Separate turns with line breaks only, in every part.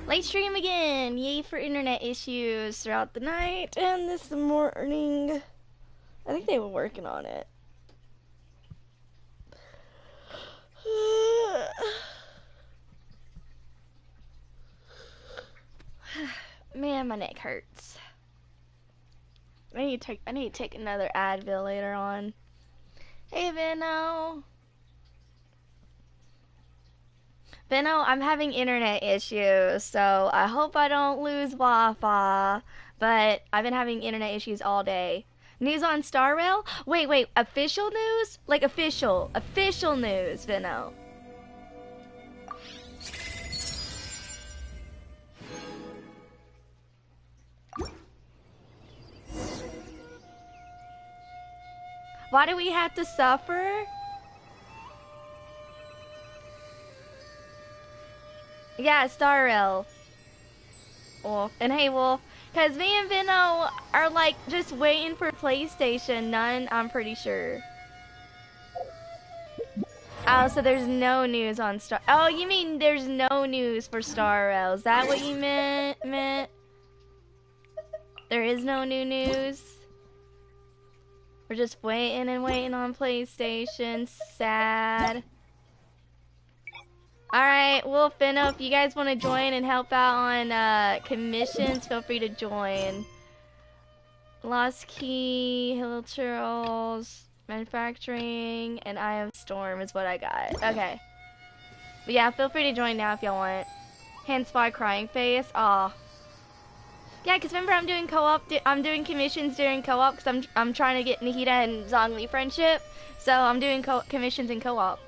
Late stream again! Yay for internet issues throughout the night and this morning. I think they were working on it. Man, my neck hurts. I need to take another Advil later on. Hey, Vino. Vino, I'm having internet issues, so I hope I don't lose Wi-Fi. But I've been having internet issues all day. News on Star Rail? Wait, official news? Like official news, Vino. Why do we have to suffer? Yeah, Star Rail. Wolf. And hey, Wolf. Because me and Vino are like just waiting for PlayStation. None, I'm pretty sure. Oh, so there's no news on Star... Oh, you mean there's no news for Star Rail. Is that what you meant? There is no new news? We're just waiting and waiting on PlayStation. Sad. Alright, well, Finno, if you guys want to join and help out on commissions, feel free to join. Lost Key, Hill Turtles, Manufacturing, and Eye of Storm is what I got. Okay. But yeah, feel free to join now if y'all want. Hand Spy Crying Face. Aw. Yeah, because remember I'm doing co-op, I'm doing commissions during co-op because I'm trying to get Nahida and Zhongli friendship. So I'm doing commissions in co-op.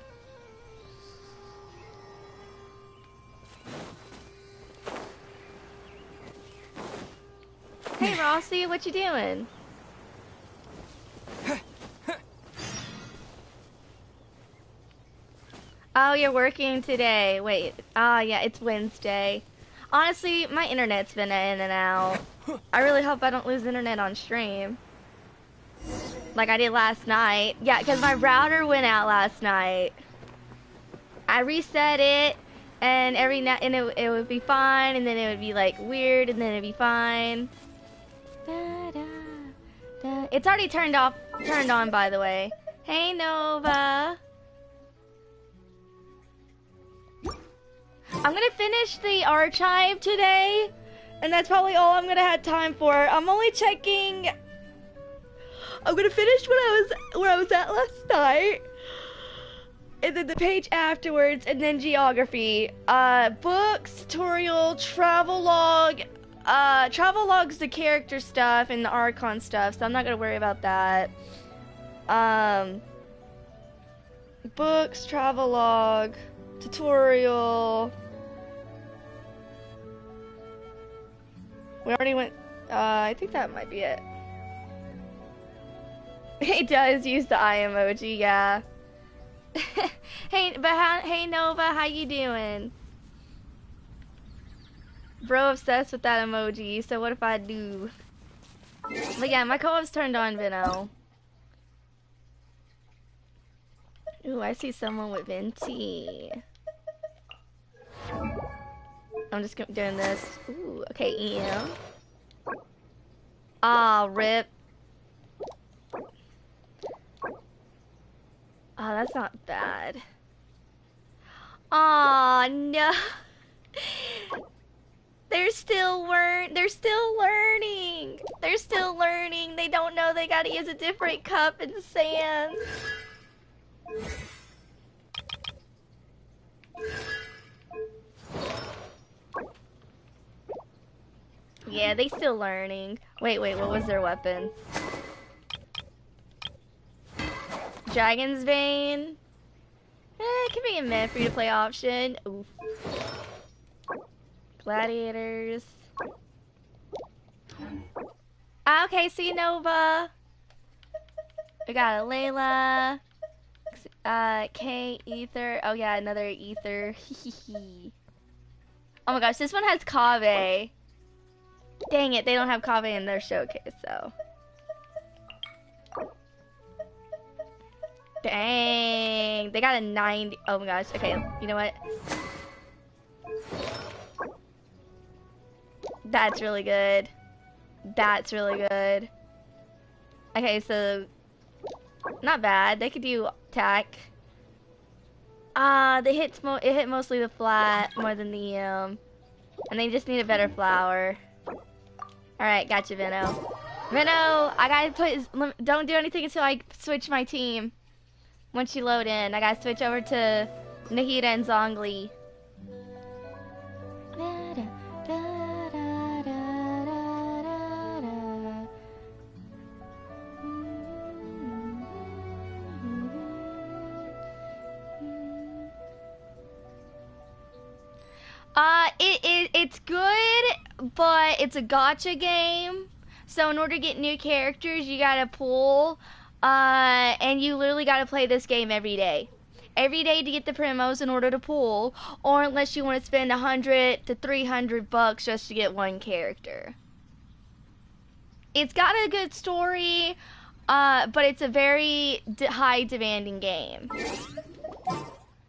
Hey Rossi, what you doing? Oh, you're working today. Wait. Ah, yeah, it's Wednesday. Honestly, my internet's been in and out. I really hope I don't lose internet on stream. Like I did last night. Yeah, because my router went out last night. I reset it, and it would be fine, and then it would be like weird, and then it'd be fine. Da, da, da. It's already turned on, by the way. Hey, Nova. I'm gonna finish the archive today, and that's probably all I'm gonna have time for. I'm only checking. I'm gonna finish where I was at last night, and then the page afterwards, and then geography, books, tutorial, travelogue. Travelog's the character stuff and the Archon stuff, so I'm not gonna worry about that. Books, travelogue, tutorial. We already went, I think that might be it. He does use the eye emoji, yeah. Hey Nova, how you doing? Bro obsessed with that emoji, so what if I do? But yeah, my co-op's turned on, Vino. Ooh, I see someone with Venti. I'm just doing this. Ooh, okay, Ian. Ah, rip. Oh, that's not bad. Aw, no. They're still learning. They're still learning. They don't know they gotta use a different cup and sand. Yeah, they still learning. Wait, what was their weapon? Dragon's Bane? It can be a meh free-to-play option. Oof. Gladiators. Okay, see Nova. We got a Layla. K, Ether. Oh yeah, another Ether. Oh my gosh, this one has Kaveh. Dang it, they don't have Kaveh in their showcase, so. Dang, they got a 90. Oh my gosh, okay, you know what? That's really good. That's really good. Okay, so not bad. They could do attack. It hit mostly the flat more than the and they just need a better flower. All right, gotcha, Veno. Veno, I gotta don't do anything until I switch my team. Once you load in, I gotta switch over to Nahida and Zhongli. It's good, but it's a gacha game. So in order to get new characters, you gotta pull, and you literally gotta play this game every day. Every day to get the primos in order to pull, or unless you want to spend 100 to 300 bucks just to get one character. It's got a good story, but it's a very high demanding game.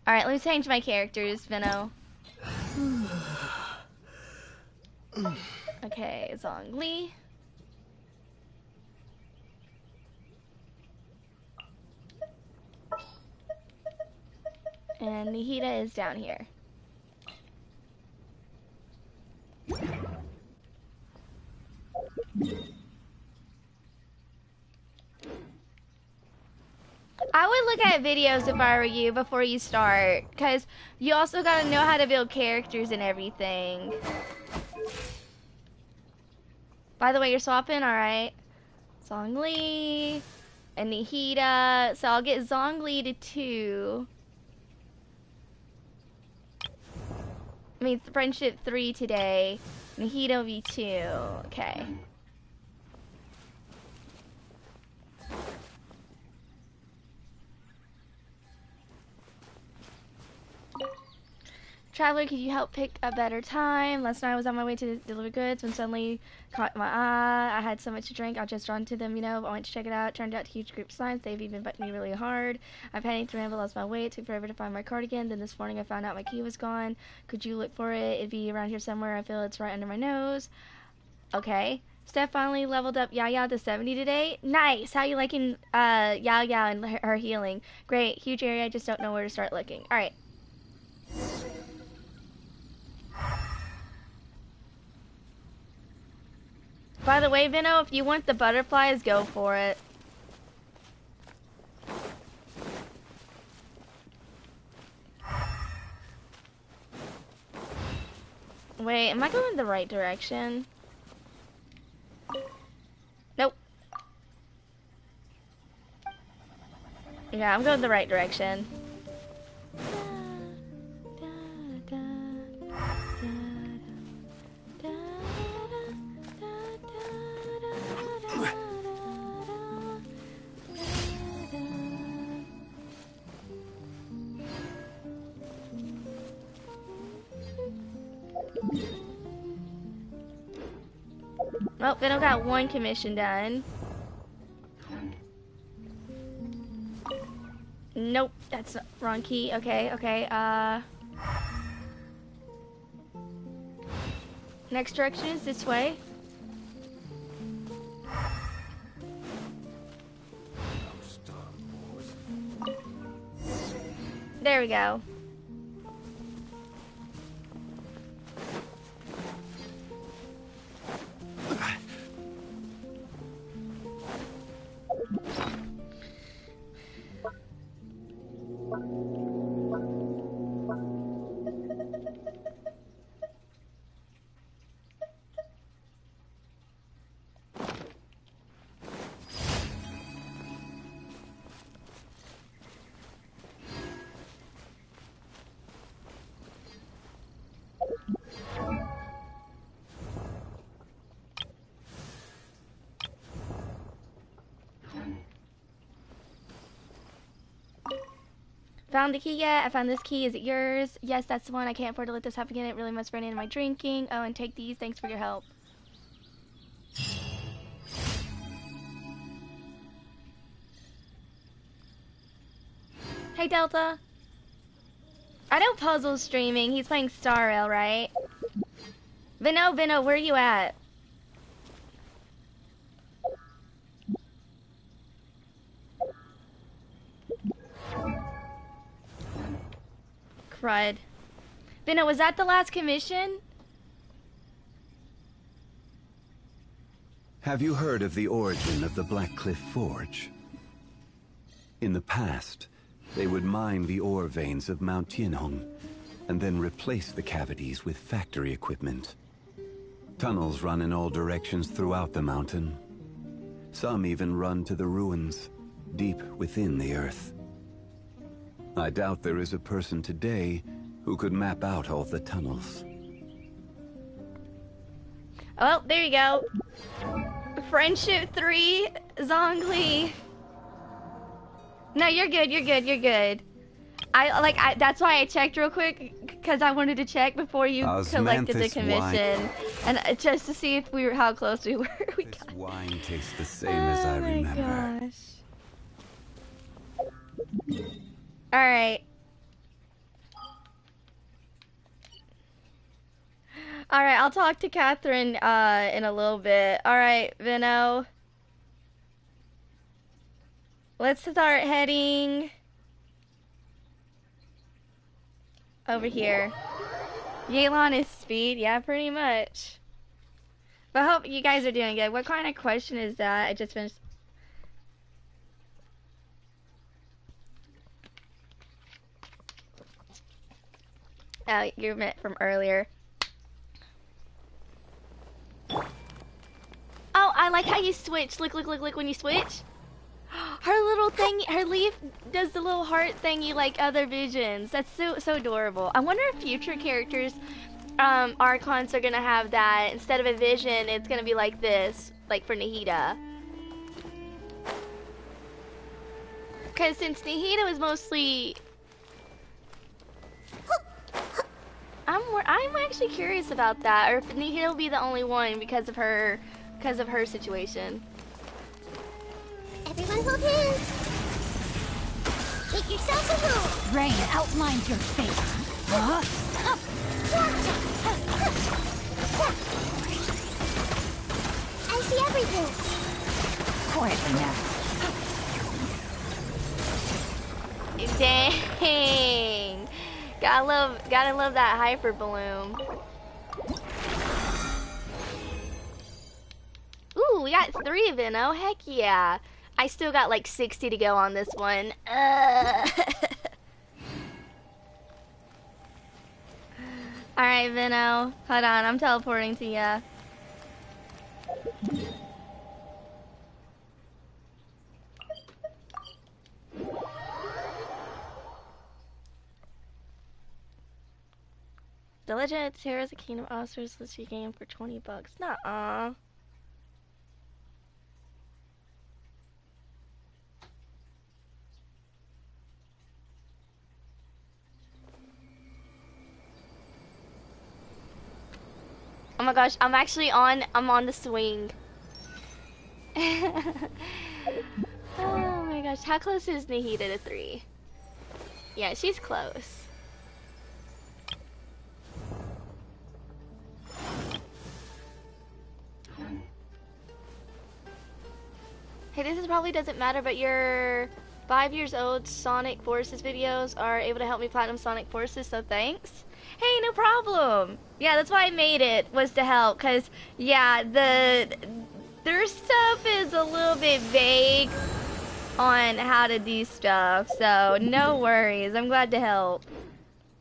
Alright, let me change my characters, Veno. Okay, Zhongli. And Nahida is down here. I would look at videos if I were you before you start, because you also gotta know how to build characters and everything. By the way, you're swapping? Alright. Zhongli and Nahida. So I'll get Zhongli to 2. I mean, friendship 3 today. Nahida will be 2. Okay. Traveler, could you help pick a better time? Last night I was on my way to deliver goods when suddenly caught my eye. I had so much to drink, I just drawn to them, you know. I went to check it out. Turned out huge group signs. They've even buttoned me really hard. I've panicked around but lost my way. It took forever to find my cardigan. Then this morning I found out my key was gone. Could you look for it? It'd be around here somewhere. I feel it's right under my nose. Okay. Steph finally leveled up Yaya to 70 today. Nice. How you liking Yaya and her healing? Great. Huge area. I just don't know where to start looking. Alright. By the way, Vino, if you want the butterflies, go for it. Wait, am I going the right direction? Nope. Yeah, I'm going the right direction. Well, Vino got 1 commission done. Nope, that's not, wrong key. Okay, okay, next direction is this way. There we go. Found the key yet? I found this key. Is it yours? Yes, that's the one. I can't afford to let this happen again. It really must run into my drinking. Oh, and take these. Thanks for your help. Hey, Delta. I know Puzzle's streaming. He's playing Star Rail, right? Vino, where are you at? Crud. Vino, was that the last commission?
Have you heard of the origin of the Blackcliff Forge? In the past, they would mine the ore veins of Mount Tianhong, and then replace the cavities with factory equipment. Tunnels run in all directions throughout the mountain. Some even run to the ruins, deep within the earth. I doubt there is a person today who could map out all the tunnels.
Oh, there you go. Friendship 3, Zhongli. No, you're good. That's why I checked real quick, because I wanted to check before you collected the commission. And just to see if how close we were.
This wine tastes the same as I remember.
Oh my gosh. Alright. Alright, I'll talk to Catherine in a little bit. Alright, Vino. Let's start heading over here. Yelan is speed, yeah, pretty much. But I hope you guys are doing good. What kind of question is that? I just finished. Oh, you meant from earlier. Oh, I like how you switch. Look when you switch. Her little thing, her leaf does the little heart thingy like other visions. That's so adorable. I wonder if future characters, Archons are gonna have that. Instead of a vision, it's gonna be like this, like for Nahida. Because since Nahida was mostly... I'm actually curious about that, or if Nahida will be the only one because of her situation.
Everyone hold hands. Take yourself a home.
Rain outlines your fate. Huh?
I see everything.
Quietly now.
Dang. Gotta love that hyper balloon. Ooh, we got 3 of it. Oh, heck yeah. I still got like 60 to go on this one. Alright, Vino. Hold on, I'm teleporting to ya. The Legend of Terra's a Kingdom Officers list you game for 20 bucks. Nuh-uh. Oh my gosh, I'm on the swing. Oh my gosh, how close is Nahida to 3? Yeah, she's close. Hey, this probably doesn't matter, but your 5 years old Sonic Forces videos are able to help me platinum Sonic Forces, so thanks. Hey, no problem. Yeah, that's why I made it, was to help, because, yeah, their stuff is a little bit vague on how to do stuff, so no worries. I'm glad to help.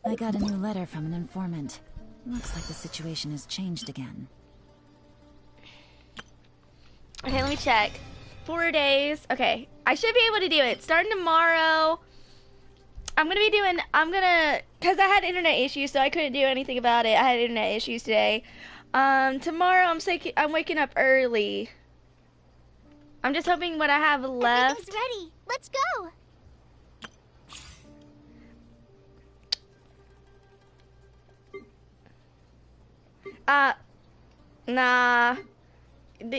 I got a new letter from an informant. Looks like the situation has changed again.
Okay, let me check. 4 days. Okay, I should be able to do it. Starting tomorrow, because I had internet issues, so I couldn't do anything about it. I had internet issues today. Tomorrow I'm waking up early. I'm just hoping what I have left.
Everything's ready. Let's go.
Nah.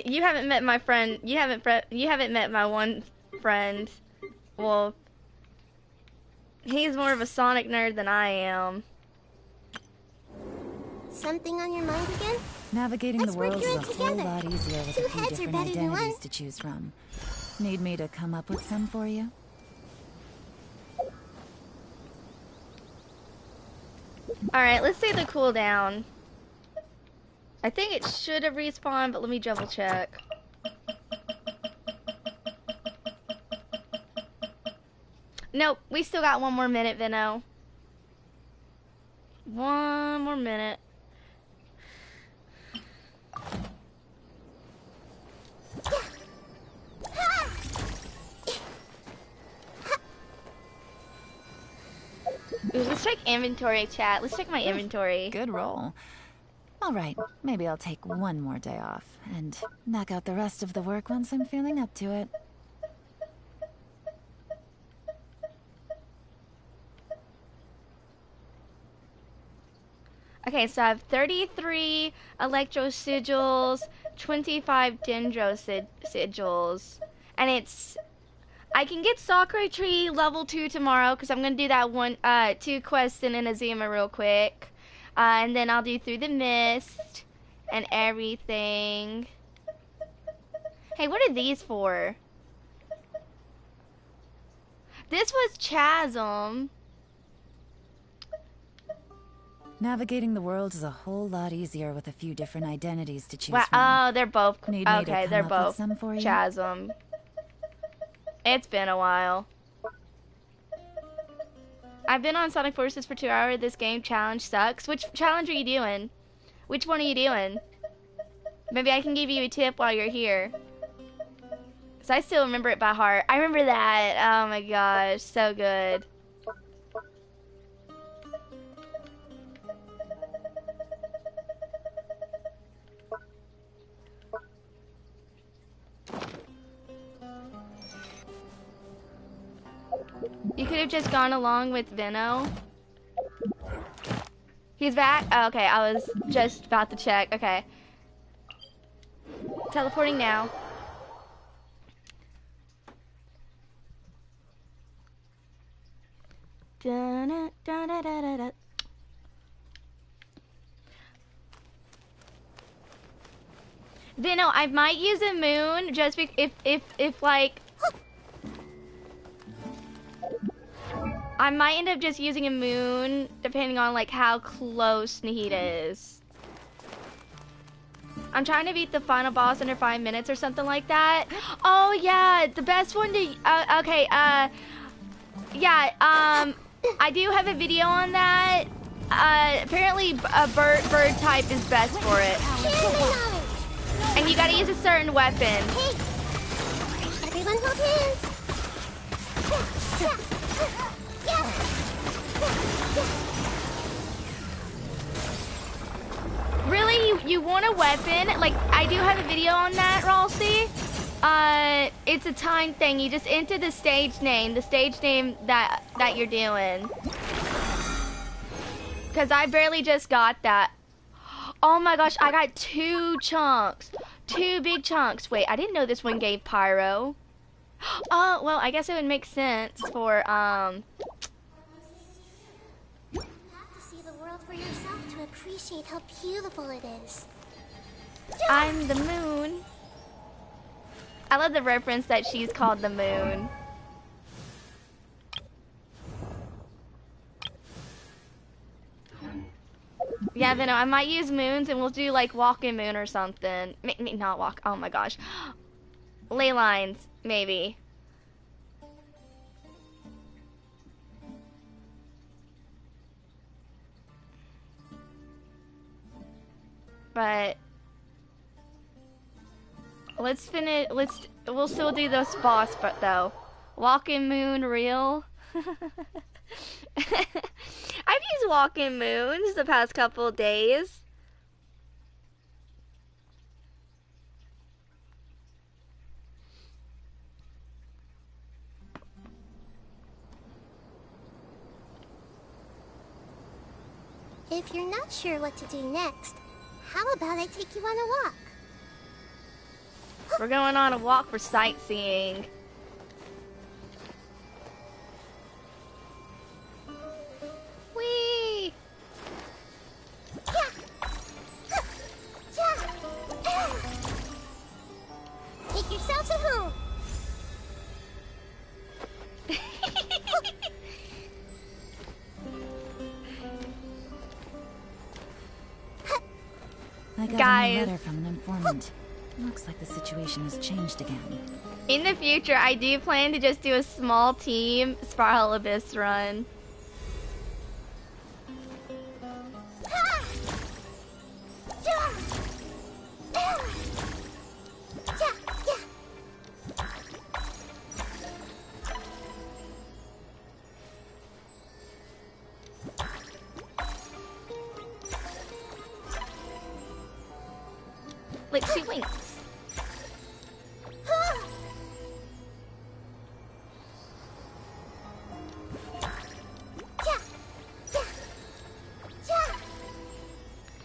You haven't met my friend. You haven't met my one friend. Well, he's more of a Sonic nerd than I am.
Something on your mind again?
Navigating
Let's
the
work
world
through
is
it
a whole
together.
lot easier with
Two
a few
heads are
different
better than one.
identities to choose from. Need me to come up with some for you?
Alright, let's see the cooldown. I think it should have respawned, but let me double check. Nope, we still got 1 more minute, Vino. 1 more minute. Ooh, let's check inventory, chat. Let's check my inventory.
Good roll. Alright, maybe I'll take one more day off, and knock out the rest of the work once I'm feeling up to it.
Okay, so I have 33 electro sigils, 25 dendro sigils, and it's... I can get Sakura Tree level 2 tomorrow, because I'm going to do that 2 quests in Inazuma real quick. And then I'll do Through the Mist and everything. Hey, what are these for? This was Chasm.
Navigating the world is a whole lot easier with a few different identities to choose
Wow,
from.
oh, they're both...
Need me to
okay,
come
they're
up with
both
some for you?
Chasm. It's been a while. I've been on Sonic Forces for 2 hours. This game challenge sucks. Which challenge are you doing? Which one are you doing? Maybe I can give you a tip while you're here. So I still remember it by heart. I remember that. Oh my gosh, so good. You could have just gone along with Vino. He's back? Oh, okay, I was just about to check. Okay. Teleporting now. Da-da-da-da-da-da. Vino, I might use a moon just if like I might end up just using a moon depending on like how close Nahida is. I'm trying to beat the final boss under 5 minutes or something like that. Oh yeah, the best one to okay, yeah, I do have a video on that. Apparently a bird type is best for it. And you gotta use a certain weapon.
Hey! Everyone hold hands!
Really, you want a weapon? Like, I do have a video on that, Ralsei. It's a time thing. You just enter the stage name that you're doing. Because I barely just got that. Oh my gosh, I got 2 chunks. 2 big chunks. Wait, I didn't know this one gave pyro. Oh, well, I guess it would make sense for,
You have to see the world for yourself to appreciate how beautiful it is.
I'm the moon. I love the reference that she's called the moon. Yeah, Vino, I might use moons and we'll do like walking moon or something. Not walk, oh my gosh. Ley lines, maybe. But we'll still do this boss, but though. Walking moon real. I've used walking moons the past couple of days.
If you're not sure what to do next, how about I take you on a walk?
We're going on a walk for sightseeing. Whee!
I got a new
Guys,
letter from an informant. Looks like the situation has changed again.
in the future, I do plan to just do a small team Spiral Abyss run. Look, she winks.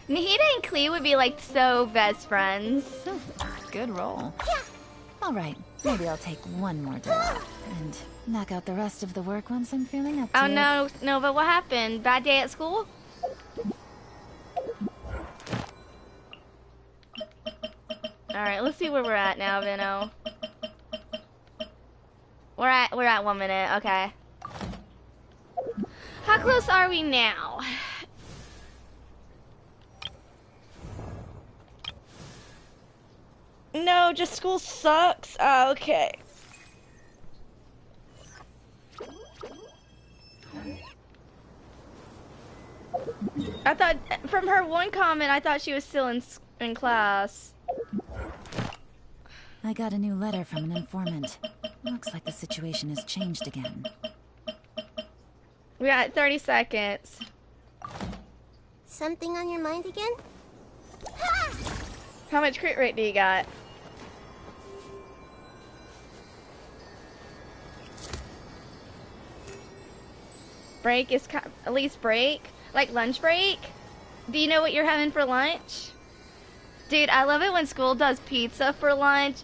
Nahida and Klee would be like so best friends.
Good roll. Alright, maybe I'll take one more day off and knock out the rest of the work once I'm feeling up to it.
Oh no, no, but what happened? Bad day at school? Alright, let's see where we're at now, Vino. We're at 1 minute, okay. How close are we now? No, just school sucks. Oh, okay. I thought, from her one comment, I thought she was still in class.
I got a new letter from an informant. Looks like the situation has changed again.
We got 30 seconds.
Something on your mind again?
How much crit rate do you got? Break is at least break? Like lunch break? Do you know what you're having for lunch? Dude, I love it when school does pizza for lunch.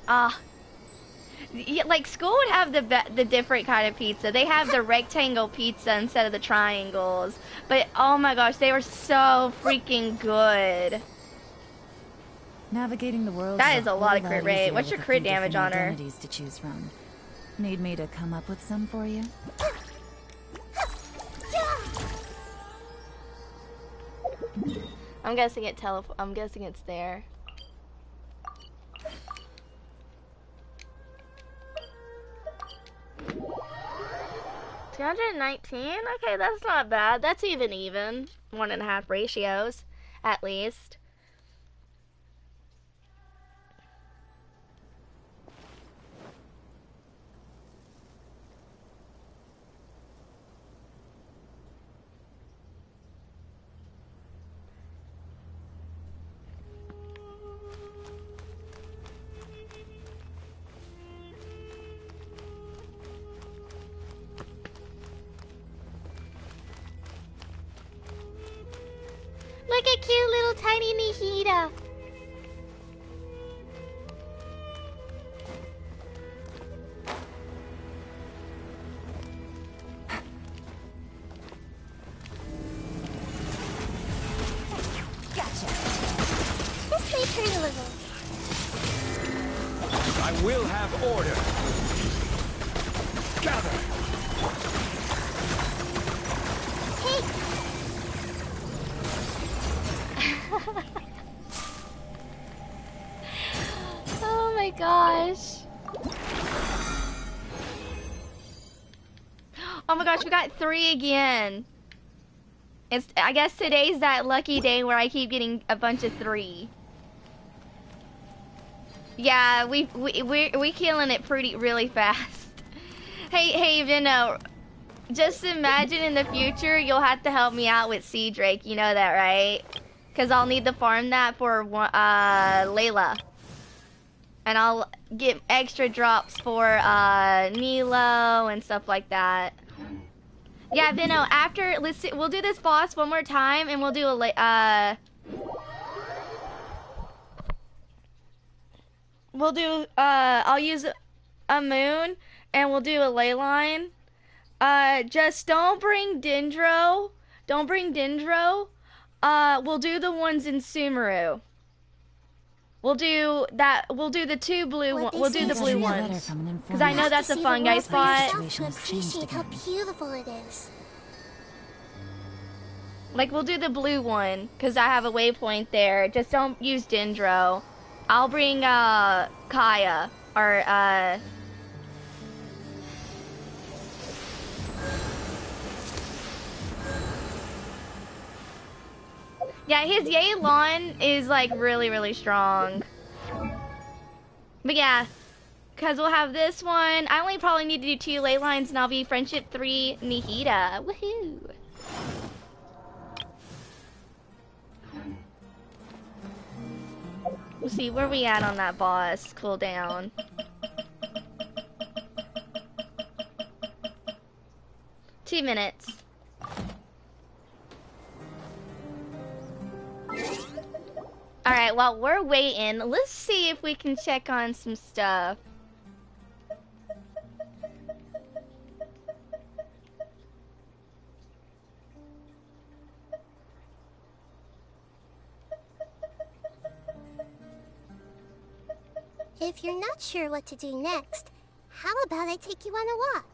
Yeah, like school would have the different kind of pizza. They have the rectangle pizza instead of the triangles. But oh my gosh, they were so freaking good.
Navigating the world.
That is a lot of crit rate. What's your crit damage on her?
Identities to choose from. Need me to come up with some for you?
I'm guessing I'm guessing it's there. $219? Okay, that's not bad. That's even. 1.5 ratios, at least. Look at cute little tiny Nihida.
Gotcha. This may hurt a little.
I will have order. Gather.
Hey!
Oh my gosh. Oh my gosh, we got 3 again. I guess today's that lucky day where I keep getting a bunch of 3. Yeah, we're killing it really fast. Hey, Vino, just imagine in the future you'll have to help me out with Sea Drake. You know that, right? Because I'll need to farm that for Layla. And I'll get extra drops for Nilo and stuff like that. Yeah, Vino, we'll do this boss one more time and we'll do I'll use a moon and we'll do a ley line. Just don't bring Dendro. Don't bring Dendro. We'll do the ones in Sumeru. We'll do the 2 blue ones. We'll do the blue ones. Because I know that's a fun guy spot.
To appreciate how beautiful it is.
Like, we'll do the blue one, because I have a waypoint there. Just don't use Dendro. I'll bring, Kaya, or, yeah, his Yelan is, like, really, really strong. But yeah, because we'll have this one. I only probably need to do 2 ley lines, and I'll be Friendship 3 Nihida. Woohoo! We'll see where we at on that boss cooldown. Two minutes. Alright, while we're waiting, let's see if we can check on some stuff.
If you're not sure what to do next, how about I take you on a walk?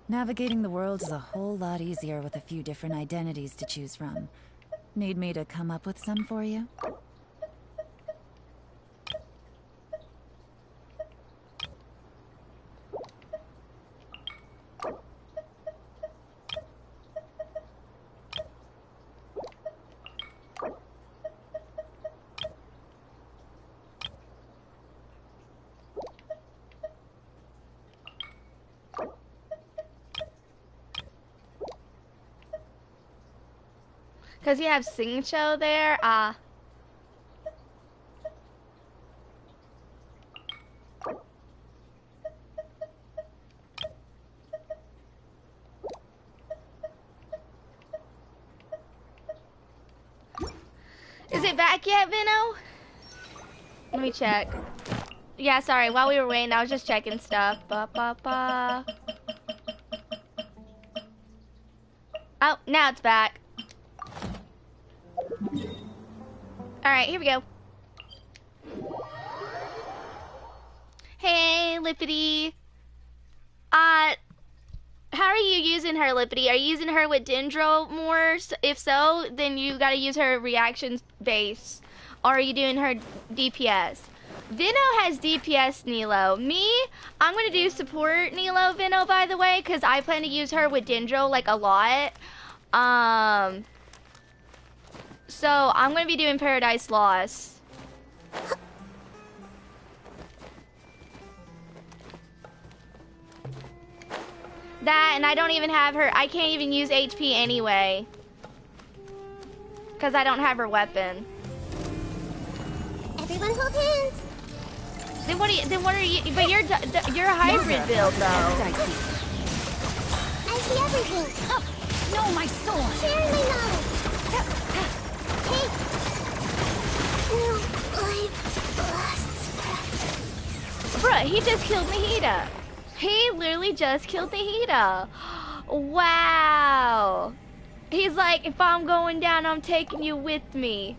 Navigating the world is a whole lot easier with a few different identities to choose from. Need me to come up with some for you?
Because you have Singcho there, Is it back yet, Vino? Let me check. Yeah, sorry, while we were waiting, I was just checking stuff. Ba, ba, ba. Oh, now it's back. Alright, here we go. Hey, Lippity. How are you using her, Lippity? Are you using her with Dendro more? If so, then you gotta use her reaction base. Or are you doing her DPS? Vino has DPS Nilo. Me, I'm gonna do support Nilo Vino, by the way, because I plan to use her with Dendro, like, a lot. So I'm gonna be doing Paradise Lost. That, and I don't even have her, I can't even use HP anyway. Because I don't have her weapon.
Everyone hold hands.
Then what are you, but you're a hybrid build though.
I see everything.
Oh, no, my sword!
Sharing my knowledge. Hey. No, I've lost.
Bruh, he just killed Nihida. He literally just killed Nihida. Wow. He's like, if I'm going down, I'm taking you with me.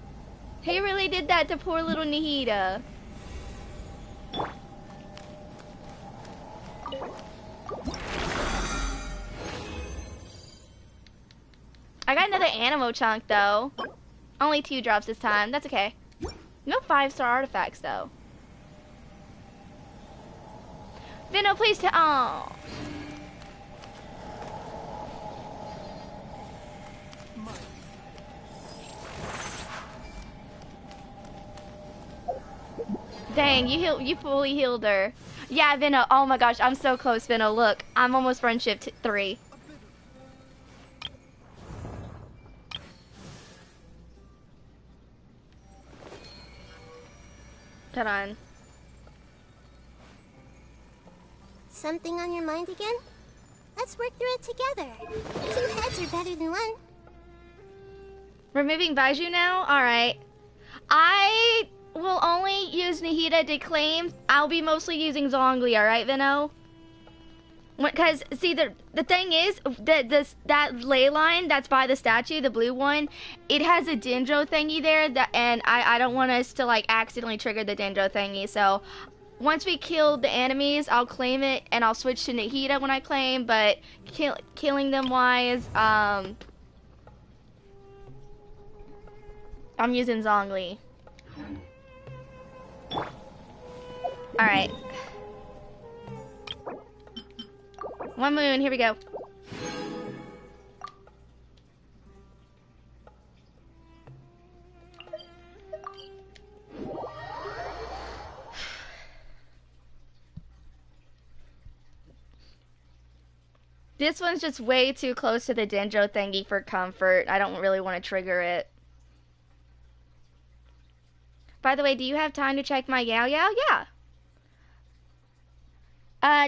He really did that to poor little Nihida. I got another Animo chunk though. Only 2 drops this time. That's okay. No 5-star artifacts though. Vino, please tell. Oh. Dang, you fully healed her. Yeah, Vino. Oh my gosh, I'm so close, Vino. Look, I'm almost friendship 3. Hold on.
Something on your mind again? Let's work through it together. 2 heads are better than 1.
Removing Baiju now? Alright. I will only use Nahida to claim. I'll be mostly using Zhongli, alright, Vino? Because, see, the thing is, that ley line that's by the statue, the blue one, it has a Dendro thingy there, and I don't want us to, like, accidentally trigger the Dendro thingy, so once we kill the enemies, I'll claim it, and I'll switch to Nahida when I claim, but killing them wise, I'm using Zhongli. Alright. 1 moon, here we go. This one's just way too close to the Dendro thingy for comfort. I don't really want to trigger it. By the way, do you have time to check my Yao Yao? Yeah.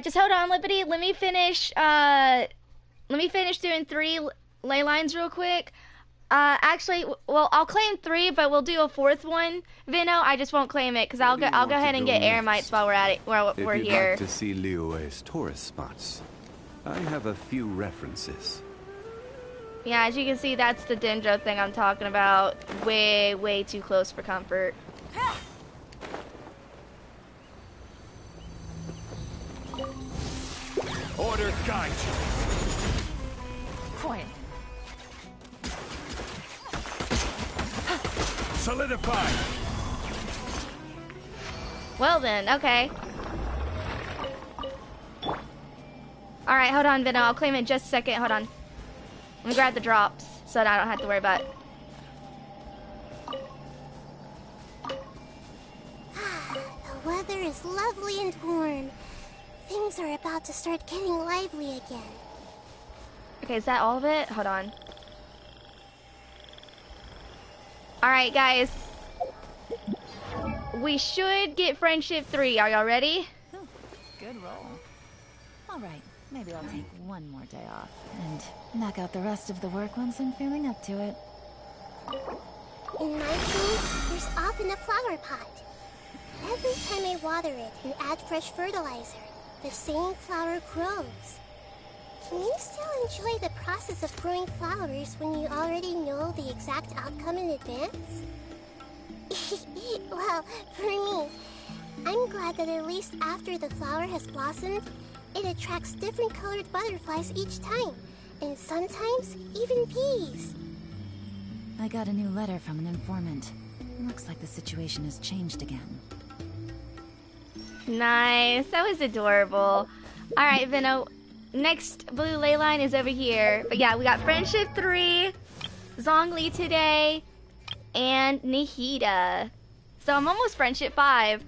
Just hold on, Lippity. Let me finish doing 3 ley lines real quick. Actually, well, I'll claim 3, but we'll do a 4th one. Vino, I just won't claim it because I'll go ahead and get Eremites while we're at it. While we're
If you'd
here.
like to see Liyue's tourist spots, I have a few references.
Yeah, as you can see, that's the Dendro thing I'm talking about. Way, way too close for comfort.
Order guide you.
Quiet.
Solidify.
Well then, okay. Alright, hold on, Vino. I'll claim it in just a second. Hold on. Let me grab the drops so that I don't have to worry about it.
The weather is lovely and warm. Things are about to start getting lively again.
Okay, is that all of it? Hold on. Alright, guys. We should get Friendship 3. Are y'all ready?
Ooh, good roll. All right, maybe I'll take 1 more day off and knock out the rest of the work once I'm feeling up to it.
In my team, there's often a flower pot. Every time I water it and add fresh fertilizer, the same flower grows. Can you still enjoy the process of growing flowers when you already know the exact outcome in advance? Well, for me, I'm glad that at least after the flower has blossomed, it attracts different colored butterflies each time, and sometimes even bees.
I got a new letter from an informant. Looks like the situation has changed again.
Nice. That was adorable. Alright, Vino. Next blue ley line is over here. But yeah, we got Friendship 3, Zhongli today, and Nahida. So I'm almost Friendship 5.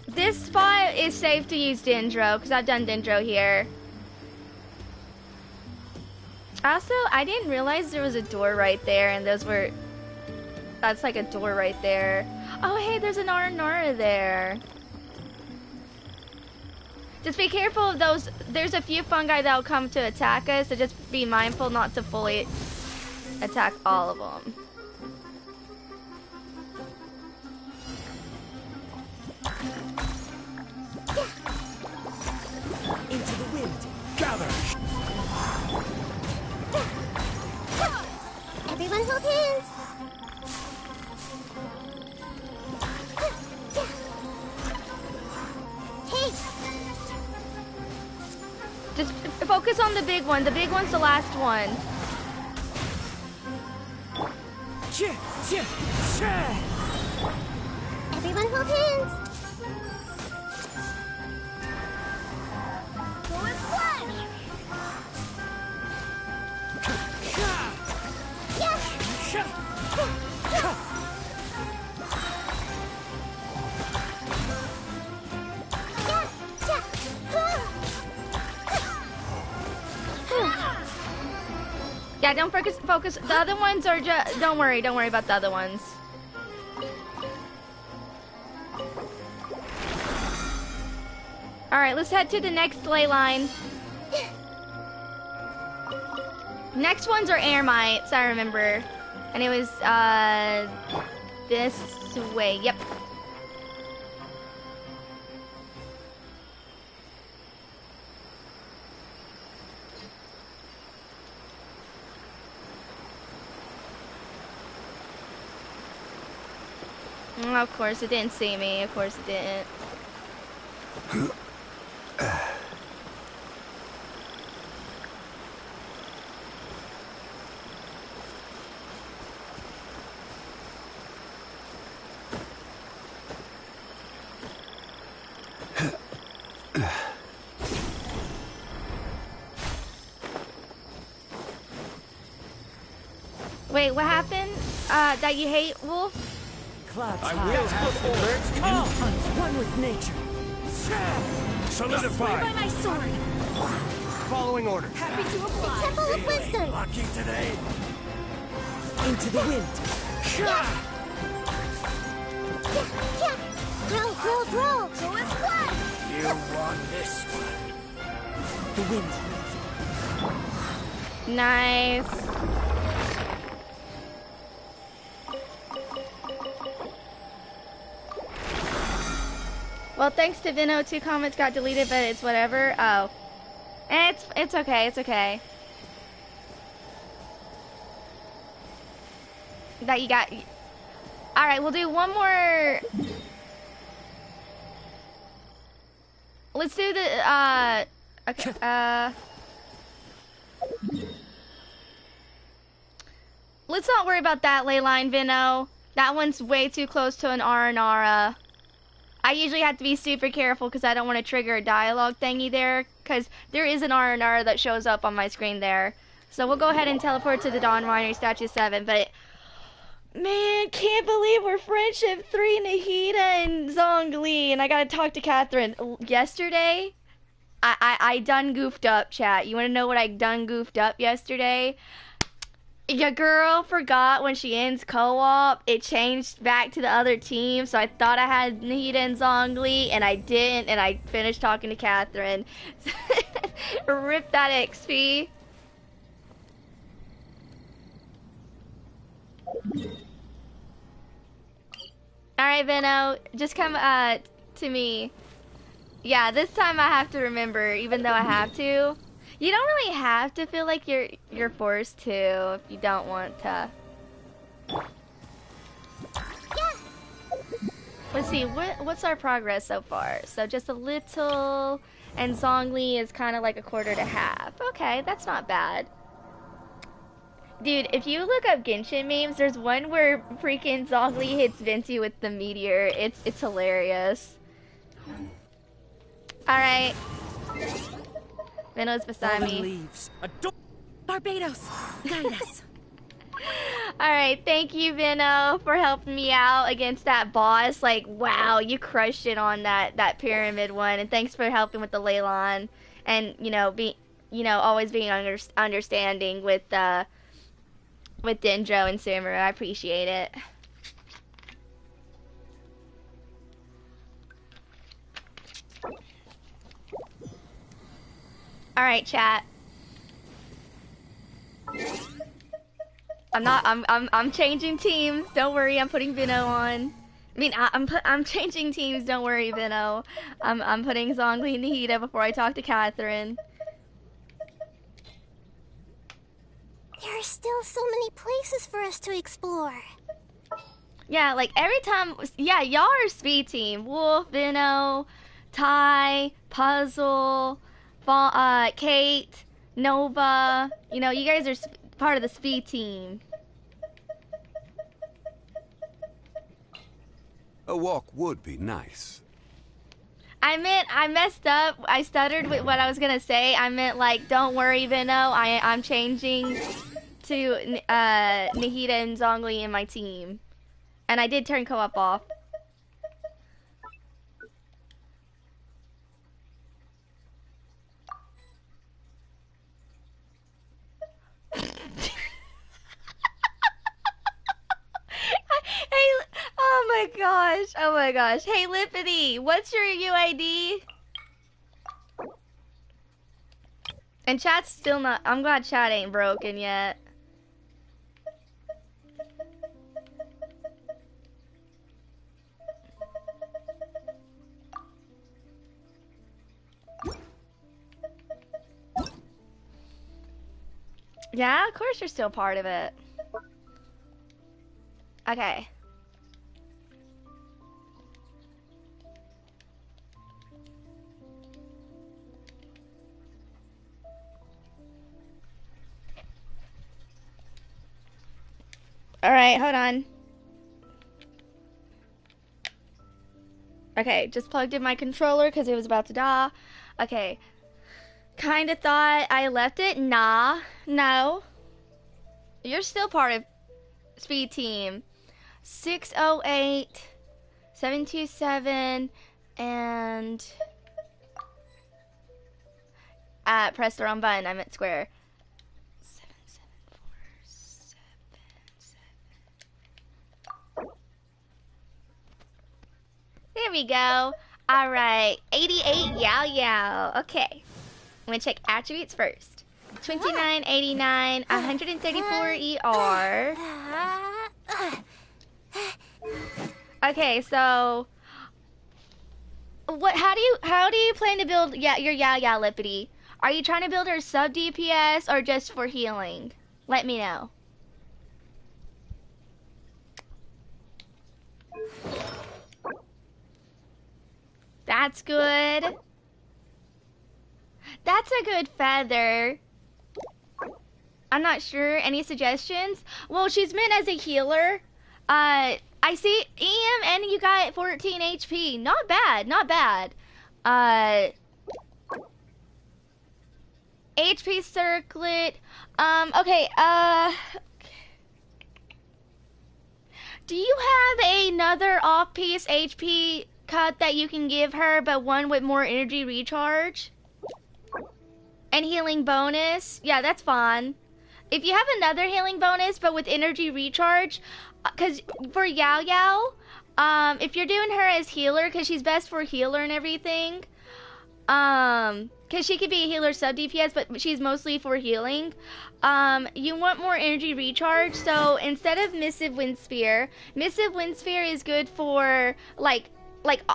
This spot is safe to use Dendro, because I've done Dendro here. Also, I didn't realize there was a door right there, and that's like a door right there. Oh, hey, there's an Aranara there. Just be careful of those. There's a few fungi that'll come to attack us, so just be mindful not to fully attack all of them.
Into the wind. Gather.
Everyone hold hands! Hey!
Just focus on the big one. The big one's the last one.
Everyone hold hands!
Yeah, don't focus. The other ones are just. Don't worry about the other ones. All right, let's head to the next ley line. Next ones are air mites, I remember, and it was this way. Yep. Of course it didn't see me. Of course it didn't. Wait, what happened? That you hate Wolf?
Clouds I will have the birds come. One with nature. Solidify.
By my sword.
Following orders.
Happy to apply.
Temple of Wisdom.
Lucky today.
Into the wind.
Yeah. Grow. Go as one.
You want this one.
The wind.
Nice. Well, thanks to Vino, 2 comments got deleted, but it's whatever. Oh. It's okay, it's okay. That you got... Alright, we'll do one more... Let's do the, okay, let's not worry about that ley line, Vino. That one's way too close to an Aranara. I usually have to be super careful because I don't want to trigger a dialogue thingy there, because there is an Aranara that shows up on my screen there. So we'll go ahead and teleport to the Dawn Winery Statue 7, but... Man, can't believe we're Friendship 3, Nahida and Zhongli, and I gotta talk to Catherine. Yesterday, I done goofed up, chat. You wanna know what I done goofed up yesterday? Your girl forgot when she ends co-op, it changed back to the other team, so I thought I had Nahida and Zhongli, and I didn't, and I finished talking to Catherine. Rip that XP. Alright, Vino, just come to me. Yeah, this time I have to remember, even though I have to. You don't really have to feel like you're forced to if you don't want to. Let's see, what's our progress so far? So just a little, and Zhongli is kind of like a quarter to half. Okay, that's not bad. Dude, if you look up Genshin memes, there's one where freaking Zhongli hits Venti with the meteor. It's hilarious. Alright. Vino's beside me.
Leaves.
Barbados, guide us.
Alright, thank you, Vino, for helping me out against that boss. Like, wow, you crushed it on that pyramid one. And thanks for helping with the Leyline. And, always being understanding with Dendro and Sumeru. I appreciate it. Alright, chat. I'm changing teams. Don't worry, I'm putting Vino on. I mean, I'm changing teams. Don't worry, Vino. I'm putting Zhongli and Nahida before I talk to Catherine.
There are still so many places for us to explore.
Yeah, like every time. Yeah, y'all are speed team. Wolf, Vino, Ty, Puzzle, Kate, Nova. You guys are part of the speed team.
A walk would be nice.
I messed up. I stuttered with what I was gonna say. I meant, like, don't worry, Vino. I'm changing to Nahida and Zhongli in my team. And I did turn co-op off. Oh my gosh. Hey, Lippity, what's your UID? And chat's still not. I'm glad chat ain't broken yet. Yeah, of course you're still part of it. Okay. Alright, hold on. Okay, just plugged in my controller because it was about to die. Okay. Kinda thought I left it. Nah. No. You're still part of Speed Team. 608 727 and press the wrong button. I meant square. 7747. There we go. All right, 88 Yao Yao. Okay, I'm gonna check attributes first. 2989, 134 ER. Okay, so what? How do you plan to build your Yao Yao Lippity? Are you trying to build her sub DPS or just for healing? Let me know. That's good. That's a good feather. I'm not sure. Any suggestions? Well, she's meant as a healer. I see EM and you got 14 HP. Not bad, not bad. HP circlet. Okay, do you have another off-piece HP cut that you can give her, but one with more energy recharge? And healing bonus? Yeah, that's fine. If you have another healing bonus, but with energy recharge, because for Yao Yao, if you're doing her as healer, because she's best for healer and everything, because she could be a healer sub DPS, but she's mostly for healing, you want more energy recharge, so instead of Missive Wind Spear is good for, like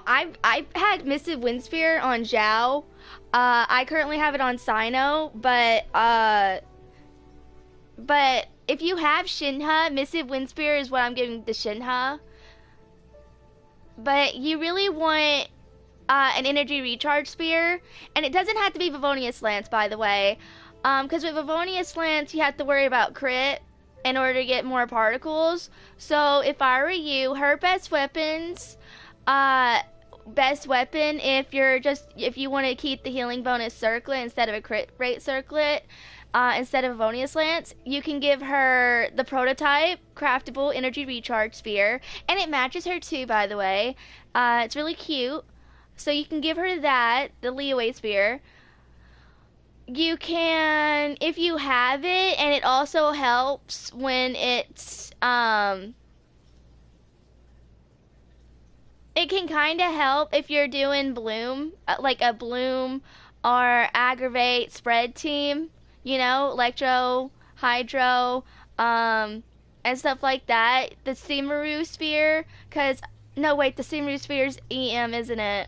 I've had Missive Wind Spear on Zhao. I currently have it on Sino, but if you have Shinha, Missive Wind Spear is what I'm giving the Shinha. But you really want an energy recharge spear, and it doesn't have to be Vivonius Lance, by the way, because with Vivonius Lance you have to worry about crit in order to get more particles. So if I were you, her best weapons, best weapon if you want to keep the healing bonus circlet instead of a crit rate circlet, instead of Vivonius Lance, you can give her the prototype craftable energy recharge spear, and it matches her too, by the way. It's really cute. So you can give her that, the Leeway spear. You can, if you have it, and it also helps when it's, it can kind of help if you're doing Bloom, like a Bloom or Aggravate spread team, you know, Electro, Hydro, and stuff like that. The Simaru Spear, no wait, the Simaru Spear's EM, isn't it?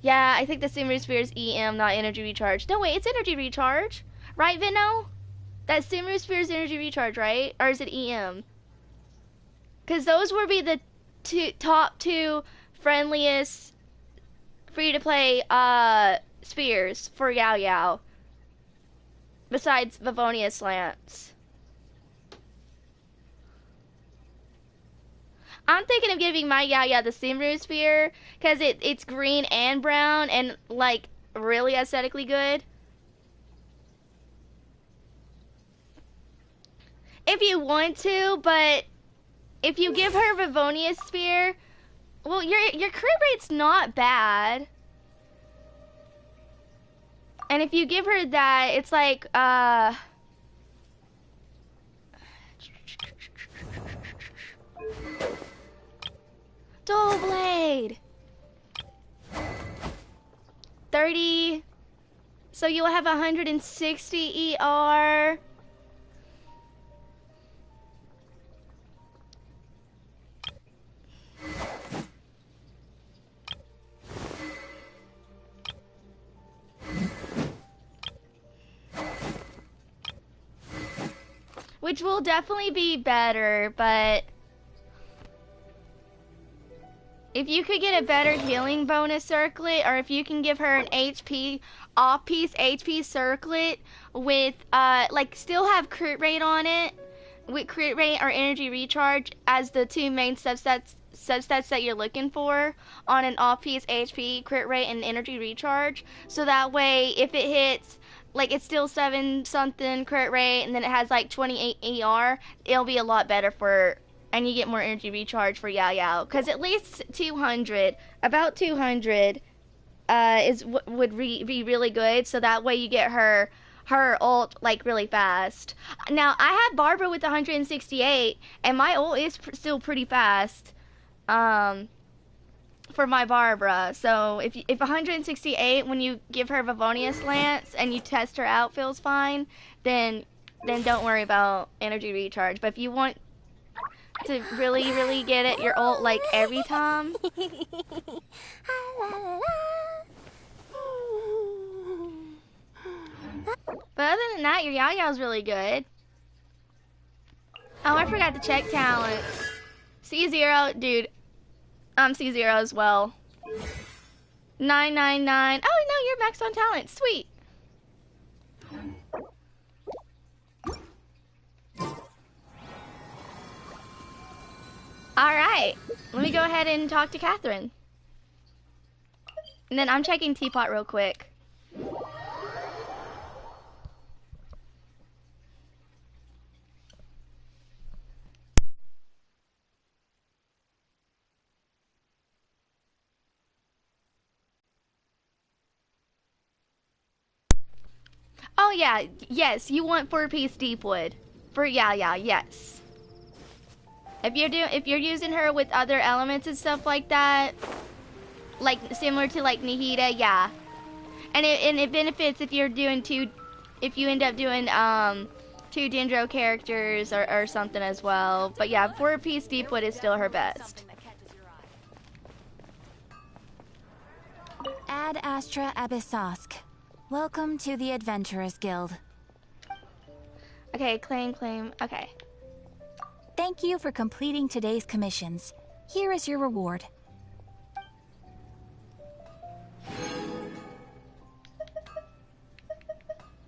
Yeah, I think the Simaru Spear is EM, not energy recharge. No, wait, it's energy recharge. Right, Vino? That Simaru Spear is energy recharge, right? Or is it EM? Because those would be the top two friendliest free-to-play spears for Yao Yao. Besides Vivonius Lance. I'm thinking of giving my Yao Yao the Simaru Spear, because it's green and brown, and, like, really aesthetically good. If you want to, but if you give her Vivonius Spear, well, your crit rate's not bad. And if you give her that, it's like, Double 40. So you'll have 160 ER. Which will definitely be better, but if you could get a better healing bonus circlet, or if you can give her an HP, off-piece HP circlet with, like, still have crit rate on it, with crit rate or energy recharge as the two main substats that you're looking for on an off-piece HP, crit rate, and energy recharge. So that way, if it hits, like, it's still 7 something crit rate, and then it has like 28 ER, it'll be a lot better for, and you get more energy recharge for Yao Yao. Because at least 200, about 200, would be really good. So that way you get her ult like really fast. Now I have Barbara with 168, and my ult is still pretty fast. For my Barbara. So if 168 when you give her Vivonius Lance and you test her out feels fine, then don't worry about energy recharge. But if you want to really get it your ult like every time. But other than that, your Yao Yao's really good. Oh, I forgot to check talents. C0, dude. I'm C0 as well. 999. Oh no, you're maxed on talent. Sweet. Alright. Let me go ahead and talk to Catherine. And then I'm checking Teapot real quick. Oh yeah, yes, you want 4-piece Deepwood for Yao Yao, yes. If you're using her with other elements and stuff like that, like similar to like Nahida, yeah. And it benefits if you're doing if you end up doing 2 Dendro characters or something as well. But yeah, 4-piece Deepwood is still her best.
Ad Astra Abyssosk. Welcome to the Adventurers Guild.
Okay, claim. Okay.
Thank you for completing today's commissions. Here is your reward.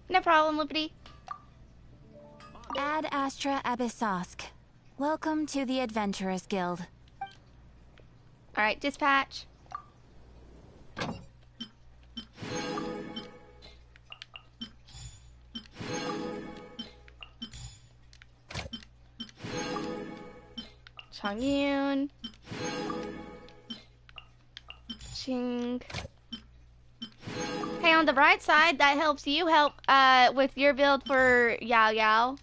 No problem, Lippity.
Ad Astra Abyssosk. Welcome to the Adventurers Guild.
Alright, dispatch. Changyun. Ching. Hey, on the bright side, that helps you help with your build for Yao Yao.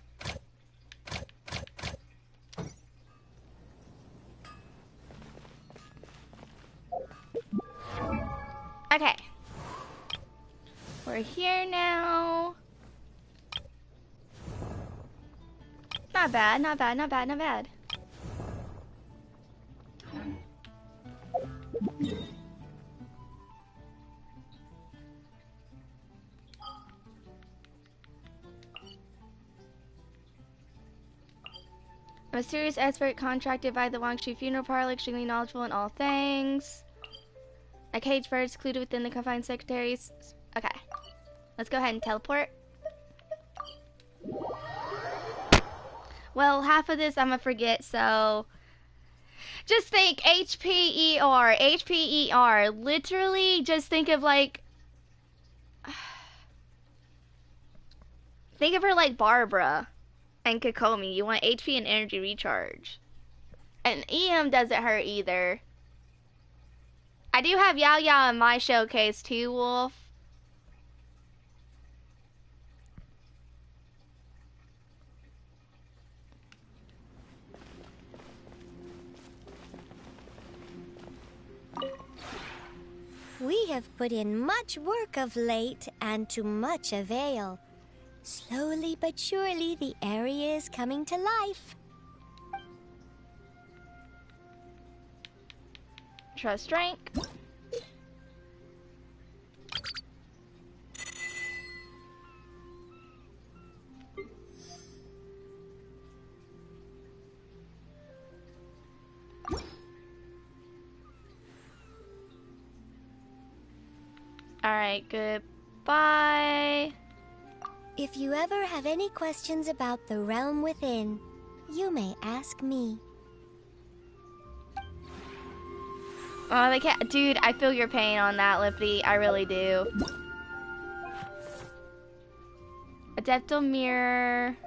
Okay. We're here now. Not bad, not bad, not bad, not bad. A mysterious expert contracted by the Wangshu funeral parlor, extremely knowledgeable in all things. A caged bird secluded within the confined secretaries. Okay. Let's go ahead and teleport. Well, half of this I'm gonna forget, so just think HPER, HPER. Literally, just think of like, think of her like Barbara and Kokomi. You want HP and energy recharge. And EM doesn't hurt either. I do have Yao Yao in my showcase too, Wolf.
We have put in much work of late, and to much avail. Slowly but surely, the area is coming to life.
Trust rank. Alright, goodbye.
If you ever have any questions about the realm within, you may ask me.
Oh, they can't. Dude, I feel your pain on that, Lippy. I really do. Adeptal mirror.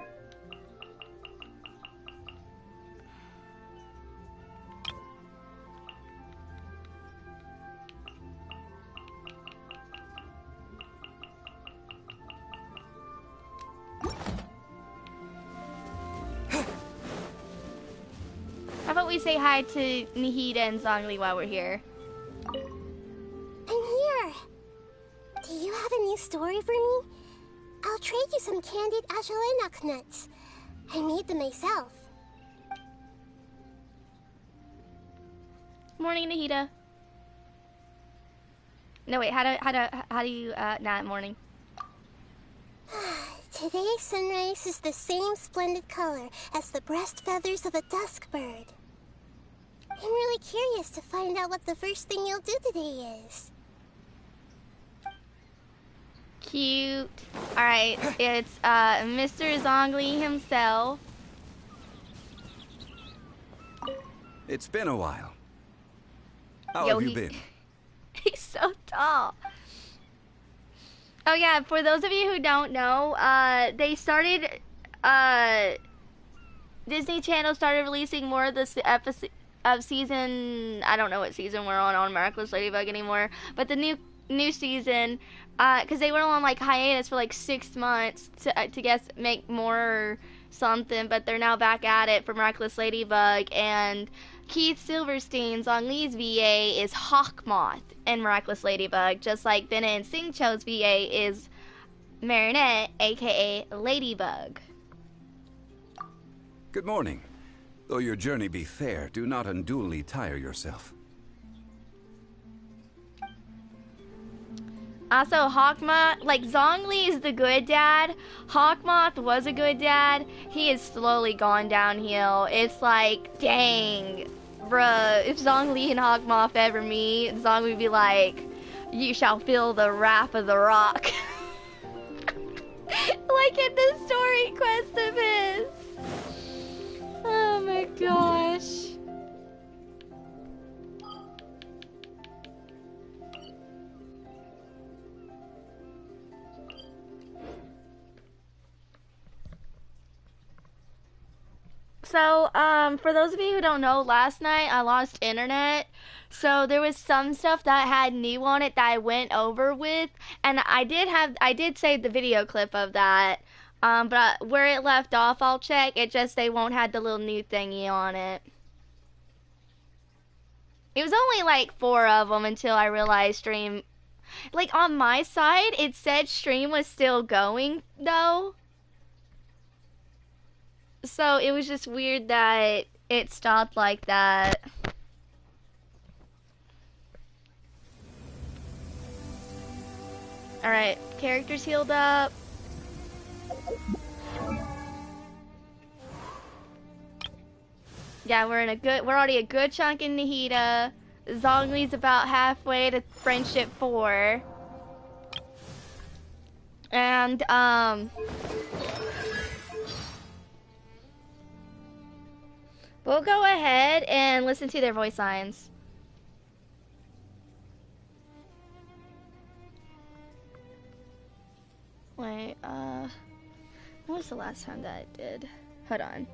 How about we say hi to Nahida and Zhongli while we're here?
I'm here. Do you have a new story for me? I'll trade you some candied alilyah nuts. I made them myself.
Morning, Nahida. No, wait. How do you? Nah, morning.
Today's sunrise is the same splendid color as the breast feathers of a dusk bird. I'm really curious to find out what the first thing you'll do today is.
Cute. All right, it's Mr. Zhongli himself.
It's been a while. How
Yo,
have you been?
He's so tall. Oh yeah, for those of you who don't know, they started, Disney Channel started releasing more of the episode of season, I don't know what season we're on Miraculous Ladybug anymore, but the new season, because they went on like hiatus for like 6 months to guess make more something, but they're now back at it for Miraculous Ladybug, and Keith Silverstein's Zhongli's VA is Hawkmoth in Miraculous Ladybug, just like Bennett and Singcho's VA is Marinette, aka Ladybug.
Good morning. Though your journey be fair, do not unduly tire yourself.
Also, Hawkmoth, like, Zhongli is the good dad. Hawkmoth was a good dad. He has slowly gone downhill. It's like, dang, bruh, if Zhongli and Hawkmoth ever meet, Zhongli would be like, you shall feel the wrath of the rock. Like in the story quest of his. Oh my gosh. So, for those of you who don't know, last night I lost internet. So there was some stuff that had new on it that I went over with, and I did save the video clip of that. But where it left off, I'll check. It just, they won't have the little new thingy on it. It was only like 4 of them until I realized stream, like on my side, it said stream was still going though. So it was just weird that it stopped like that. Alright, characters healed up. Yeah, we're already a good chunk in Nahida. Zhongli's about halfway to Friendship 4. And, we'll go ahead and listen to their voice signs. Wait, when was the last time that I did? Hold on.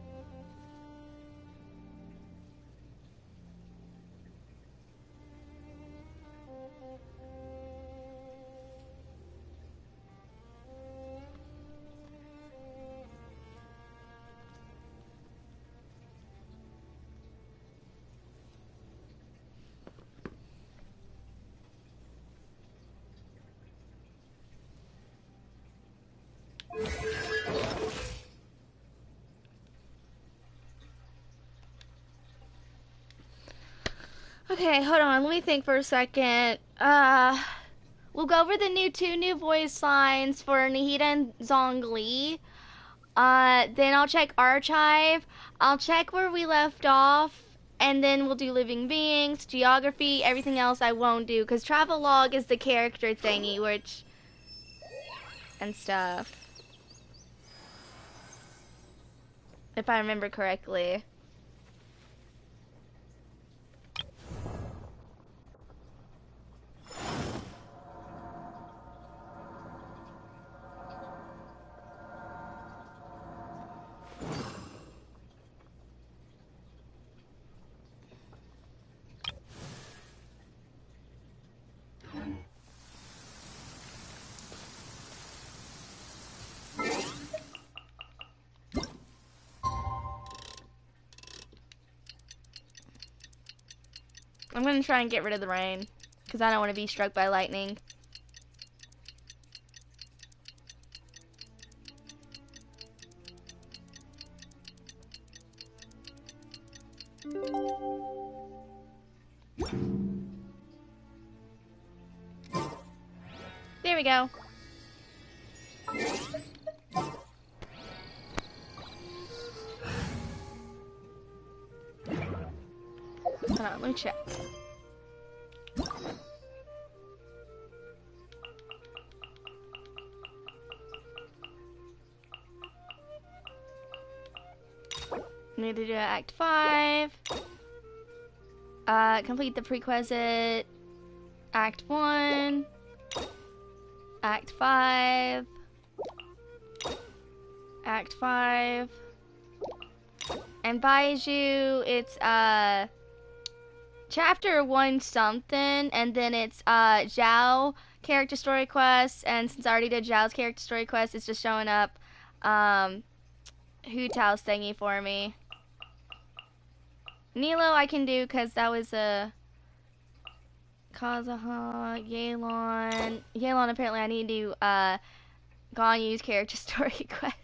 Okay, hold on. Let me think for a second. We'll go over the two new voice lines for Nahida and Zhongli. Then I'll check Archive. I'll check where we left off. And then we'll do Living Beings, Geography, everything else I won't do. Because Travelogue is the character thingy, which... and stuff. If I remember correctly. I'm gonna try and get rid of the rain, because I don't want to be struck by lightning. There we go. Hold on, let me check. Need to do Act 5. Complete the prerequisite. Act 1. Act 5. Act 5. And Baiju, it's chapter 1 something, and then it's Zhao character story quest, and since I already did Zhao's character story quest, it's just showing up Hu Tao's thingy for me. Nilo I can do because that was a Kazuha, Yelan. Yelan apparently I need to Ganyu's character story quest.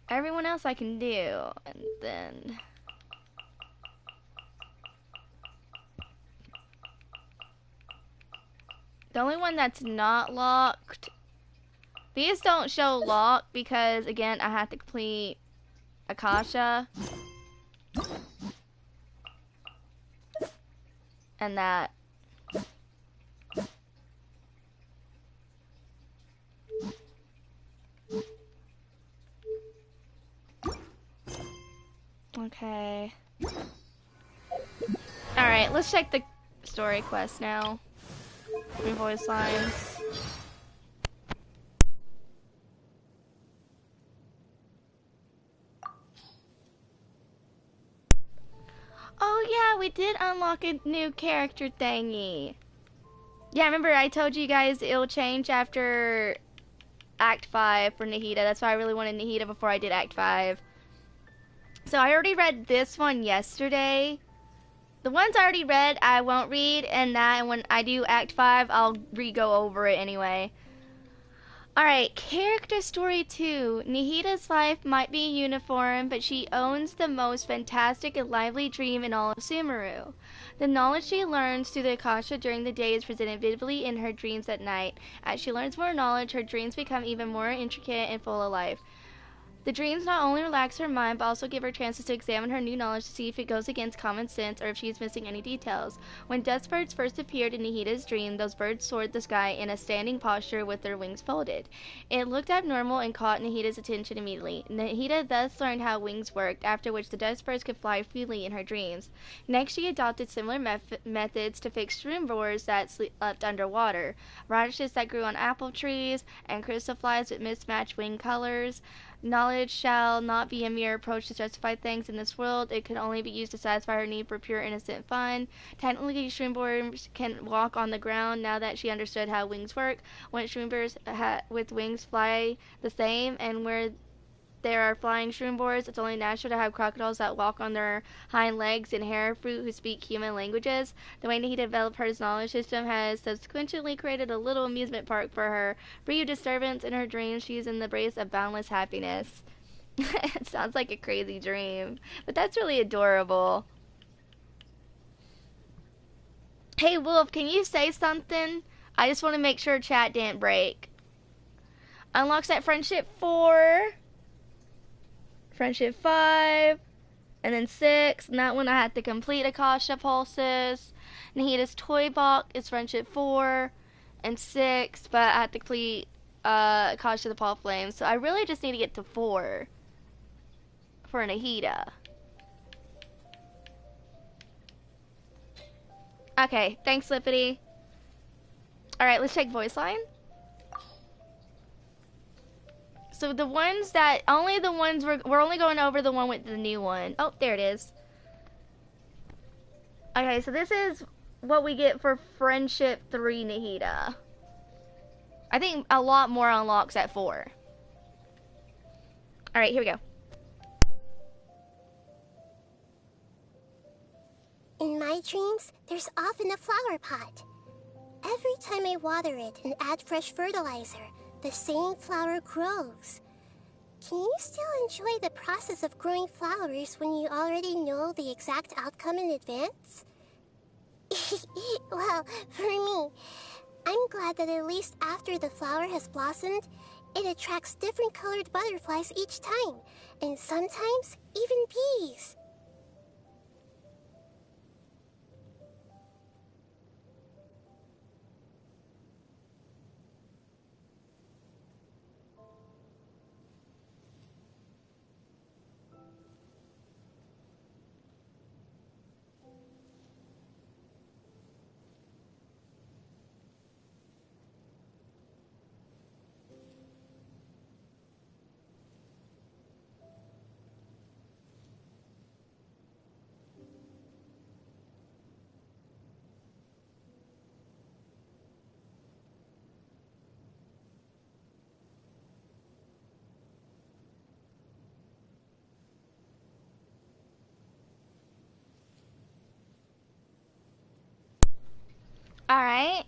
Everyone else I can do, and then the only one that's not locked. These don't show locked because again I have to complete Akasha. And that. Okay. Alright, let's check the story quest now. New voice lines. Oh yeah, we did unlock a new character thingy. Yeah, remember I told you guys it'll change after Act 5 for Nahida. That's why I really wanted Nahida before I did Act 5. So I already read this one yesterday. The ones I already read, I won't read, and when I do Act 5, I'll re-go over it anyway. Alright, character story 2. Nahida's life might be uniform, but she owns the most fantastic and lively dream in all of Sumeru. The knowledge she learns through the Akasha during the day is presented vividly in her dreams at night. As she learns more knowledge, her dreams become even more intricate and full of life. The dreams not only relax her mind, but also give her chances to examine her new knowledge to see if it goes against common sense or if she is missing any details. When dust birds first appeared in Nahida's dream, those birds soared the sky in a standing posture with their wings folded. It looked abnormal and caught Nahida's attention immediately. Nahida thus learned how wings worked, after which the dust birds could fly freely in her dreams. Next, she adopted similar methods to fix shroom boars that slept underwater, radishes that grew on apple trees, and crystal flies with mismatched wing colors. Knowledge shall not be a mere approach to justify things in this world. It can only be used to satisfy her need for pure innocent fun. Technically, shroomboars can walk on the ground now that she understood how wings work. When shroomboars with wings fly the same, and where there are flying shroomboars, it's only natural to have crocodiles that walk on their hind legs and hare fruit who speak human languages. The way that he developed her knowledge system has subsequently created a little amusement park for her. Free of disturbance in her dreams, she is in the embrace of boundless happiness. It sounds like a crazy dream, but that's really adorable. Hey Wolf, can you say something? I just want to make sure chat didn't break. Unlocks that friendship 4, friendship 5, and then 6. And that one I had to complete Akasha Pulses. Nahida's Toy Box is friendship 4 and 6, but I had to complete Akasha the Paul Flame. So I really just need to get to 4 for Nahida. Okay, thanks Lippity. Alright, let's check voice line. So the ones that, only the ones, we're only going over the one with the new one. Oh, there it is. Okay, so this is what we get for Friendship 3 Nahida. I think a lot more unlocks at 4. Alright, here we go.
In my dreams, there's often a flower pot. Every time I water it and add fresh fertilizer, the same flower grows. Can you still enjoy the process of growing flowers when you already know the exact outcome in advance? Well, for me, I'm glad that at least after the flower has blossomed, it attracts different colored butterflies each time, and sometimes even bees.
Alright.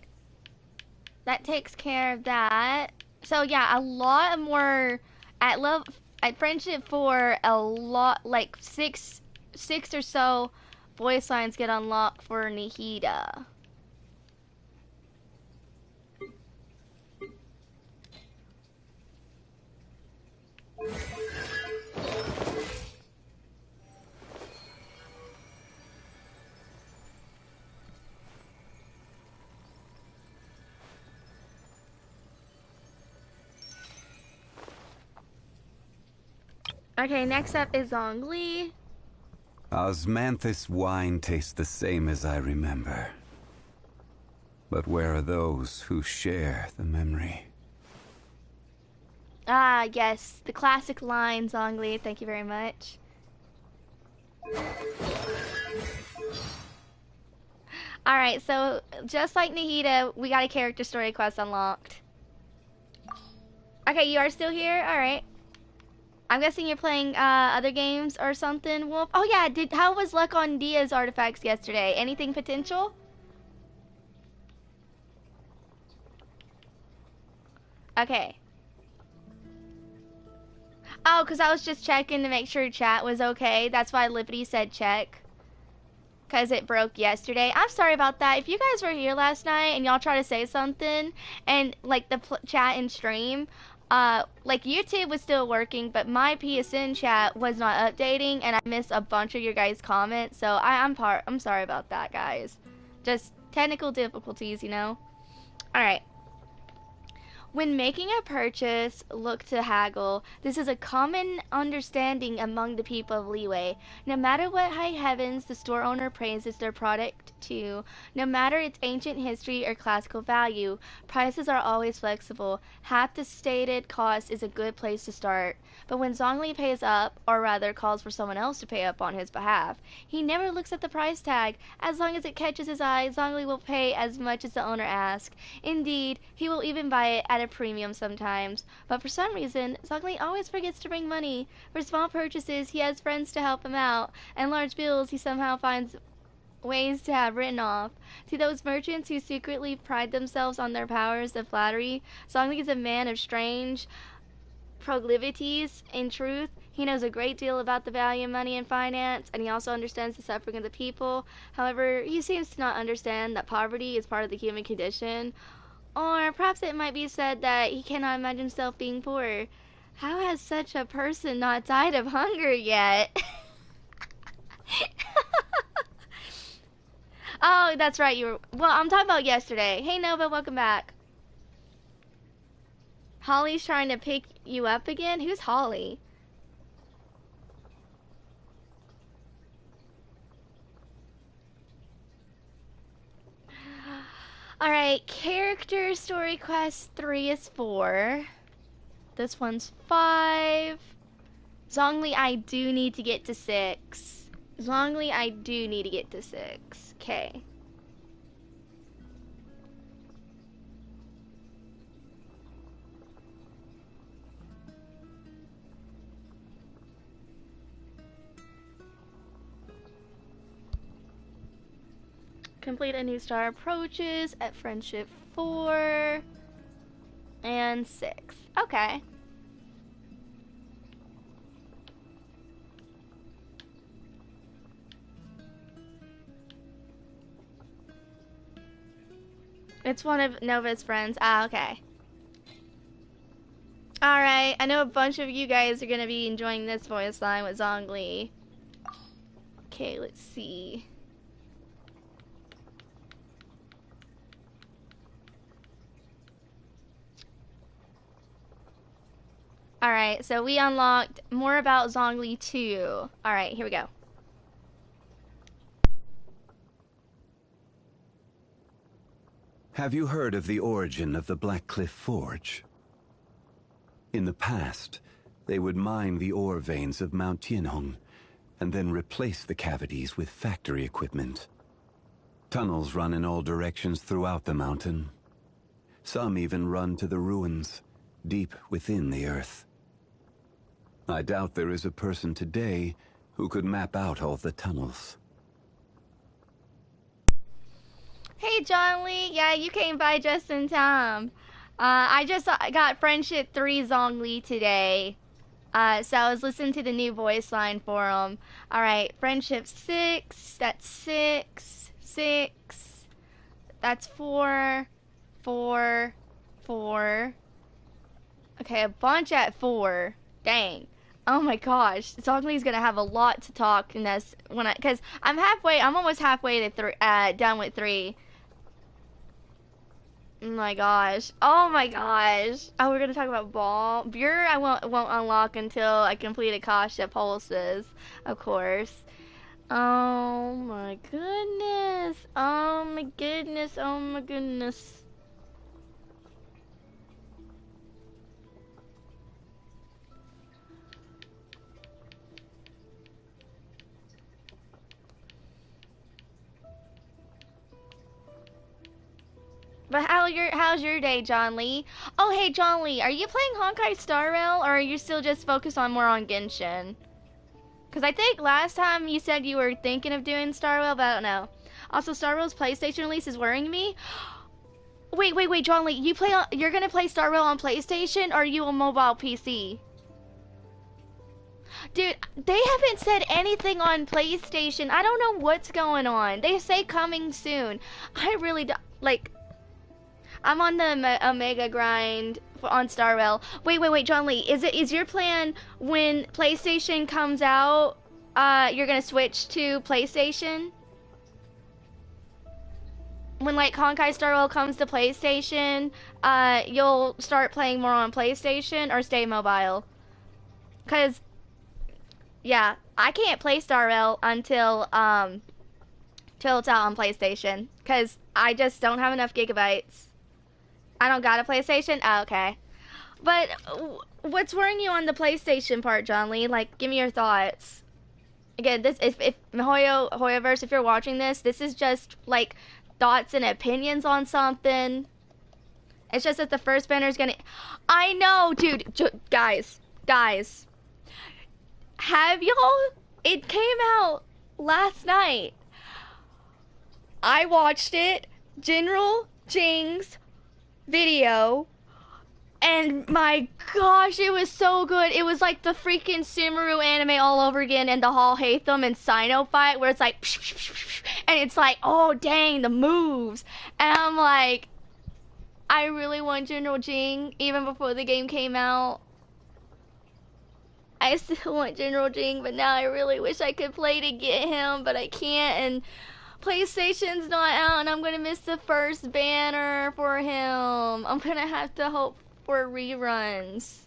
That takes care of that. So yeah, a lot more at Friendship 4, a lot, like six or so voice lines get unlocked for Nahida. Okay, next up is Zhongli.
Osmanthus wine tastes the same as I remember. But where are those who share the memory?
Ah, yes, the classic line, Zhongli. Thank you very much. Alright, so just like Nahida, we got a character story quest unlocked. Okay, you are still here? Alright. I'm guessing you're playing other games or something, Wolf. Oh yeah, how was luck on Dia's artifacts yesterday? Anything potential? Okay. Oh, because I was just checking to make sure chat was okay. That's why Lippity said check. Because it broke yesterday. I'm sorry about that. If you guys were here last night and y'all try to say something and like the chat and stream, like YouTube was still working, but my PSN chat was not updating and I missed a bunch of your guys' comments. So I'm sorry about that, guys. Just technical difficulties, you know? Alright. When making a purchase, look to haggle. This is a common understanding among the people of Leeway. No matter what high heavens the store owner praises their product to, no matter its ancient history or classical value, prices are always flexible. Half the stated cost is a good place to start. But when Zhongli pays up, or rather calls for someone else to pay up on his behalf, he never looks at the price tag. As long as it catches his eye, Zhongli will pay as much as the owner asks. Indeed, he will even buy it at a premium sometimes, but for some reason, Zhongli always forgets to bring money. For small purchases, he has friends to help him out, and large bills he somehow finds ways to have written off. To those merchants who secretly pride themselves on their powers of flattery, Zhongli is a man of strange proclivities. In truth, he knows a great deal about the value of money and finance, and he also understands the suffering of the people. However, he seems to not understand that poverty is part of the human condition. Or perhaps it might be said that he cannot imagine himself being poor. How has such a person not died of hunger yet? Oh, that's right. You were. Well, I'm talking about yesterday. Hey, Nova, welcome back. Holly's trying to pick you up again? Who's Holly? Alright, character story quest 3 is 4. This one's 5. Zhongli, I do need to get to 6. Zhongli, I do need to get to 6. Okay. Complete a new star approaches at friendship 4 and 6. Okay. It's one of Nova's friends. Ah, okay. Alright, I know a bunch of you guys are gonna be enjoying this voice line with Zhongli. Okay, let's see. Alright, so we unlocked more about Zhongli 2. Alright, here we go.
Have you heard of the origin of the Black Cliff Forge? In the past, they would mine the ore veins of Mount Tianhong and then replace the cavities with factory equipment. Tunnels run in all directions throughout the mountain. Some even run to the ruins, deep within the earth. I doubt there is a person today who could map out all the tunnels.
Hey, John Lee. Yeah, you came by just in time. I just got Friendship 3 Zhongli today. So I was listening to the new voice line for him. Alright, Friendship 6. That's 6. 6. That's 4. 4. 4. Okay, a bunch at 4. Dang. Oh my gosh, Zhongli's gonna have a lot to talk in this cause I'm almost halfway to done with 3. Oh my gosh. Oh my gosh. Oh, we're gonna talk about Ball. Bure I won't unlock until I complete Akasha Pulses, of course. Oh my goodness. Oh my goodness. Oh my goodness. But how's your day, John Lee? Oh, hey, John Lee, are you playing Honkai Star Rail, or are you still just focused more on Genshin? Because I think last time you said you were thinking of doing Star Rail, but I don't know. Also, Star Rail's PlayStation release is worrying me. Wait, John Lee, you're gonna play Star Rail on PlayStation, or are you on mobile PC? Dude, they haven't said anything on PlayStation. I don't know what's going on. They say coming soon. I really don't, like... I'm on the Omega grind on Star Rail. Wait, John Lee. Is your plan when PlayStation comes out, you're gonna switch to PlayStation? When like Honkai Star Rail comes to PlayStation, you'll start playing more on PlayStation or stay mobile? Cause, yeah, I can't play Star Rail until till it's out on PlayStation. Cause I just don't have enough gigabytes. I don't got a PlayStation? Oh, okay. But what's worrying you on the PlayStation part, John Lee? Like, give me your thoughts. Again, this if Hoyoverse, if you're watching this is just like thoughts and opinions on something. It's just that the first banner's gonna... I know, dude. Guys. Have y'all... It came out last night. I watched it. General Jing's video And my gosh, it was so good. It was like the freaking Sumeru anime all over again, and the Hall Hatham and Sino fight where it's like, and it's like, oh dang, the moves. And I'm like, I really want General Jing even before the game came out. I still want General Jing, but now I really wish I could play to get him, but I can't. And PlayStation's not out, and I'm gonna miss the first banner for him. I'm gonna have to hope for reruns.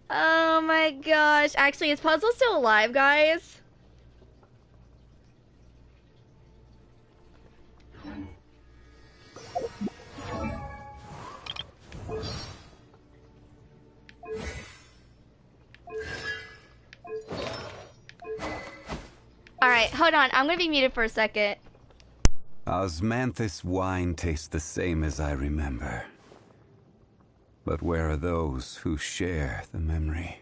Oh my gosh. Actually, is Puzzle still alive, guys? Alright, hold on. I'm gonna be muted for a second.
Osmanthus wine tastes the same as I remember. But where are those who share the memory?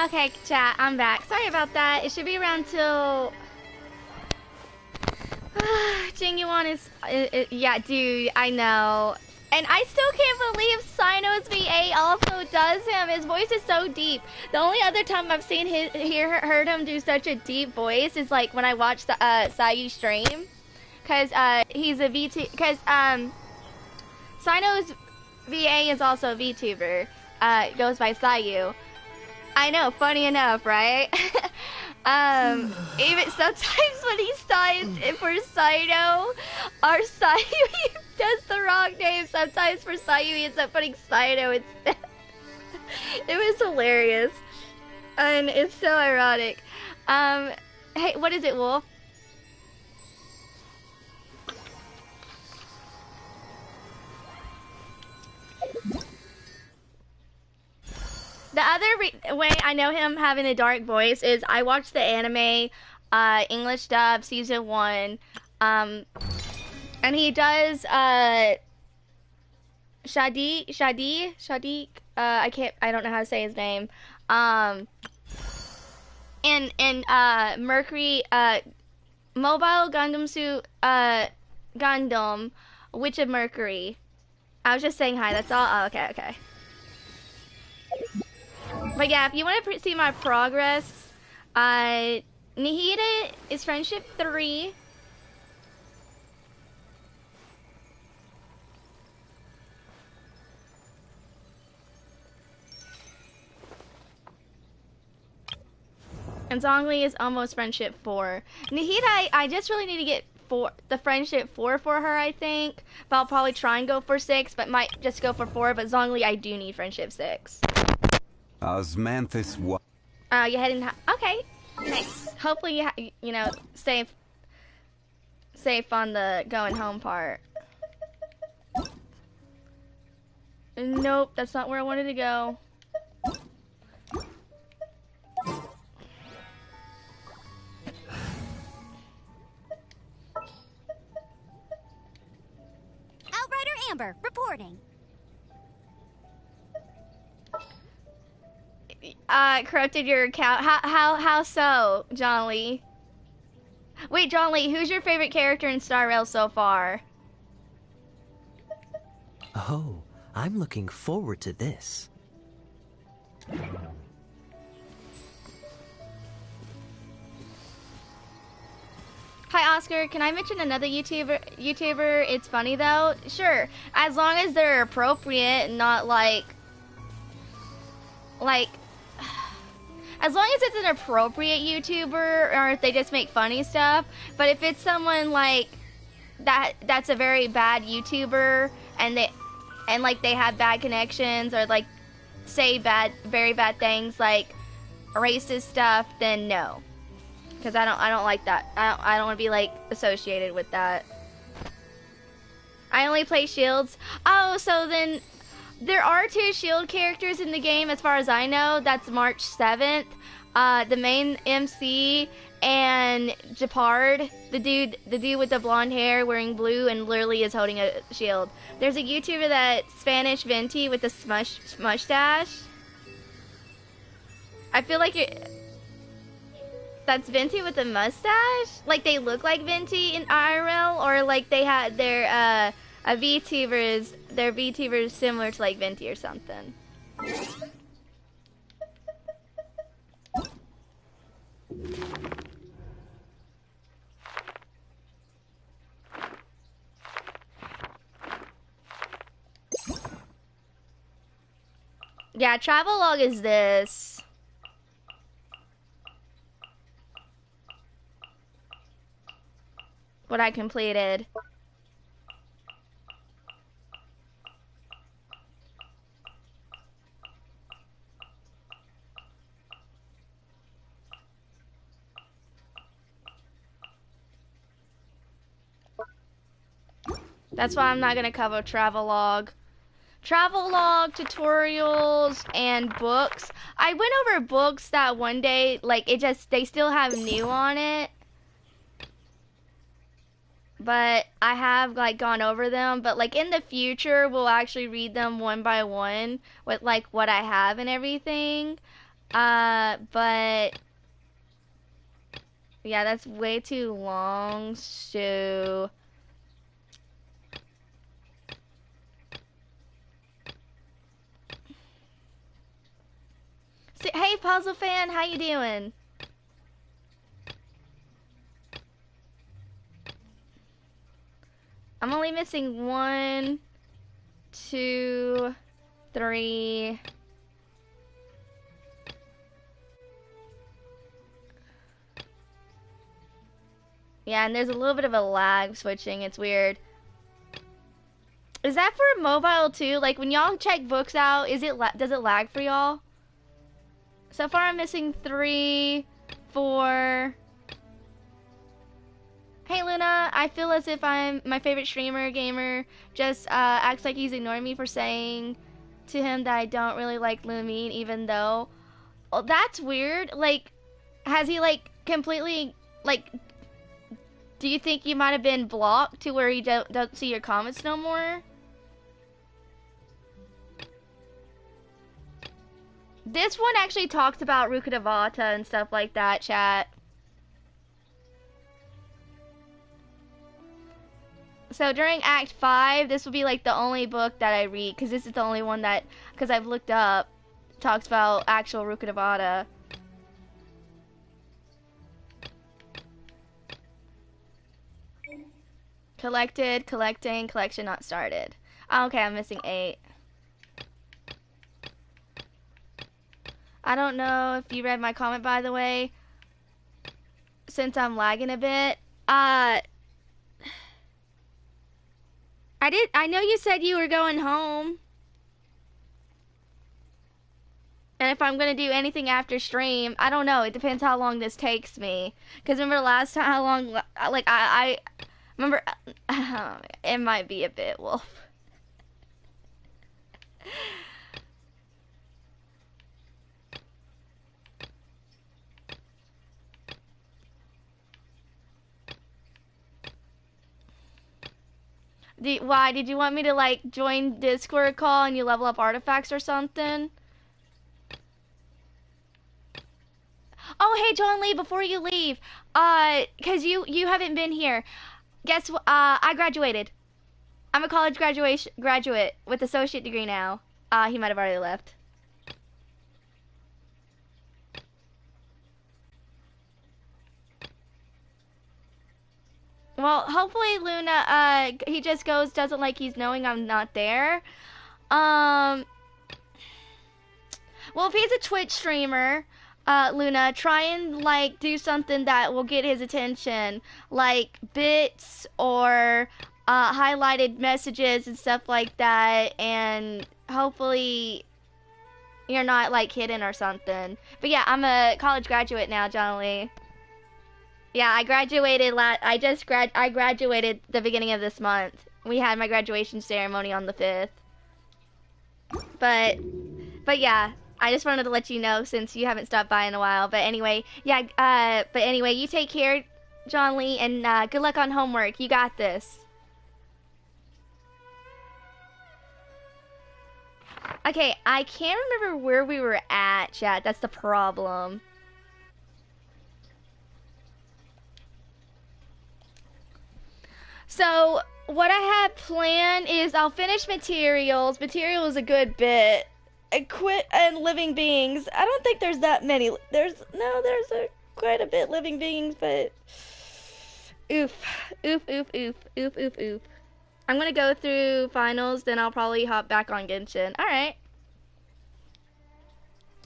Okay, chat, I'm back. Sorry about that. It should be around till... Jingyuan is... yeah, dude, I know. And I still can't believe Sino's VA also does him. His voice is so deep. The only other time I've seen heard him do such a deep voice is like when I watched the Sayu stream. Cause he's a VT... Cause Sino's VA is also a VTuber. Goes by Sayu. I know, funny enough, right? Even sometimes when he signs for Sino, our Sayu does the wrong name. Sometimes for Sayu, he ends up putting Sino instead. It was hilarious. And it's so ironic. Hey, what is it, Wolf? The other way I know him having a dark voice is I watched the anime, English dub season 1, and he does Shadiq. I don't know how to say his name. And Mercury, Mobile Gundam suit, Gundam, Witch of Mercury. I was just saying hi. That's all. Oh, okay, okay. But yeah, if you want to see my progress, Nihida is friendship 3. And Zhongli is almost friendship 4. Nihida, I just really need to get the friendship 4 for her, I think. But I'll probably try and go for 6, but might just go for 4. But Zhongli, I do need friendship 6.
Osmanthus what?
You heading? Okay, nice. Hopefully you know safe on the going home part. Nope, that's not where I wanted to go.
Outrider Amber reporting.
Corrupted your account. How so, John Lee? Wait, John Lee, who's your favorite character in Star Rail so far?
Oh, I'm looking forward to this.
Hi, Oscar. Can I mention another YouTuber? It's funny though. Sure, as long as they're appropriate, not like. As long as it's an appropriate YouTuber, or if they just make funny stuff. But if it's someone like that's a very bad YouTuber, and they have bad connections, or like say very bad things, like racist stuff, then no, because I don't like that. I don't want to be like associated with that. I only play shields. Oh, so then. There are 2 shield characters in the game, as far as I know. That's March 7th. The main MC and Japard, the dude with the blonde hair wearing blue and literally is holding a shield. There's a YouTuber that's Spanish Venti with a mustache. I feel like that's Venti with a mustache? Like they look like Venti in IRL, or like they had their their VTuber is similar to like Venti or something. Yeah, travelogue is this. What I completed. That's why I'm not gonna cover travelogue. Travelogue, tutorials, and books. I went over books that one day, like they still have new on it. But I have like gone over them, but like in the future we'll actually read them one by one with like what I have and everything. But yeah, that's way too long, so hey, Puzzle Fan, how you doing? I'm only missing 1, 2, 3. Yeah, and there's a little bit of a lag switching. It's weird. Is that for mobile too? Like when y'all check books out, does it lag for y'all? So far I'm missing 3, 4. Hey Luna, I feel as if I'm my favorite streamer gamer just acts like he's ignoring me for saying to him that I don't really like Lumine, even though... Oh, that's weird. Like, has he, like, completely, like... Do you think you might have been blocked to where you don't see your comments no more? This one actually talks about Rukkhadevata and stuff like that, chat. So during Act 5, this will be like the only book that I read, because this is the only one that, because I've looked up, talks about actual Rukkhadevata. Collected, collecting, collection not started. Oh, okay, I'm missing 8. I don't know if you read my comment, by the way, since I'm lagging a bit. I know you said you were going home. And if I'm going to do anything after stream, I don't know. It depends how long this takes me. Because remember last time how long, like, I remember, it might be a bit, Wolf. Why? Did you want me to, like, join Discord call and you level up artifacts or something? Oh, hey, John Lee, before you leave, cause you haven't been here. Guess what? I graduated. I'm a college graduate with associate degree now. He might have already left. Well, hopefully Luna, he just doesn't like he's knowing I'm not there. Well, if he's a Twitch streamer, Luna, try and, like, do something that will get his attention, like bits or highlighted messages and stuff like that, and hopefully you're not, like, hidden or something. But yeah, I'm a college graduate now, John Lee. Yeah, I graduated I graduated the beginning of this month. We had my graduation ceremony on the 5th. But yeah, I just wanted to let you know since you haven't stopped by in a while. But anyway, yeah, but anyway, you take care, John Lee, and good luck on homework. You got this. Okay, I can't remember where we were at, chat. That's the problem. So, what I have planned is I'll finish materials. Material is a good bit. And living beings. I don't think there's that many. There's quite a bit living beings, but oof. I'm gonna go through finals, then I'll probably hop back on Genshin. Alright.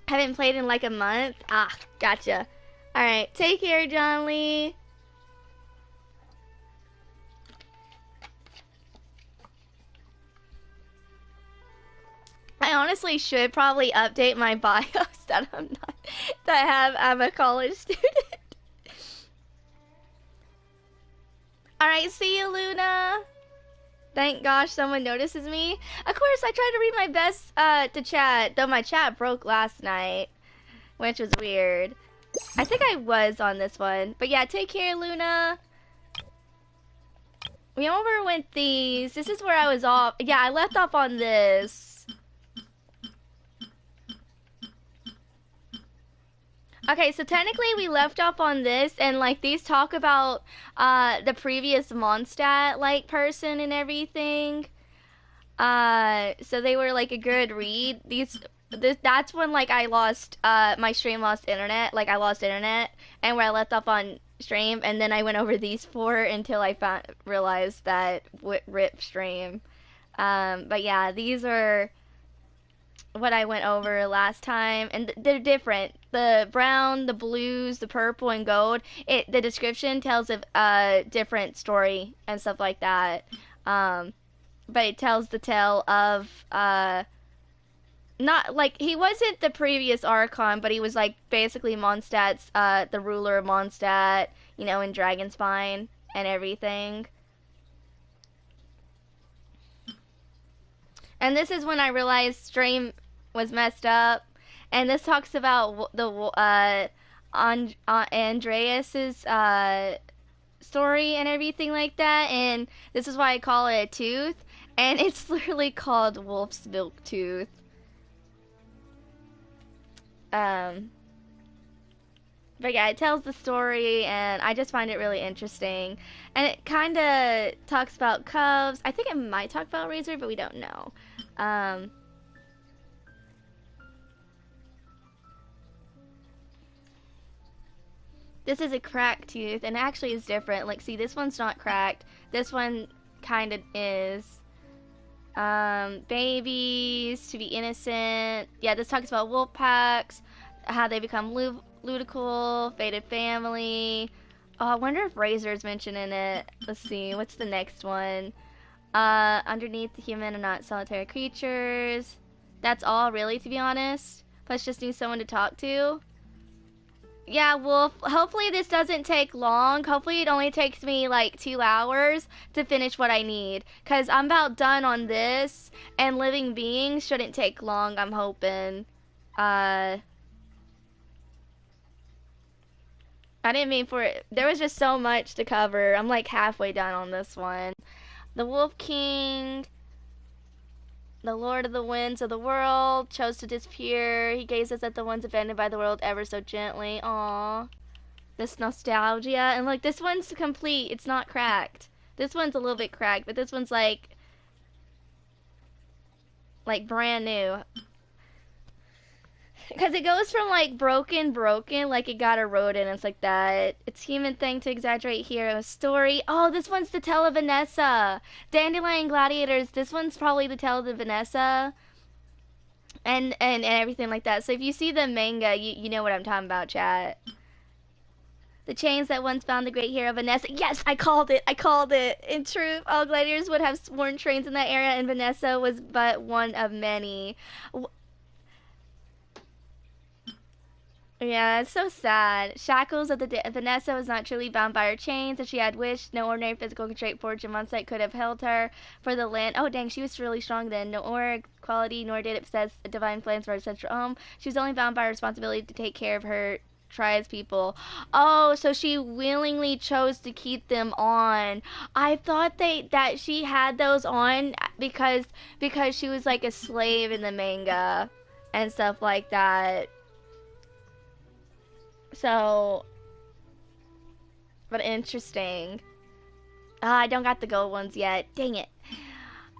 Haven't played in like a month. Ah, gotcha. Alright, take care, John Lee. I honestly should probably update my bios that I'm a college student. Alright, see you, Luna. Thank gosh someone notices me. Of course, I tried to read my best to chat, though my chat broke last night, which was weird. I think I was on this one. But yeah, take care, Luna. We over with these. This is where I was off. Yeah, I left off on this. Okay, so technically we left off on this, and like these talk about the previous Mondstadt like person and everything. So they were like a good read. That's when like I lost my stream lost internet. Like I lost internet, and where I left off on stream, and then I went over these 4 until I realized that rip stream. But yeah, these are what I went over last time, and they're different. The brown, the blues, the purple, and gold. The description tells a different story and stuff like that. But it tells the tale of not like he wasn't the previous Archon, but he was like basically Mondstadt's the ruler of Mondstadt, you know, in Dragonspine and everything. And this is when I realized stream was messed up. And this talks about the Andreas's story and everything like that. And this is why I call it a tooth. And it's literally called Wolf's Milk Tooth. But yeah, it tells the story, and I just find it really interesting. And it kind of talks about cubs. I think it might talk about Razor, but we don't know. This is a cracked tooth, and it actually is different. Like, see, this one's not cracked. This one kind of is. Babies, to be innocent. Yeah, this talks about wolf packs, how they become ludical, fated family. Oh, I wonder if Razor's mentioned in it. Let's see, what's the next one? Underneath the human and not solitary creatures. That's all, really, to be honest. Plus just need someone to talk to. Yeah, Wolf, hopefully this doesn't take long. Hopefully it only takes me like 2 hours to finish what I need. Because I'm about done on this, and Living Beings shouldn't take long, I'm hoping. I didn't mean for it. There was just so much to cover. I'm like halfway done on this one. The Wolf King, the Lord of the Winds of the world, chose to disappear. He gazes at the ones abandoned by the world ever so gently. Aww. This nostalgia. And look, this one's complete. It's not cracked. This one's a little bit cracked, but this one's like brand new. Because it goes from like broken, like it got eroded, and it's like that. It's human thing to exaggerate hero story. Oh, this one's the tale of Vanessa. Dandelion Gladiators. This one's probably the tale of Vanessa. And everything like that. So if you see the manga, you know what I'm talking about, chat. The chains that once bound the great hero Vanessa. Yes, I called it. I called it. In truth, all gladiators would have worn chains in that era, and Vanessa was but one of many. Yeah, it's so sad. Shackles of the Vanessa was not truly bound by her chains, as she had wished. No ordinary physical constraint forged in one sight could have held her for the land. Oh, dang, she was really strong then. No aura quality, nor did it possess divine plans for her central home. She was only bound by her responsibility to take care of her tribespeople. Oh, so she willingly chose to keep them on. I thought that she had those on because she was like a slave in the manga and stuff like that. So, but interesting. I don't got the gold ones yet. Dang it.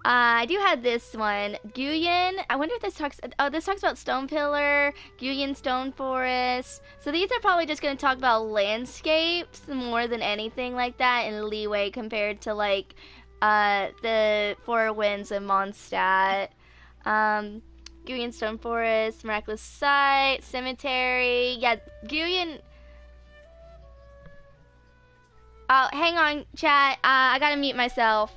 I do have this one. Guyan. I wonder if this talks... Oh, this talks about Stone Pillar, Guyan Stone Forest. So these are probably just going to talk about landscapes more than anything like that in leeway compared to, like, the Four Winds and Mondstadt. Guyan Stone Forest, Miraculous Sight, Cemetery. Yeah, Guyan... Oh, hang on, chat. I gotta mute myself.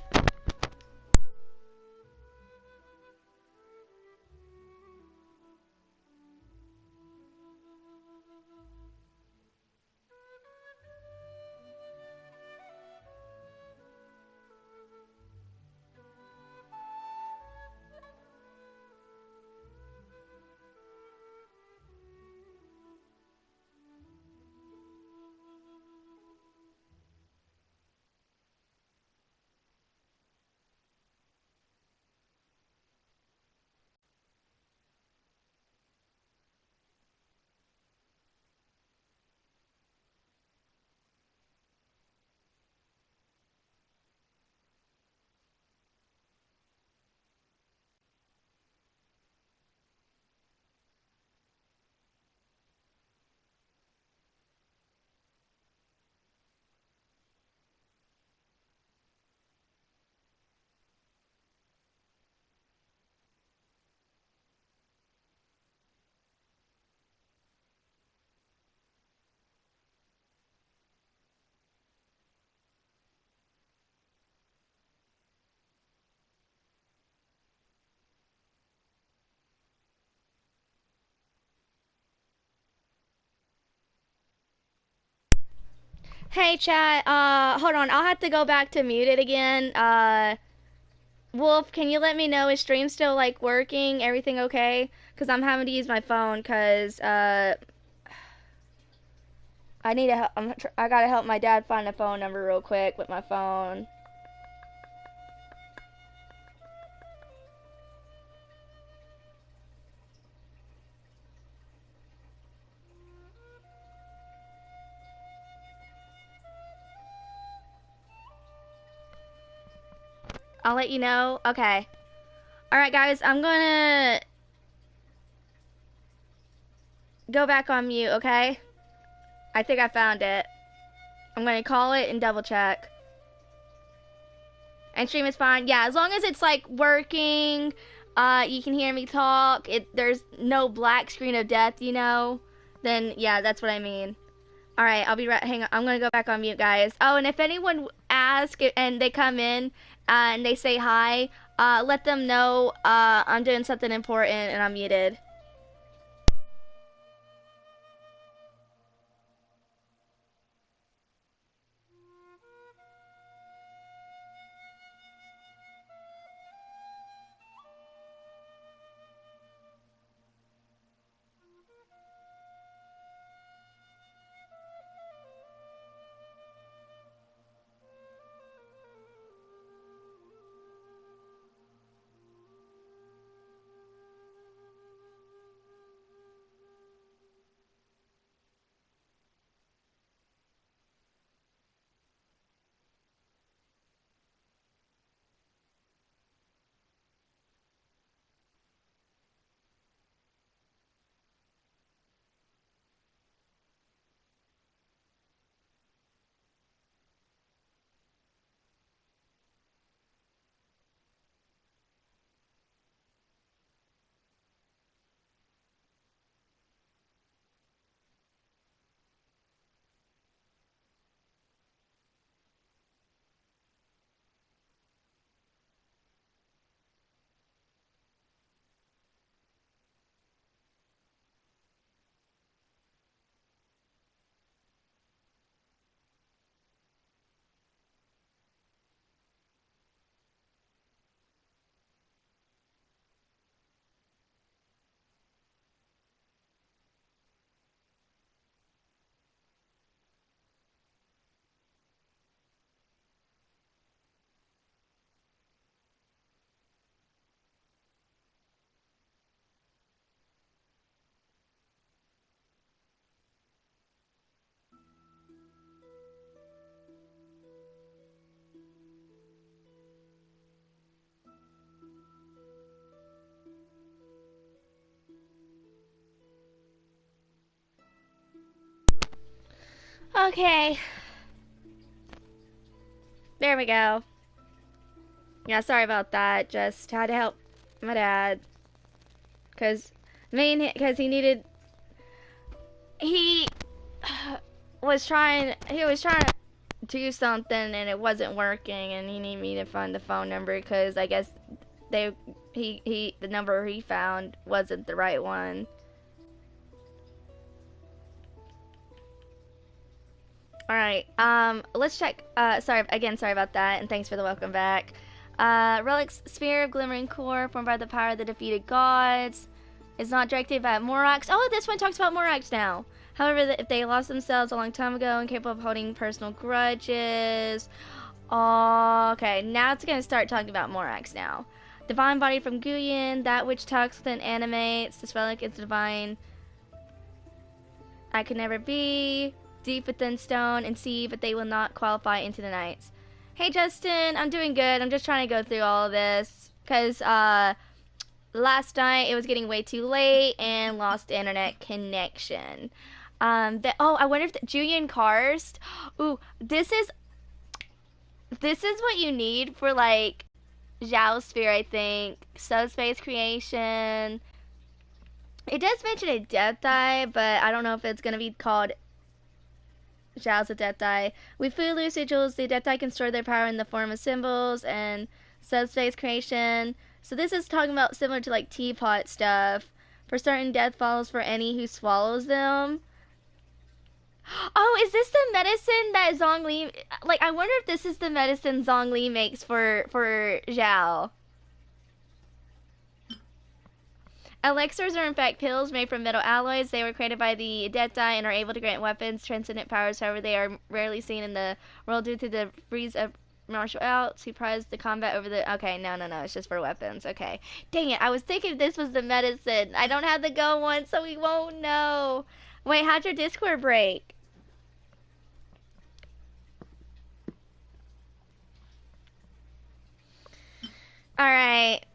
Hey chat, hold on, I'll have to go back to mute it again. Wolf, can you let me know, is stream still like working? Everything okay? Because I'm having to use my phone because I need to help. I gotta help my dad find a phone number real quick with my phone. I'll let you know. Okay. Alright, guys, I'm gonna go back on mute, okay? I think I found it. I'm gonna call it and double check. And stream is fine. Yeah, as long as it's like working, you can hear me talk, there's no black screen of death, you know, then yeah, that's what I mean. Alright, I'll be right, hang on, I'm gonna go back on mute, guys. Oh, and if anyone asks and they come in, and they say hi, let them know, I'm doing something important and I'm muted. Okay. There we go. Yeah, sorry about that. Just had to help my dad. Because he needed, he he was trying to do something and it wasn't working and he needed me to find the phone number because I guess the number he found wasn't the right one. Alright, let's check, sorry about that, and thanks for the welcome back. Relic's Sphere of Glimmering Core, formed by the power of the defeated gods, is not directed by Morax. Oh, this one talks about Morax now. However, if they lost themselves a long time ago and capable of holding personal grudges. Okay, now it's gonna start talking about Morax now. Divine body from Guyen, that which talks and animates. This relic is divine. I could never be. Deep within stone and sea, but they will not qualify into the Knights. Hey Justin, I'm doing good. I'm just trying to go through all of this because last night it was getting way too late and lost internet connection. I wonder if Julian Karst. Ooh, this is what you need for like Zhao Sphere, I think. Subspace creation. It does mention a death die, but I don't know if it's gonna be called Zhao's a death die. With Fulu sigils, the death die can store their power in the form of symbols and subspace creation. So this is talking about similar to like Teapot stuff. For certain, death follows for any who swallows them. Oh, is this the medicine that Zhongli... Like, I wonder if this is the medicine Zhongli makes for Zhao. Elixirs are in fact pills made from metal alloys. They were created by the Adepti and are able to grant weapons transcendent powers. However, they are rarely seen in the world due to the freeze of martial arts who prize the combat over the... Okay, no, it's just for weapons. Okay. Dang it, I was thinking this was the medicine. I don't have the go one, so we won't know. Wait, how'd your Discord break? Alright.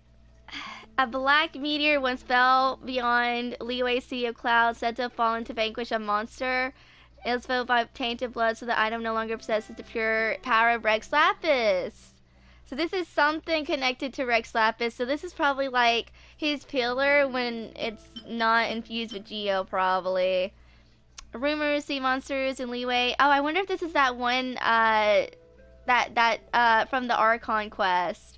A black meteor once fell beyond Leeway Sea of Clouds, said to have fallen to vanquish a monster. It was filled by tainted blood, so the item no longer possesses the pure power of Rex Lapis. So this is something connected to Rex Lapis. So this is probably like his pillar when it's not infused with Geo, probably. Rumors, sea monsters, and Leeway. Oh, I wonder if this is that one, from the Archon quest.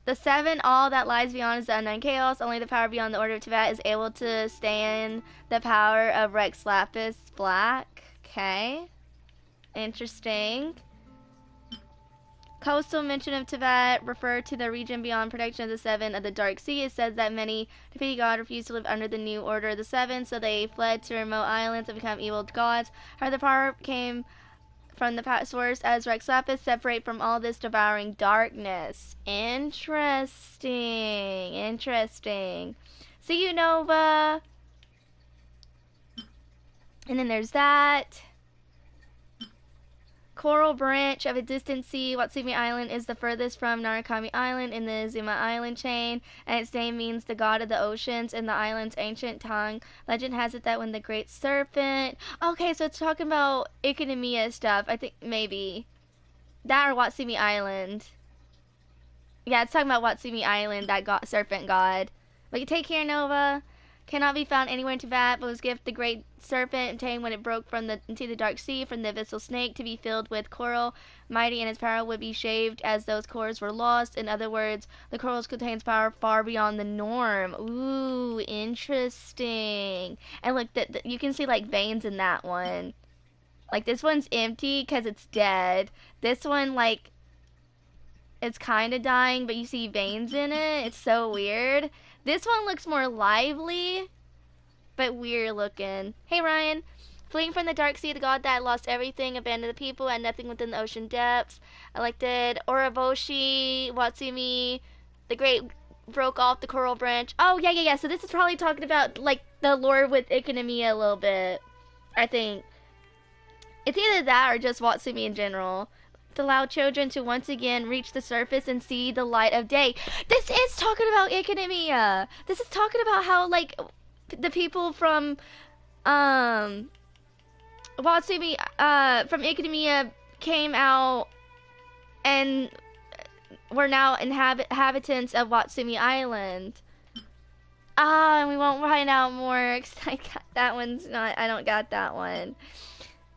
The 7, all that lies beyond is the unknown chaos. Only the power beyond the Order of Teapot is able to stand the power of Rex Lapis Black. Okay. Interesting. Coastal mention of Teapot refer to the region beyond protection of the 7 of the Dark Sea. It says that many defeated gods refused to live under the new Order of the 7, so they fled to remote islands and become evil gods. However, the power came from the source as Rex Lapis, separate from all this devouring darkness. Interesting. See you, Nova. And then there's that. Coral branch of a distant sea. Watsumi Island is the furthest from Narukami Island in the Zuma Island chain, and its name means the god of the oceans. In the island's ancient tongue, legend has it that when the great serpent... Okay, so it's talking about Ichinomiya stuff. I think maybe. That or Watsumi Island. Yeah, it's talking about Watsumi Island, that serpent god. But take care, Nova. Cannot be found anywhere in Teapot, but was given the great serpent obtained when it broke into the dark sea from the abyssal snake to be filled with coral. Mighty in its power would be shaved as those cores were lost. In other words, the corals contains power far beyond the norm. Ooh, interesting. And look, you can see like veins in that one. Like this one's empty because it's dead. This one, like, it's kind of dying, but you see veins in it. It's so weird. This one looks more lively, but weird looking. Hey, Ryan. Fleeing from the dark sea, the god that lost everything, abandoned the people, and nothing within the ocean depths. Elected Oroboshi, Watsumi, the great broke off the coral branch. Oh, yeah. So this is probably talking about, like, the lore with Ichinomiya a little bit, I think. It's either that or just Watsumi in general. To allow children to once again reach the surface and see the light of day. This is talking about Ichinomiya. This is talking about how, like, the people from Watsumi from Ichinomiya came out and were now inhabitants of Watsumi Island. And we won't find out more because I got that one's not. I don't got that one.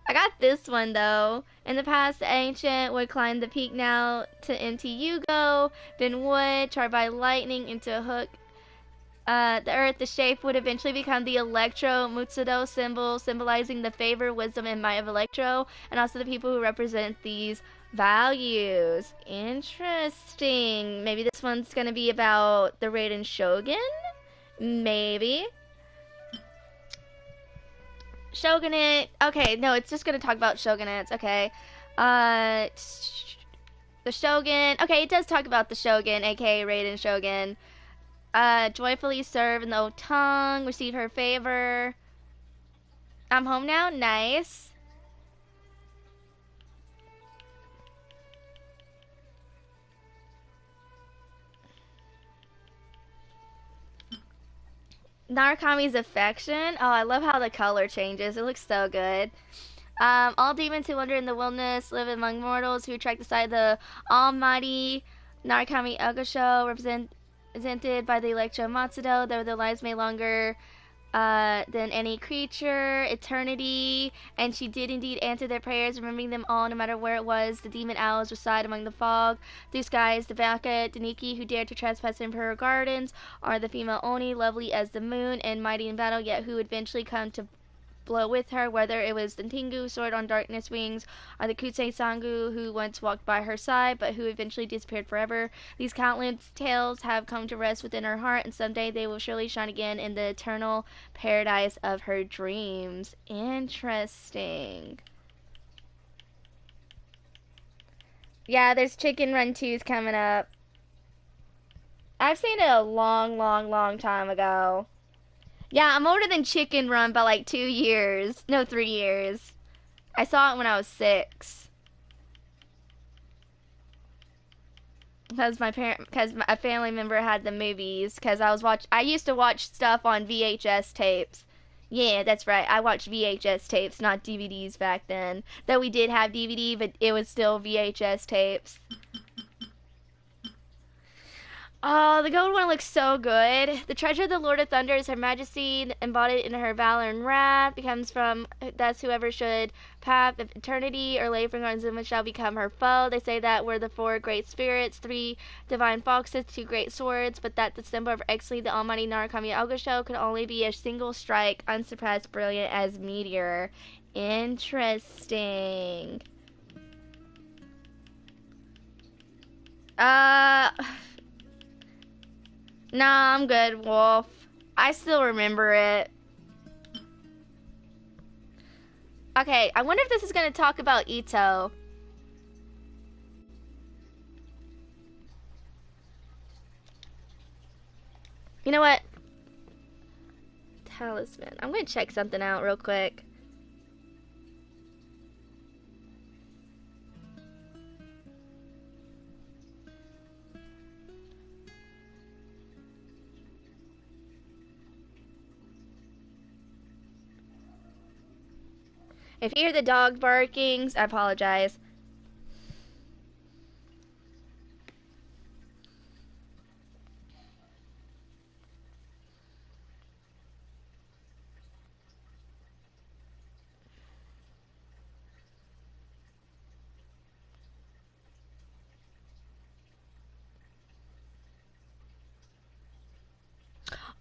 I got this one though. In the past, the ancient would climb the peak now to empty Yugo, been wood, charred by lightning into a hook. The earth, the shape, would eventually become the Electro Mutsudo symbol, symbolizing the favor, wisdom, and might of Electro, and also the people who represent these values. Interesting. Maybe this one's gonna be about the Raiden Shogun? Maybe. Shogunate. Okay, no, it's just gonna talk about shogunates. Okay. The Shogun. Okay, it does talk about the Shogun, aka Raiden Shogun. Joyfully serve in the old tongue, receive her favor. I'm home now. Nice. Narukami's affection. Oh, I love how the color changes. It looks so good. All demons who wander in the wilderness live among mortals who attract the sight of the almighty Narukami Ogosho, represented by the Electro Matsudo, though their lives may longer than any creature, eternity, and she did indeed answer their prayers, remembering them all no matter where it was. The demon owls reside among the fog, blue skies. The Baka Deniki who dared to trespass in her gardens are the female Oni, lovely as the moon and mighty in battle, yet who eventually come to blow with her, whether it was the Tengu, sword on darkness wings, or the Kusei Sangu, who once walked by her side, but who eventually disappeared forever. These countless tales have come to rest within her heart, and someday they will surely shine again in the eternal paradise of her dreams. Interesting. Yeah, there's Chicken Run 2's coming up. I've seen it a long time ago. Yeah, I'm older than Chicken Run by like 2 years. No, 3 years. I saw it when I was 6. Because a family member had the movies. Because I used to watch stuff on VHS tapes. Yeah, that's right. I watched VHS tapes, not DVDs back then. Though we did have DVD, but it was still VHS tapes. Oh, the gold one looks so good. The treasure of the Lord of Thunder is her majesty, embodied in her valor and wrath, becomes from, thus whoever should path of eternity or laboring on Zuma shall become her foe. They say that we're the 4 great spirits, 3 divine foxes, 2 great swords, but that the symbol of Exley, the almighty Narukami Ogosho, could only be a single strike, unsurpassed, brilliant as meteor. Interesting. Nah, I'm good, Wolf. I still remember it. Okay, I wonder if this is going to talk about Ito. You know what? Talisman. I'm going to check something out real quick. If you hear the dog barkings, I apologize.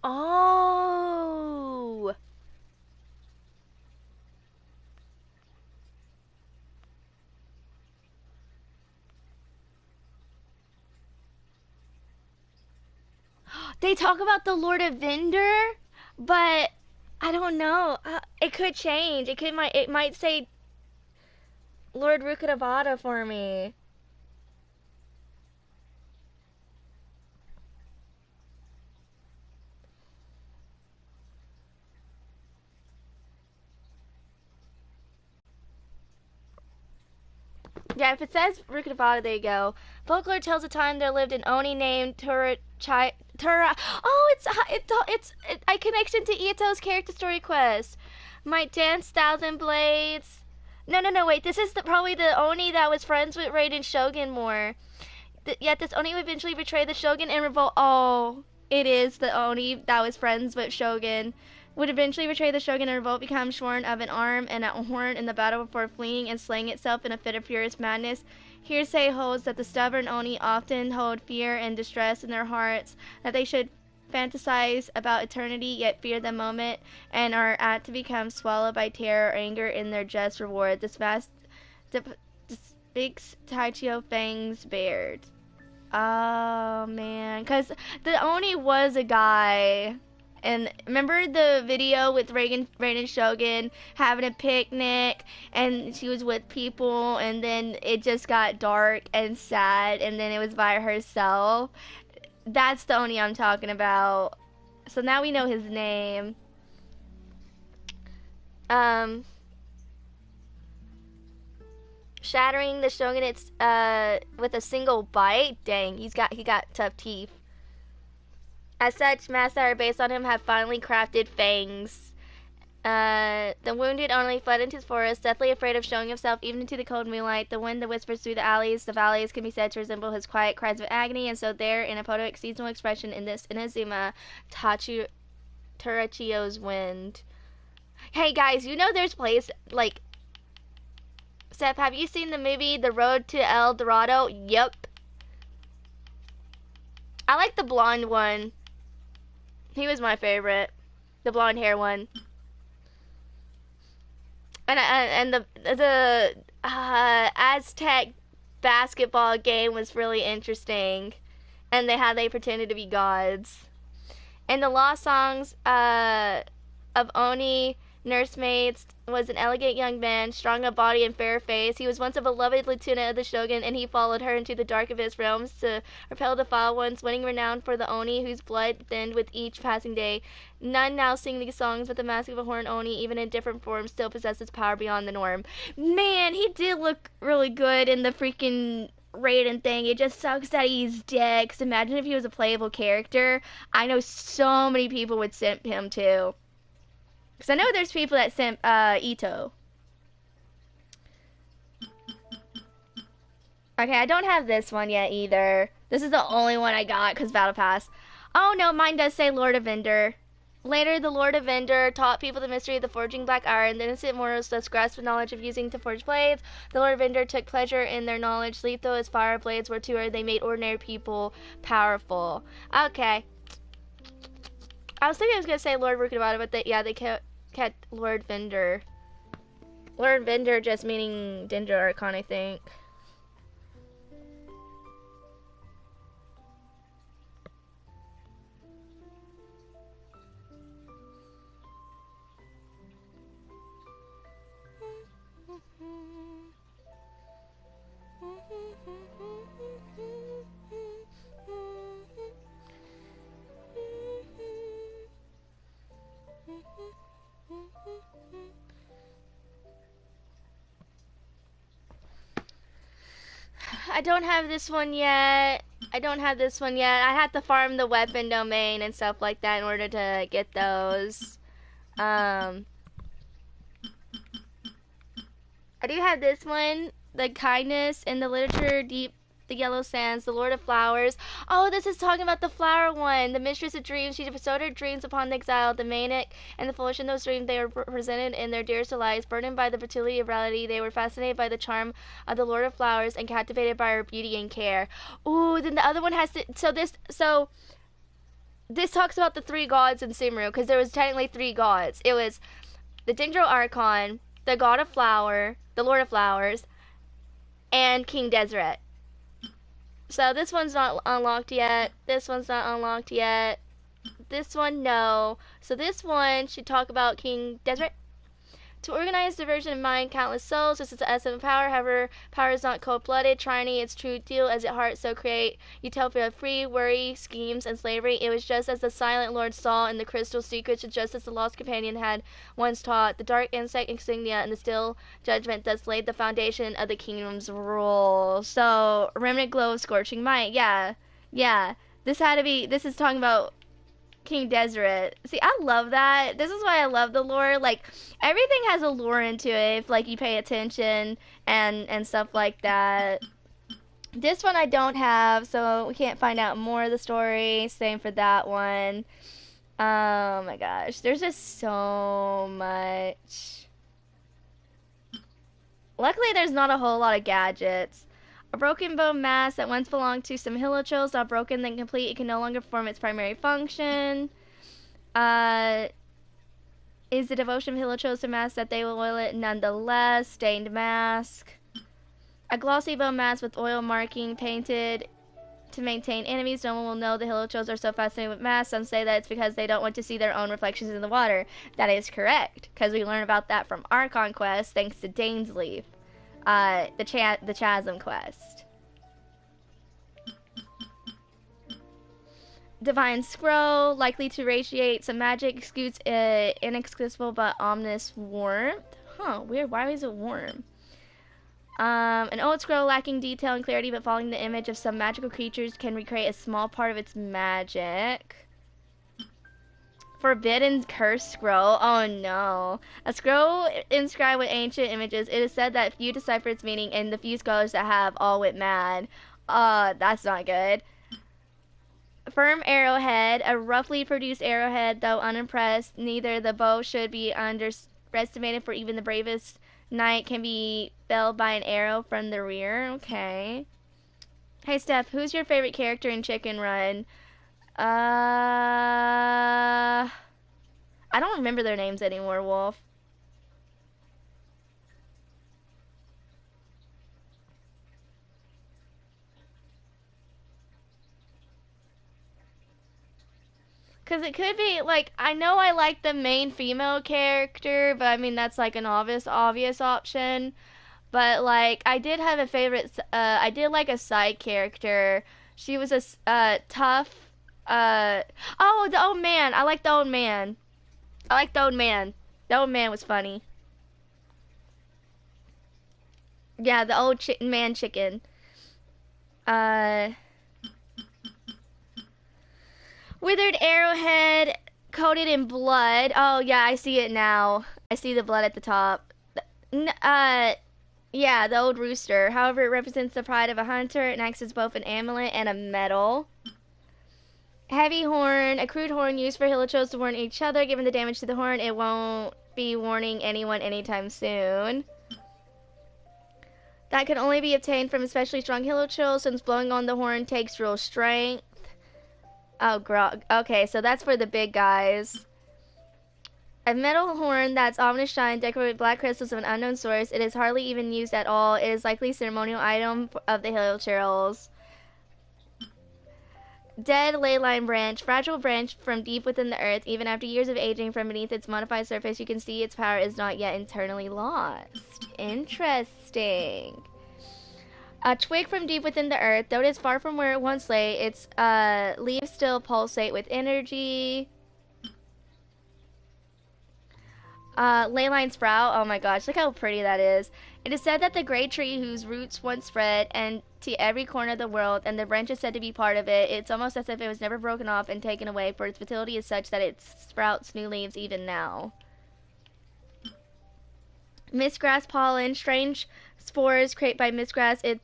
Oh! They talk about the Lord of Vendor, but I don't know. It could change. It might say Lord Rukadavada for me. Yeah, if it says Rukadavada, there you go. Folklore tells a time there lived an Oni named Tura. Oh, it's a connection to Ito's character story quest. Might dance thousand blades. No, wait. This is probably the Oni that was friends with Raiden Shogun more. Yet this Oni would eventually betray the Shogun and revolt. Oh, it is the Oni that was friends with Shogun. Would eventually betray the Shogun and revolt, become shorn of an arm and a horn in the battle before fleeing and slaying itself in a fit of furious madness. Hearsay holds that the stubborn Oni often hold fear and distress in their hearts, that they should fantasize about eternity yet fear the moment, and are apt to become swallowed by terror or anger in their just reward. This vast speaks Taichio Fang's bared. Oh man, because the Oni was a guy. And remember the video with Raiden Shogun having a picnic and she was with people and then it just got dark and sad and then it was by herself? That's the Oni I'm talking about. So now we know his name. Shattering the Shogunate's with a single bite. Dang, he got tough teeth. As such, masks that are based on him have finally crafted fangs. The wounded only fled into his forest, deathly afraid of showing himself even into the cold moonlight. The wind that whispers through the valleys can be said to resemble his quiet cries of agony, and so there, in a poetic seasonal expression in this Inazuma, Terachio's wind. Hey guys, you know there's place, like, Seth, have you seen the movie The Road to El Dorado? Yep. I like the blonde one. He was my favorite. The blonde hair one. And the Aztec basketball game was really interesting, and how they pretended to be gods. And the lost songs of Oni nursemaids was an elegant young man, strong of body and fair face. He was once a beloved lieutenant of the shogun, and he followed her into the dark abyss realms to repel the foul ones, winning renown for the Oni, whose blood thinned with each passing day. None now sing these songs, but the mask of a horned Oni, even in different forms, still possesses power beyond the norm. Man, he did look really good in the freaking Raiden thing. It just sucks that he's dead, because imagine if he was a playable character. I know so many people would simp him too. Because I know there's people that simp Ito. Okay, I don't have this one yet either. This is the only one I got because Battle Pass. Oh no, mine does say Lord of Vendor. Later, the Lord of Vendor taught people the mystery of the forging black iron. The innocent mortals thus grasped the knowledge of using to forge blades. The Lord of Vendor took pleasure in their knowledge. Lethal as fire blades were to her. They made ordinary people powerful. Okay. I was thinking I was going to say Lord Rukadabata, but they kept Lord Vendor. Lord Vendor just meaning Dendro Archon, I think. I don't have this one yet. I had to farm the weapon domain and stuff like that in order to get those. I do have this one, the kindness in the literature deep the yellow sands, the Lord of Flowers. Oh, this is talking about the flower one, the mistress of dreams. She bestowed her dreams upon the exiled, the maniac, and the foolish in those dreams. They were presented in their dearest delights. Burdened by the fertility of reality, they were fascinated by the charm of the Lord of Flowers and captivated by her beauty and care. Ooh, then the other one has to. This talks about the three gods in Simru, because there was technically three gods. It was the Dendro Archon, the God of Flower, the Lord of Flowers, and King Deseret. So this one's not unlocked yet. This one's not unlocked yet. This one, no. So this one should talk about King Deseret. To organize diversion of mind, countless souls. This is the essence of power. However, power is not cold-blooded. Tyranny, its true deal, as it heart so create utopia of free, worry, schemes, and slavery. It was just as the silent Lord saw in the crystal secrets, just as the lost companion had once taught. The dark insect insignia and the still judgment thus laid the foundation of the kingdom's rule. So, remnant glow of scorching might. Yeah. This is talking about King Deseret. See, I love that. This is why I love the lore. Like, everything has a lore into it if, like, you pay attention and stuff like that. This one I don't have, so we can't find out more of the story. Same for that one. Oh my gosh. There's just so much. Luckily, there's not a whole lot of gadgets. A broken bone mass that once belonged to some hilichurls, now broken then complete, it can no longer perform its primary function. Is the devotion of hilichurls to mask that they will oil it nonetheless. Stained mask. A glossy bone mask with oil marking painted to maintain enemies. No one will know the hilichurls are so fascinated with masks. Some say that it's because they don't want to see their own reflections in the water. That is correct, because we learn about that from our conquest thanks to Dainsleif. The Chasm quest. Divine Scroll, likely to radiate some magic, exudes inexplicable but ominous warmth. Huh, weird. Why is it warm? An old scroll lacking detail and clarity but following the image of some magical creatures can recreate a small part of its magic. Forbidden Curse Scroll. Oh no. A scroll inscribed with ancient images. It is said that few decipher its meaning, and the few scholars that have all went mad. That's not good. Firm arrowhead. A roughly produced arrowhead, though unimpressed. Neither the bow should be underestimated, for even the bravest knight can be felled by an arrow from the rear. Okay. Hey Steph, who's your favorite character in Chicken Run? I don't remember their names anymore, Wolf. Because it could be, like, I know I like the main female character, but I mean, that's like an obvious option. But, like, I did have a favorite, I did like a side character. She was a tough, oh, the old man. I like the old man. I like the old man. The old man was funny. Yeah, the old man chicken. Withered arrowhead coated in blood. Oh, yeah, I see it now. I see the blood at the top. Yeah, the old rooster. However, it represents the pride of a hunter and acts as both an amulet and a medal. Heavy horn, a crude horn used for hilichurls to warn each other. Given the damage to the horn, it won't be warning anyone anytime soon. That can only be obtained from especially strong hilichurls, since blowing on the horn takes real strength. Oh, grog. Okay, so that's for the big guys. A metal horn that's ominous shine, decorated with black crystals of an unknown source. It is hardly even used at all. It is likely a ceremonial item of the hilichurls. Dead ley line branch, fragile branch from deep within the earth. Even after years of aging, from beneath its modified surface, you can see its power is not yet internally lost. Interesting. A twig from deep within the earth. Though it is far from where it once lay, its leaves still pulsate with energy. Leyline sprout. Oh my gosh, look how pretty that is. It is said that the great tree whose roots once spread and to every corner of the world, and the branch is said to be part of it. It's almost as if it was never broken off and taken away, for its fertility is such that it sprouts new leaves even now. Mistgrass pollen. Strange spores created by mistgrass. Its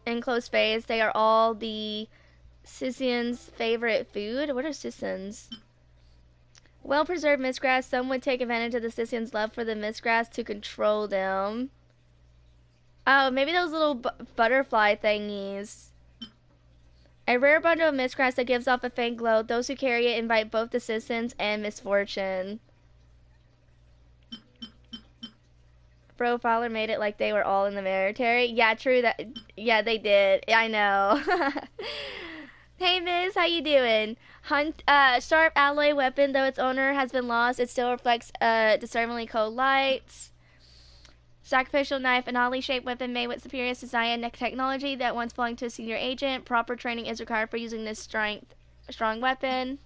enclosed phase. They are all the Scythians' favorite food. What are Scythians? Well-preserved mistgrass. Some would take advantage of the Scythians' love for the mistgrass to control them. Oh, maybe those little butterfly thingies. A rare bundle of mistgrass that gives off a faint glow. Those who carry it invite both the Scythians and misfortune. Profiler made it like they were all in the military. Yeah, true that. Yeah, they did. I know. Hey, Miss, how you doing? Sharp alloy weapon. Though its owner has been lost, it still reflects disturbingly cold lights. Sacrificial knife, an oddly shaped weapon made with superior design and technology that once belonged to a senior agent. Proper training is required for using this strong weapon.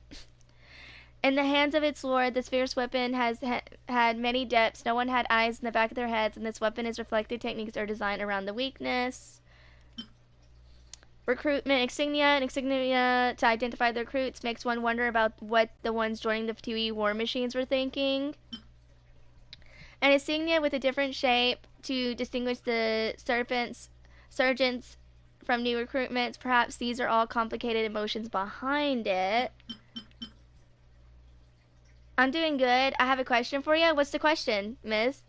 In the hands of its lord, this fierce weapon has had many depths. No one had eyes in the back of their heads, and this weapon is reflective techniques are designed around the weakness. Recruitment insignia. An insignia to identify the recruits makes one wonder about what the ones joining the 2E war machines were thinking. An insignia with a different shape to distinguish the sergeants from new recruitments. Perhaps these are all complicated emotions behind it. I'm doing good. I have a question for you. What's the question, miss?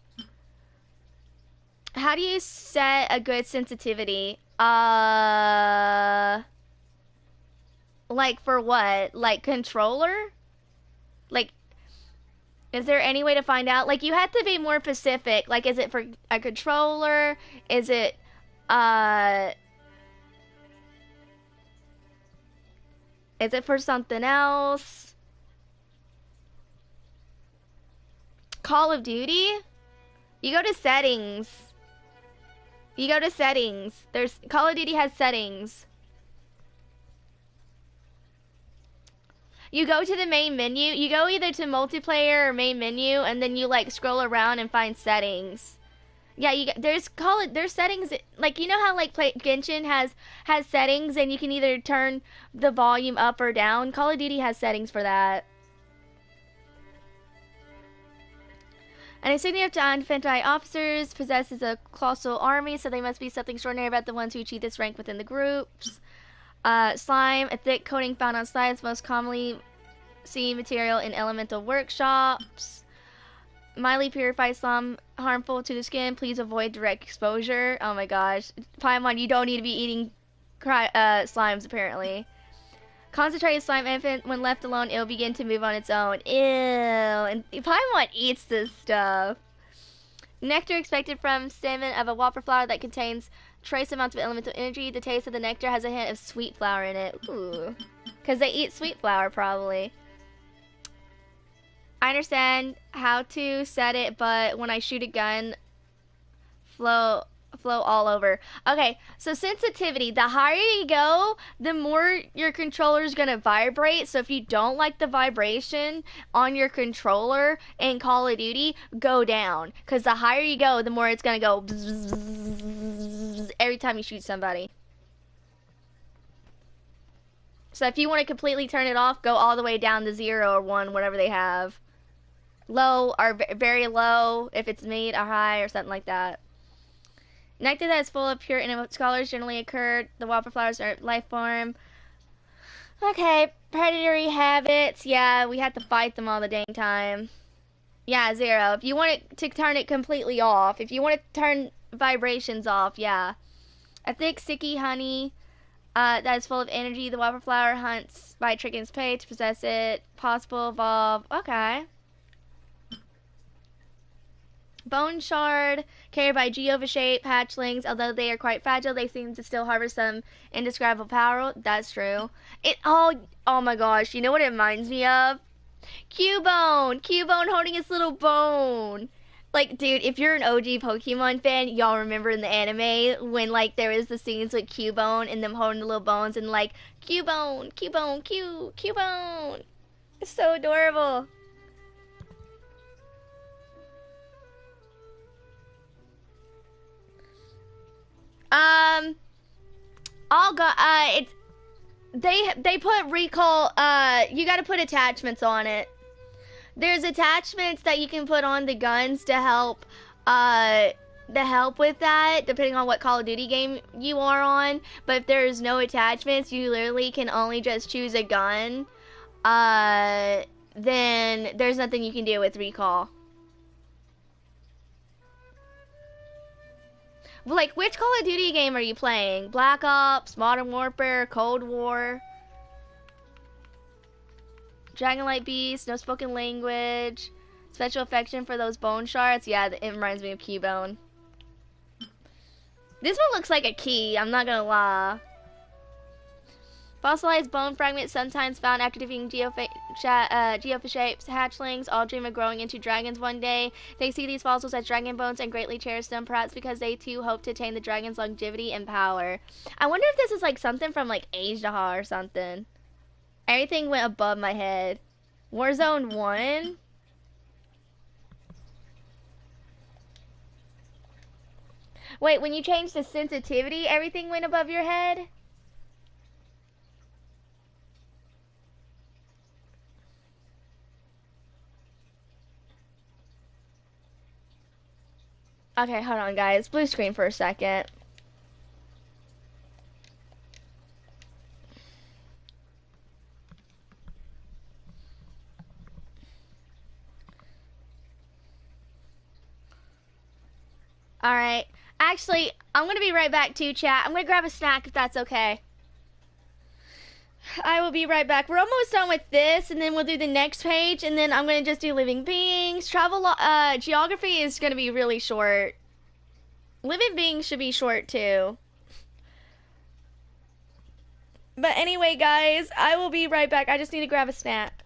How do you set a good sensitivity? Like for what? Like controller? Like, is there any way to find out? Like, you have to be more specific. Like, is it for a controller? Is it, is it for something else? Call of Duty? You go to settings. You go to settings. There's Call of Duty has settings. You go to the main menu. You go either to multiplayer or main menu, and then you like scroll around and find settings. Yeah, there's settings. Like, you know how like Genshin has settings, and you can either turn the volume up or down. Call of Duty has settings for that. An insignia to infantry officers possesses a colossal army, so they must be something extraordinary about the ones who achieve this rank within the groups. Slime, a thick coating found on slimes, most commonly seen material in elemental workshops. Mildly purified slime, harmful to the skin. Please avoid direct exposure. Oh my gosh. Paimon, you don't need to be eating slimes, apparently. Concentrated slime infant, when left alone, it'll begin to move on its own. Ew. And Paimon eats this stuff. Nectar expected from stamen of a whopper flower that contains trace amounts of elemental energy. The taste of the nectar has a hint of sweet flower in it. Ooh. Because they eat sweet flower, probably. I understand how to set it, but when I shoot a gun, flow all over. Okay, so sensitivity, the higher you go, the more your controller is going to vibrate. So if you don't like the vibration on your controller in Call of Duty, go down, because the higher you go, the more it's going to go bzz every time you shoot somebody. So if you want to completely turn it off, go all the way down to 0 or 1, whatever they have. Low or very low if it's mid or high or something like that. Nectar that is full of pure animal scholars generally occur. The wildflowers are life form. Okay, predatory habits. Yeah, we have to fight them all the dang time. Yeah, 0. If you want it to turn it completely off, if you want to turn vibrations off, yeah. A thick, sticky honey that is full of energy. The wildflower hunts by tricking its prey to possess it. Possible evolve. Okay. Bone shard, carried by geovishape hatchlings. Although they are quite fragile, they seem to still harbor some indescribable power. That's true. Oh my gosh, you know what it reminds me of? Cubone! Cubone holding his little bone. Like, dude, if you're an OG Pokemon fan, y'all remember in the anime when, like, there was the scenes with Cubone and them holding the little bones and, like, Cubone, Cubone, Cubone. It's so adorable. All go. It's they put recall. You got to put attachments on it. There's attachments that you can put on the guns to help. With that, depending on what Call of Duty game you are on. But if there's no attachments, you literally can only just choose a gun. Then there's nothing you can do with recall. Like, which Call of Duty game are you playing? Black Ops, Modern Warfare, Cold War, Dragonlight Beast, No Spoken Language, Special Affection for those bone shards? Yeah, it reminds me of Keybone. This one looks like a key, I'm not gonna lie. Fossilized bone fragments sometimes found after defeating geofish hatchlings all dream of growing into dragons one day. They see these fossils as dragon bones and greatly cherish them, perhaps because they too hope to attain the dragon's longevity and power. I wonder if this is like something from like Asia or something. Everything went above my head. Warzone 1? Wait, when you changed the sensitivity, everything went above your head? Okay, hold on, guys. Blue screen for a second. Alright. Actually, I'm going to be right back too, chat. I'm going to grab a snack if that's okay. I will be right back. We're almost done with this, and then we'll do the next page, and then I'm going to just do living beings. Geography is going to be really short. Living beings should be short too. But anyway, guys, I will be right back. I just need to grab a snack.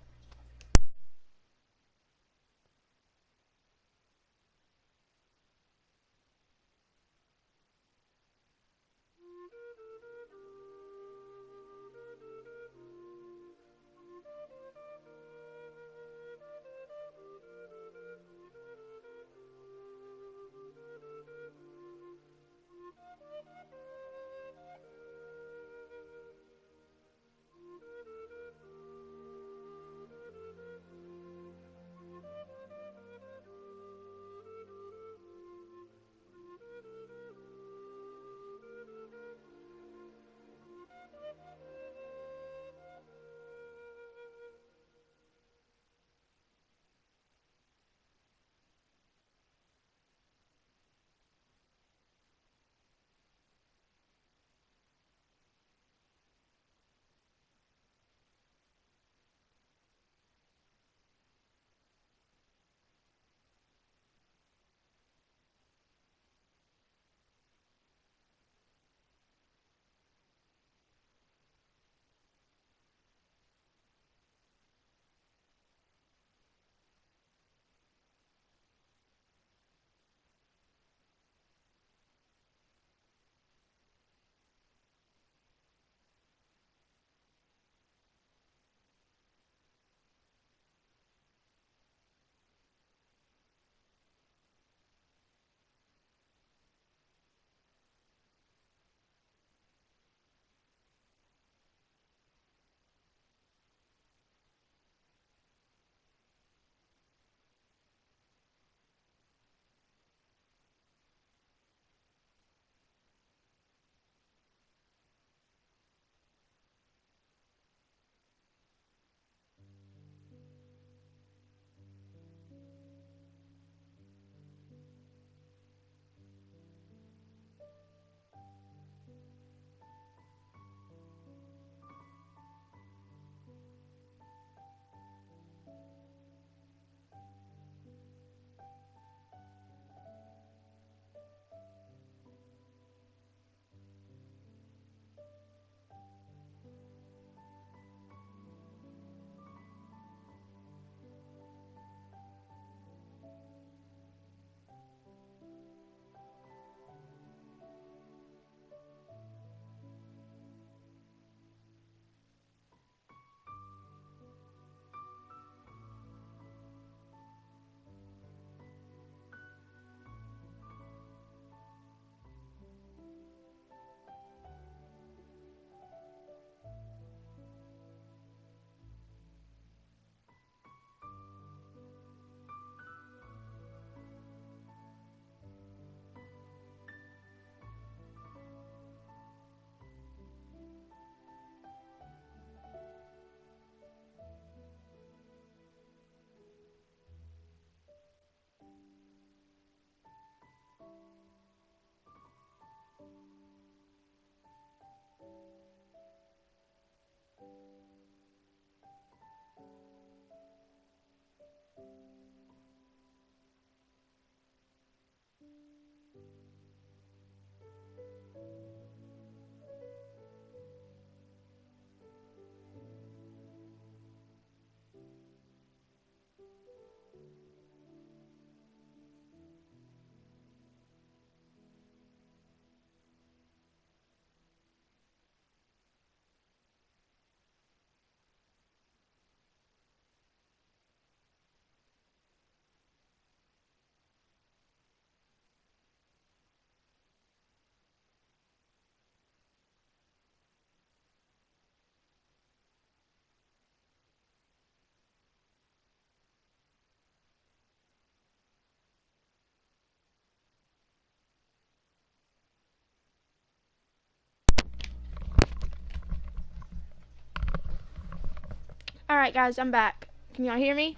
Alright guys, I'm back. Can y'all hear me?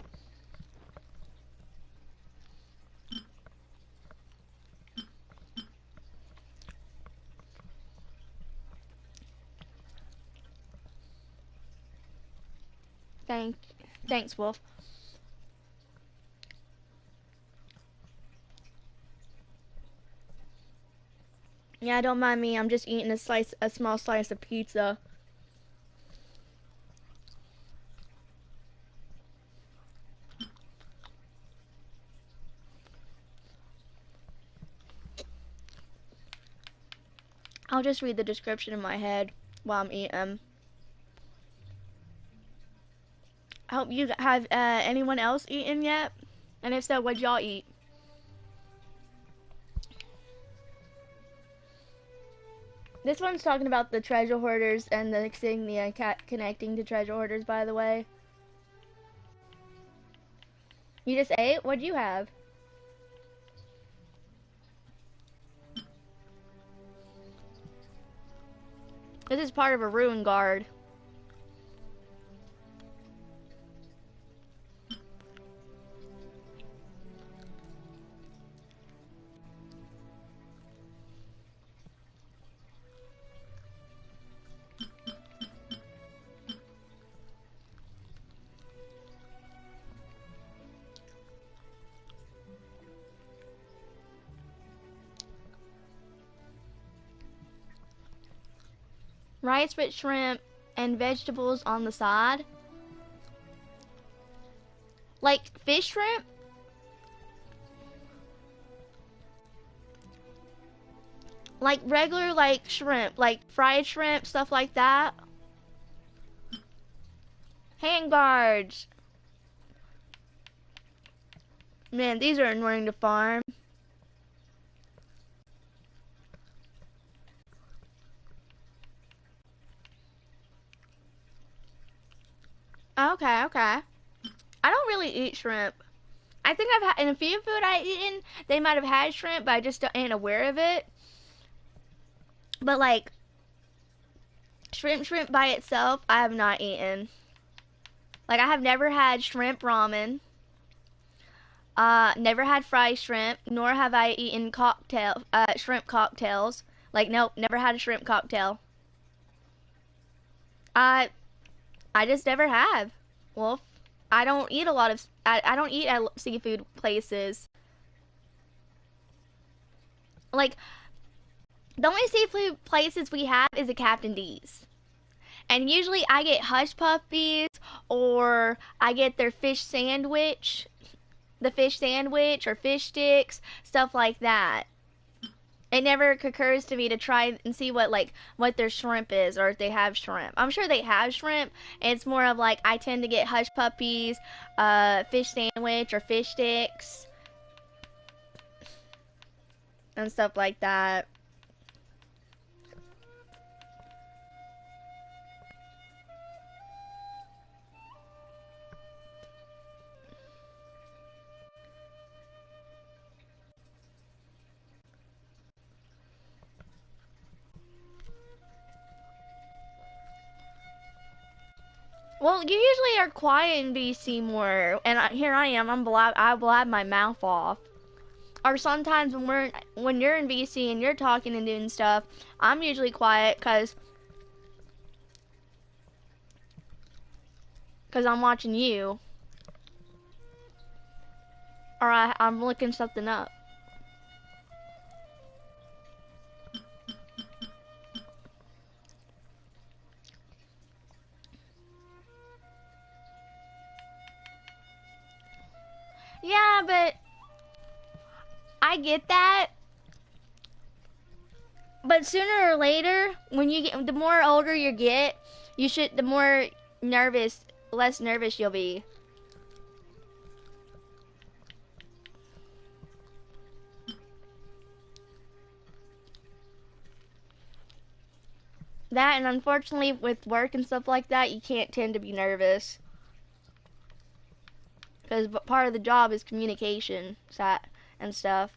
Thanks, Wolf. Yeah, don't mind me. I'm just eating a small slice of pizza. I'll just read the description in my head while I'm eating. I hope you have anyone else eaten yet? And if so, what'd y'all eat? This one's talking about the treasure hoarders and the insignia connecting to treasure hoarders, by the way. You just ate? What'd you have? This is part of a ruin guard. Rice with shrimp and vegetables on the side. Like fish shrimp? Like regular like shrimp, like fried shrimp, stuff like that. Hand guards. Man, these are annoying to farm. Okay, okay. I don't really eat shrimp. I think I've had in a few food I've eaten, they might have had shrimp, but I just ain't aware of it. But like shrimp by itself, I have not eaten. Like I have never had shrimp ramen. Never had fried shrimp, nor have I eaten shrimp cocktails. Like nope, never had a shrimp cocktail. I just never have. Wolf. I don't eat a lot of. I don't eat at seafood places. Like the only seafood places we have is a Captain D's, and usually I get hush puppies or I get their fish sandwich, the fish sandwich or fish sticks, stuff like that. It never occurs to me to try and see what their shrimp is or if they have shrimp. I'm sure they have shrimp. It's more of like I tend to get hush puppies, fish sandwich or fish sticks and stuff like that. Well, you usually are quiet in BC more, and here I am. I blab my mouth off. Or sometimes when you're in BC and you're talking and doing stuff, I'm usually quiet because I'm watching you. Or I'm looking something up. Yeah, but I get that. But sooner or later, when you get, the more older you get, the more less nervous you'll be. That, and unfortunately with work and stuff like that, you can't tend to be nervous. Because part of the job is communication and stuff.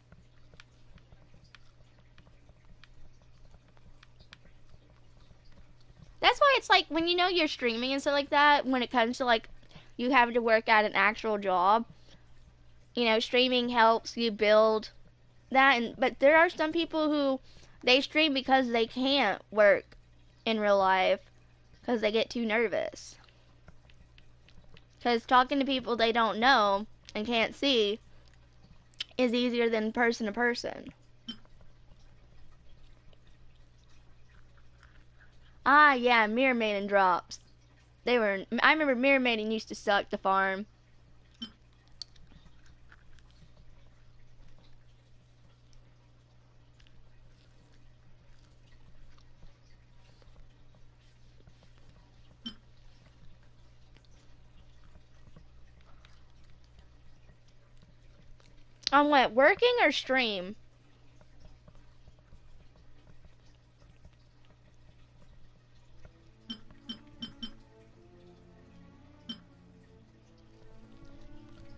That's why it's like, when you know you're streaming and stuff like that, when it comes to like, you having to work at an actual job, you know, streaming helps you build that. But there are some people who, they stream because they can't work in real life, because they get too nervous. Because talking to people they don't know and can't see is easier than person to person. Ah, yeah, Mirror Maiden drops. I remember Mirror Maiden used to suck to farm. On what, working or stream?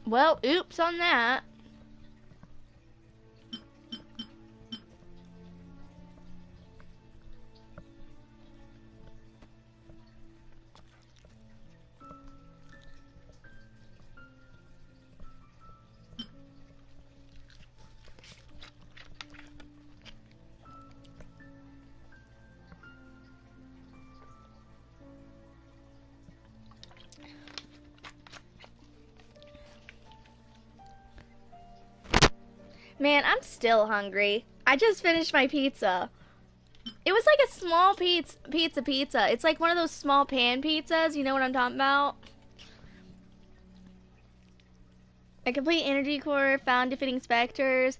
Well, oops on that. Man, I'm still hungry. I just finished my pizza. It was like a small pizza. It's like one of those small pan pizzas, you know what I'm talking about? A complete energy core found defeating specters.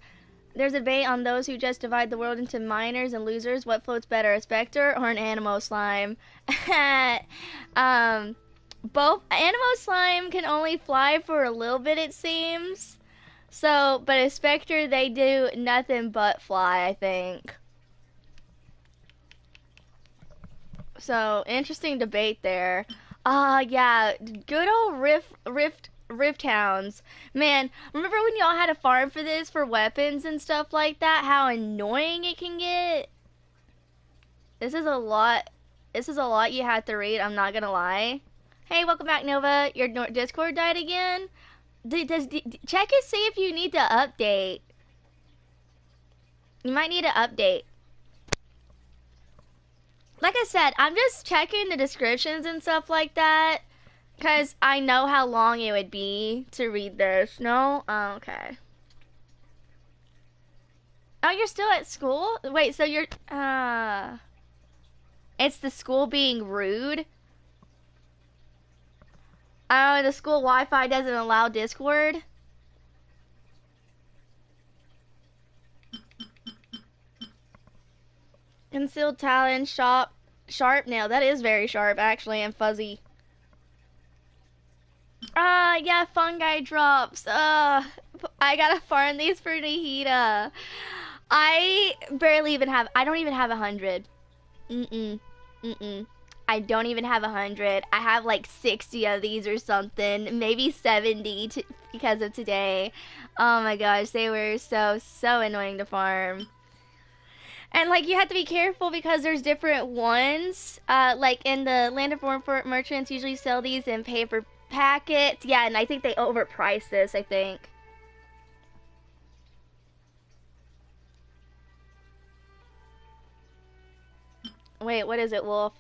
There's a debate on those who just divide the world into miners and losers. What floats better, a specter or an animo slime? Both. Animo slime can only fly for a little bit, it seems. So, but a specter, they do nothing but fly, I think. So, interesting debate there. Yeah, good old Rift Hounds. Man, remember when y'all had a farm for this, for weapons and stuff like that? How annoying it can get? This is a lot. This is a lot you have to read, I'm not gonna lie. Hey, welcome back, Nova. Your Discord died again? Check and see if you need to update. You might need to update. Like I said, I'm just checking the descriptions and stuff like that, because I know how long it would be to read this. No? Oh, okay. Oh, you're still at school? Wait, so you're, it's the school being rude? Oh, the school Wi-Fi doesn't allow Discord? Concealed talent, sharp nail. That is very sharp, actually, and fuzzy. Yeah, fungi drops. I gotta farm these for Nahida. I don't even have 100. I don't even have 100. I have like 60 of these or something, maybe 70 because of today. Oh my gosh, they were so annoying to farm. And like you have to be careful because there's different ones. Like in the Land of Foreign merchants usually sell these in paper packets. Yeah, and I think they overprice this, I think. Wait, what is it, Wolf?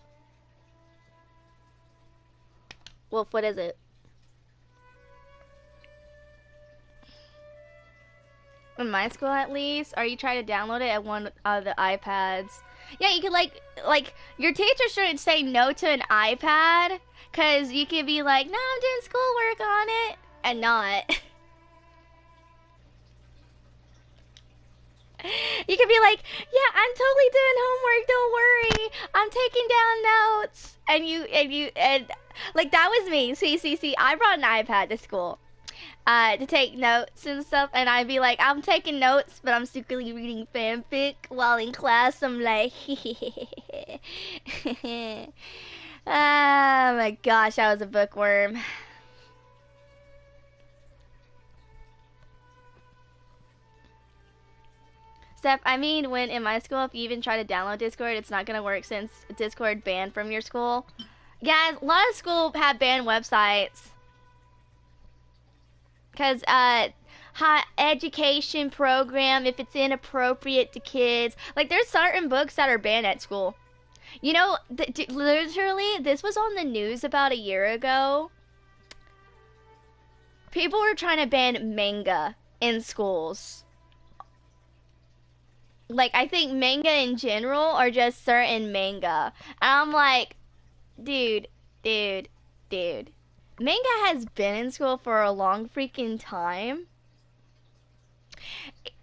Wolf, what is it? In my school, at least, or you try to download it at one of the iPads. Yeah, you could like your teacher shouldn't say no to an iPad, cause you could be like, no, I'm doing schoolwork on it, and not. You could be like, yeah, I'm totally doing homework, don't worry, I'm taking down notes, and like that was me. See, I brought an iPad to school. To take notes and stuff, and I'd be like, I'm taking notes, but I'm secretly reading fanfic while in class. I'm like, oh my gosh, I was a bookworm. Steph, I mean, when in my school, if you even try to download Discord, it's not gonna work since Discord banned from your school. Yeah, a lot of schools have banned websites. Because high education program, if it's inappropriate to kids, like there's certain books that are banned at school. You know, literally, this was on the news about a year ago. People were trying to ban manga in schools. Like, I think manga in general, or just certain manga. And I'm like, dude. Manga has been in school for a long freaking time.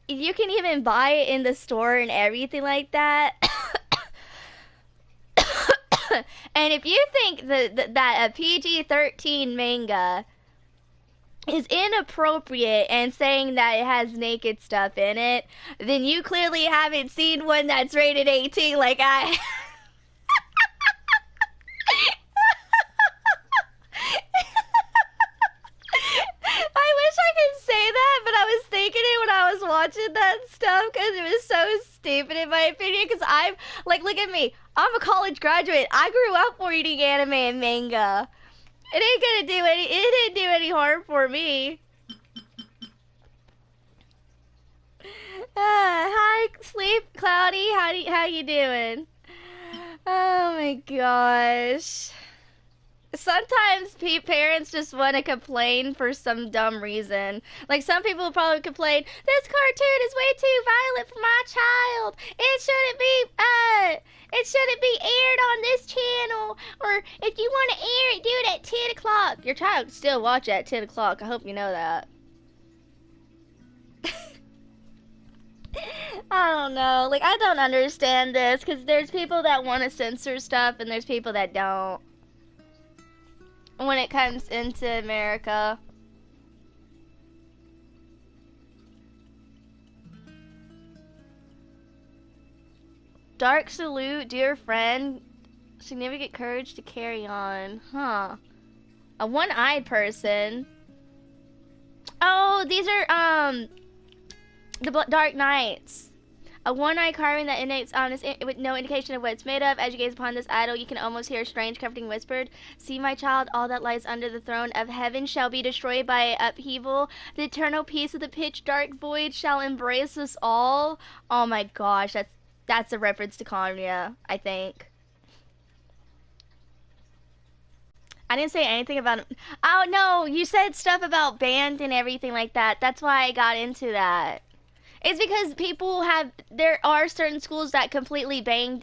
You can even buy it in the store and everything like that. And if you think that a PG-13 manga is inappropriate and saying that it has naked stuff in it, then you clearly haven't seen one that's rated 18 like I I wish I could say that, but I was thinking it when I was watching that stuff because it was so stupid in my opinion. Because I'm like, look at me, I'm a college graduate. I grew up reading anime and manga. It didn't do any harm for me. Hi, Sleep Cloudy. How you doing? Oh my gosh. Sometimes parents just want to complain for some dumb reason. Like, some people probably complain, this cartoon is way too violent for my child. It shouldn't be aired on this channel. Or if you want to air it, do it at 10 o'clock. Your child can still watch it at 10 o'clock. I hope you know that. I don't know. Like, I don't understand this, because there's people that want to censor stuff and there's people that don't. When it comes into America. Dark salute, dear friend. Significant courage to carry on. Huh. A one-eyed person. Oh, these are, the Dark Knights. A one-eyed carving that indicates ominous with no indication of what it's made of. As you gaze upon this idol, you can almost hear a strange, comforting whisper. See, my child, all that lies under the throne of heaven shall be destroyed by upheaval. The eternal peace of the pitch-dark void shall embrace us all. Oh my gosh, that's a reference to Kanye, I think. I didn't say anything about it. Oh no, you said stuff about band and everything like that. That's why I got into that. It's because there are certain schools that completely banned.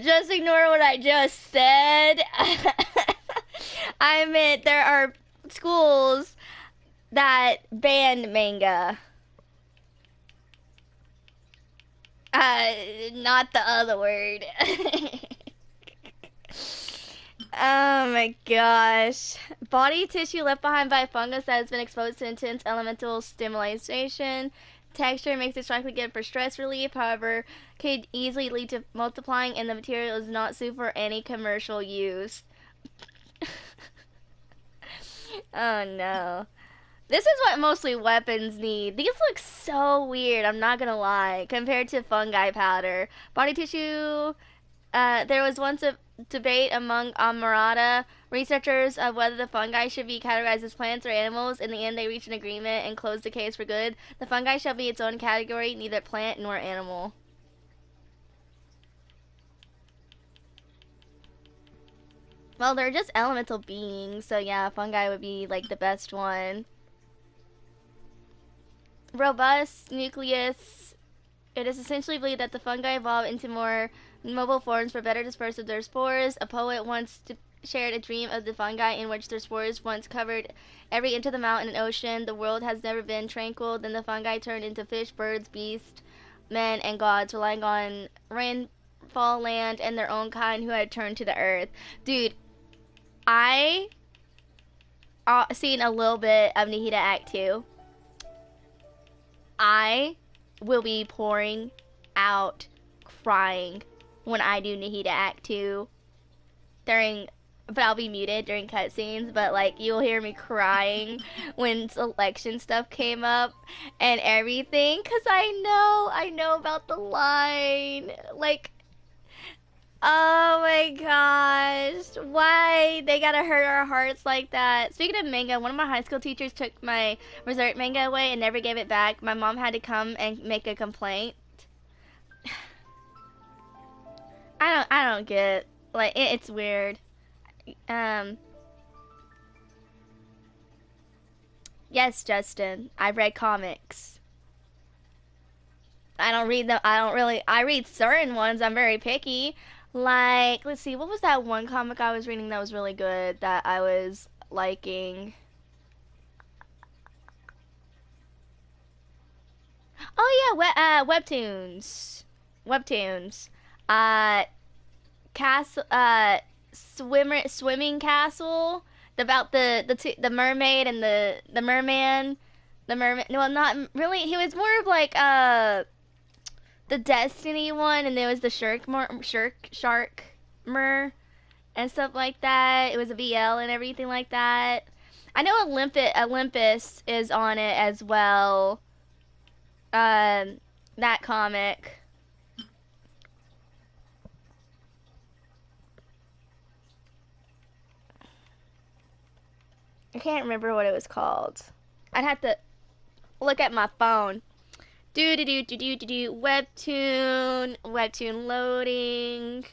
Just ignore what I just said. I meant there are schools that ban manga. Not the other word. Oh my gosh. Body tissue left behind by a fungus that has been exposed to intense elemental stimulation. Texture makes it strongly good for stress relief, however, could easily lead to multiplying, and the material is not suitable for any commercial use. Oh no. This is what mostly weapons need. These look so weird, I'm not gonna lie, compared to fungi powder. Body tissue, there was once a debate among Amarada researchers of whether the fungi should be categorized as plants or animals. In the end, they reached an agreement and closed the case for good. The fungi shall be its own category, neither plant nor animal. Well, they're just elemental beings, so yeah, fungi would be like the best one. Robust nucleus. It is essentially believed that the fungi evolve into more mobile forms for better dispersal of their spores. A poet once shared a dream of the fungi in which their spores once covered every inch of the mountain and ocean. The world has never been tranquil. Then the fungi turned into fish, birds, beasts, men, and gods, relying on rainfall, land, and their own kind who had turned to the earth. Dude, I seen a little bit of Nihida Act 2. I will be pouring out crying when I do Nihida Act 2 but I'll be muted during cutscenes, but like you'll hear me crying when selection stuff came up and everything, cause I know about the line. Like, oh my gosh, why they gotta hurt our hearts like that? Speaking of manga, one of my high school teachers took my Resort manga away and never gave it back. My mom had to come and make a complaint. I don't get, like, it's weird. Yes, Justin, I've read comics. I don't read them. I read certain ones. I'm very picky. Like, let's see, what was that one comic I was reading that was really good that I was liking? Oh yeah, webtoons. Webtoons. Castle, swimming castle, about the mermaid and the merman. The merman, well, not really, he was more of like the Destiny one, and there was the shark and stuff like that. It was a VL and everything like that. I know Olympus is on it as well. That comic. I can't remember what it was called. I'd have to look at my phone. Webtoon loading.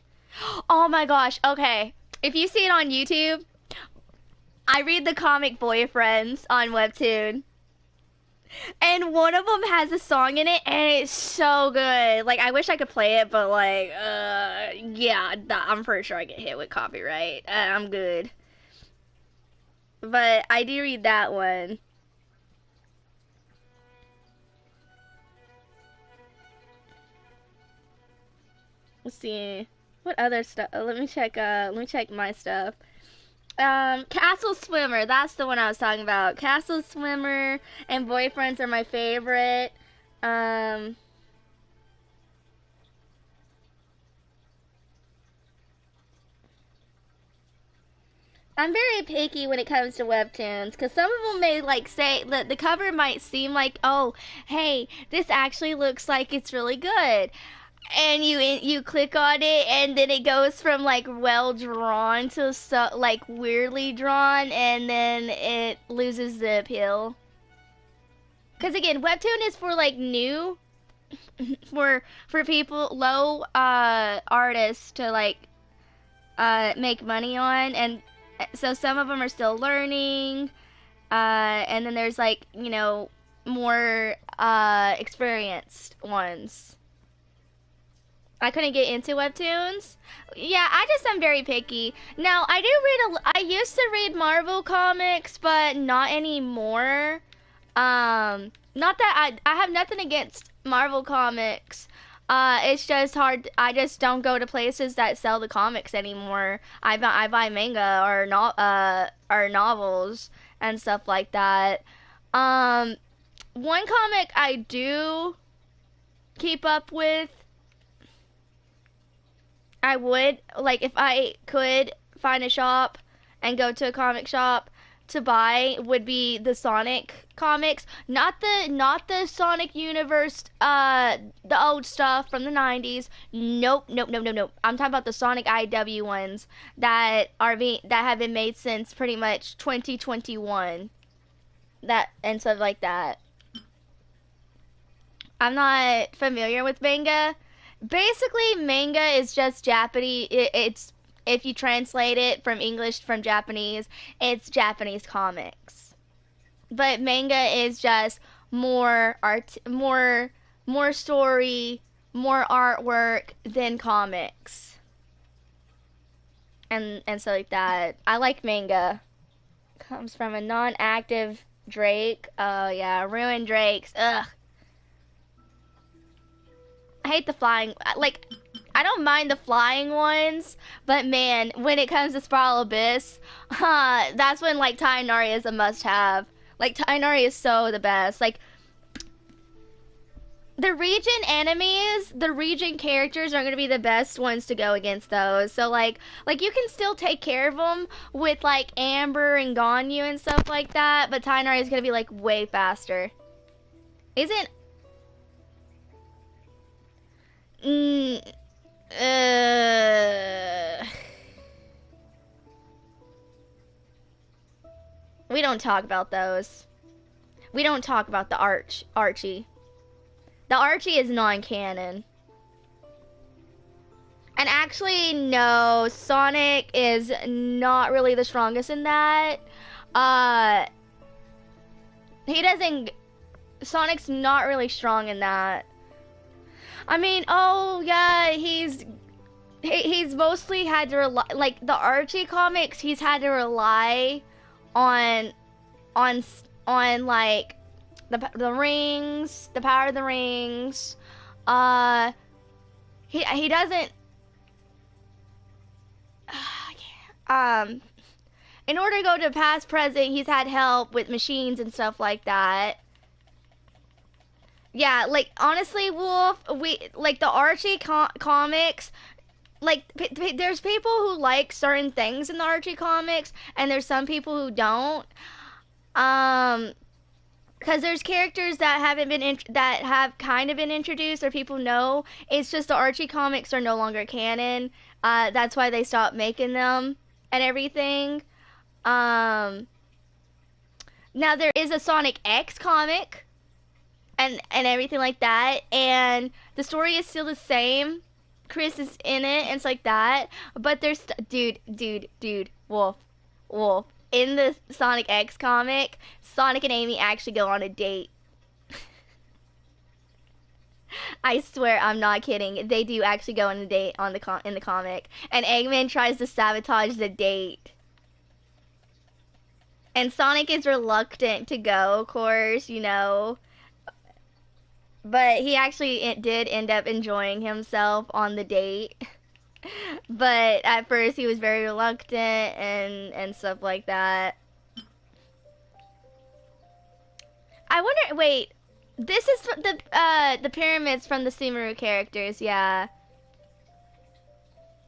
Oh my gosh, okay. If you see it on YouTube, I read the comic Boyfriends on Webtoon. And one of them has a song in it, and it's so good. Like, I wish I could play it, but like, yeah, I'm pretty sure I get hit with copyright. I'm good. But I do read that one. Let's see. What other stuff? Let me check my stuff. Castle Swimmer, that's the one I was talking about. Castle Swimmer and Boyfriends are my favorite. I'm very picky when it comes to webtoons, because some of them may like say the cover might seem like, oh, hey, this actually looks like it's really good, and you click on it, and then it goes from like well drawn to so like weirdly drawn, and then it loses the appeal. Because again, webtoon is for like new, for people, low artists to like make money on, and so some of them are still learning, and then there's like, you know, more experienced ones. I couldn't get into webtoons. Yeah, I'm very picky. Now, I used to read Marvel comics, but not anymore. Not that I have nothing against Marvel comics. It's just hard. I just don't go to places that sell the comics anymore. I buy manga or novels and stuff like that. One comic I do keep up with, I would, like, if I could find a shop and go to a comic shop to buy, would be the Sonic comics. Not the Sonic universe, the old stuff from the 90s. Nope. I'm talking about the Sonic IW ones that have been made since pretty much 2021. That and stuff like that. I'm not familiar with manga. Basically, manga is just Japanese. It's if you translate it from English from Japanese, it's Japanese comics. But manga is just more art, more story, more artwork than comics. And so like that. I like manga. Comes from a non-active Drake. Oh yeah, ruined Drakes. Ugh. I hate the flying. Like, I don't mind the flying ones, but man, when it comes to Spiral Abyss, that's when like Tainari is a must-have. Like Tainari is so the best. Like the region enemies, the region characters are gonna be the best ones to go against those. So like you can still take care of them with like Amber and Ganyu and stuff like that, but Tainari is gonna be like way faster. Isn't we don't talk about those. We don't talk about the Archie. The Archie is non-canon. And actually, no, Sonic is not really the strongest in that. Sonic's not really strong in that. I mean, oh yeah, he's mostly had to rely, like the Archie comics, he's had to rely on like the rings, the power of the rings. He doesn't. In order to go to past, present, he's had help with machines and stuff like that. Yeah, like honestly, Wolf, like the Archie comics. Like, there's people who like certain things in the Archie comics, and there's some people who don't. Because there's characters that haven't been that have kind of been introduced, or people know. It's just the Archie comics are no longer canon. That's why they stopped making them and everything. Now there is a Sonic X comic, and everything like that, and the story is still the same. Chris is in it and it's like that, but there's dude, Wolf. In the Sonic X comic, Sonic and Amy actually go on a date. I swear, I'm not kidding. They do actually go on a date in the comic, and Eggman tries to sabotage the date. And Sonic is reluctant to go, of course, you know. But he actually did end up enjoying himself on the date. But at first he was very reluctant and stuff like that. I wonder, wait, this is the pyramids from the Sumeru characters, yeah.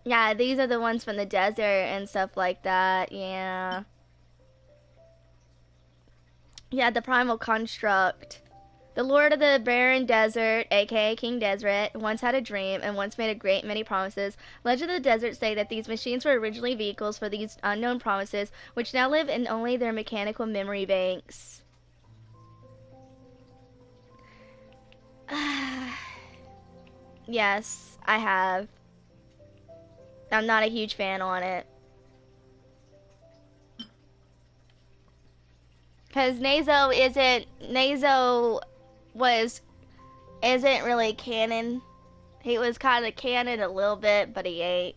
Yeah, these are the ones from the desert and stuff like that, yeah. Yeah, the primal construct. The Lord of the Barren Desert, aka King Deseret, once had a dream and once made a great many promises. Legend of the Desert say that these machines were originally vehicles for these unknown promises, which now live in only their mechanical memory banks. Yes, I have. I'm not a huge fan on it. Because Nazo isn't really canon. He was kind of canon a little bit, but he ain't.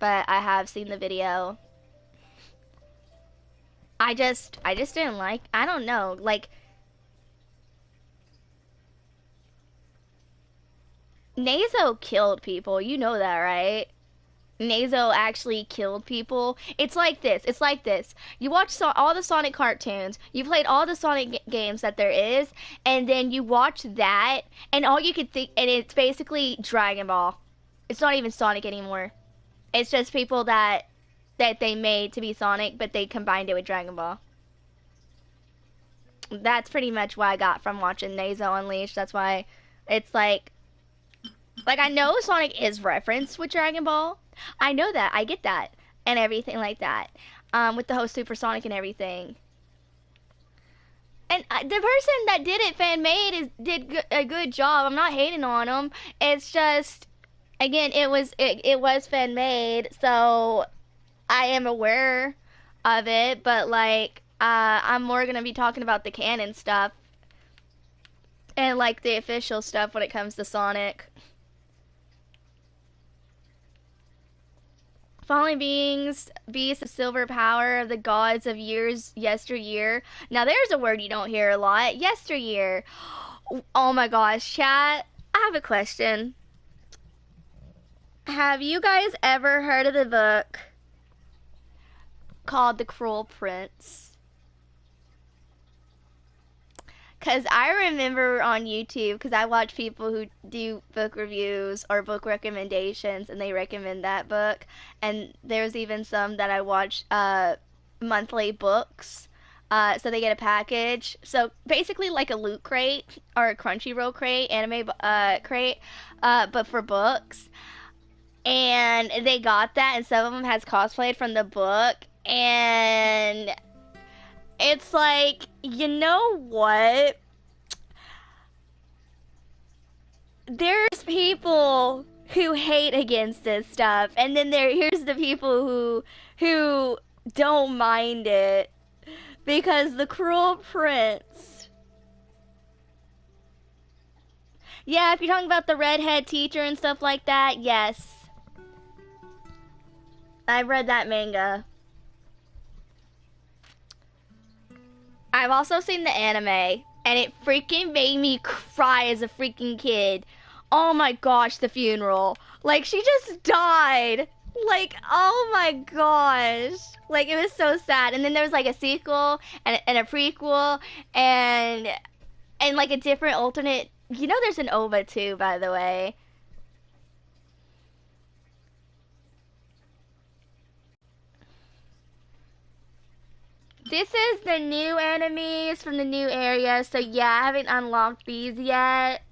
But I have seen the video. I just didn't like, I don't know, like, Nazo killed people, you know that, right? Nazo actually killed people. It's like this. You watch all the Sonic cartoons, you played all the Sonic games that there is, and then you watch that, and all you could think, and it's basically Dragon Ball. It's not even Sonic anymore. It's just people that they made to be Sonic, but they combined it with Dragon Ball. That's pretty much what I got from watching Nazo Unleashed. That's why it's like I know Sonic is referenced with Dragon Ball. I know that. I get that. And everything like that. With the whole Supersonic and everything. And the person that did it, fan-made, did a good job. I'm not hating on them. It's just, Again, it was fan made, so I am aware of it, but like I'm more gonna be talking about the canon stuff and like the official stuff when it comes to Sonic. Fallen beings, beasts of silver power of the gods of years yesteryear. Now there's a word you don't hear a lot. Yesteryear. Oh my gosh, chat. I have a question. Have you guys ever heard of the book called The Cruel Prince? Because I remember on YouTube, because I watch people who do book reviews or book recommendations, and they recommend that book. And there's even some that I watch monthly books. So they get a package. So basically like a Loot Crate or a Crunchyroll crate, anime crate, but for books. And they got that, and some of them has cosplayed from the book. And it's like, you know what? There's people who hate against this stuff, and then here's the people who don't mind it because the Cruel Prince. Yeah, if you're talking about the redhead teacher and stuff like that, yes. I've read that manga. I've also seen the anime, and it freaking made me cry as a freaking kid. Oh my gosh, the funeral. Like, she just died. Like, oh my gosh. Like, it was so sad. And then there was like a sequel and a prequel and like a different alternate. You know there's an OVA too, by the way. This is the new enemies from the new area, so yeah, I haven't unlocked these yet.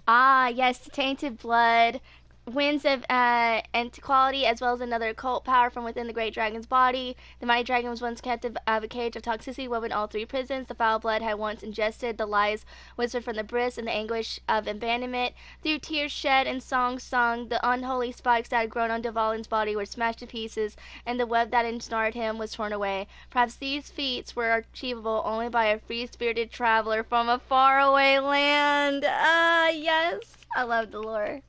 Ah, yes, tainted blood. Winds of antiquality, as well as another occult power from within the great dragon's body. The mighty dragon was once captive of a cage of toxicity woven all three prisons. The foul blood had once ingested the lies whispered from the breast and the anguish of abandonment. Through tears shed and songs sung, the unholy spikes that had grown on Dvalin's body were smashed to pieces, and the web that ensnared him was torn away. Perhaps these feats were achievable only by a free-spirited traveler from a faraway land. Ah, yes. I love the lore.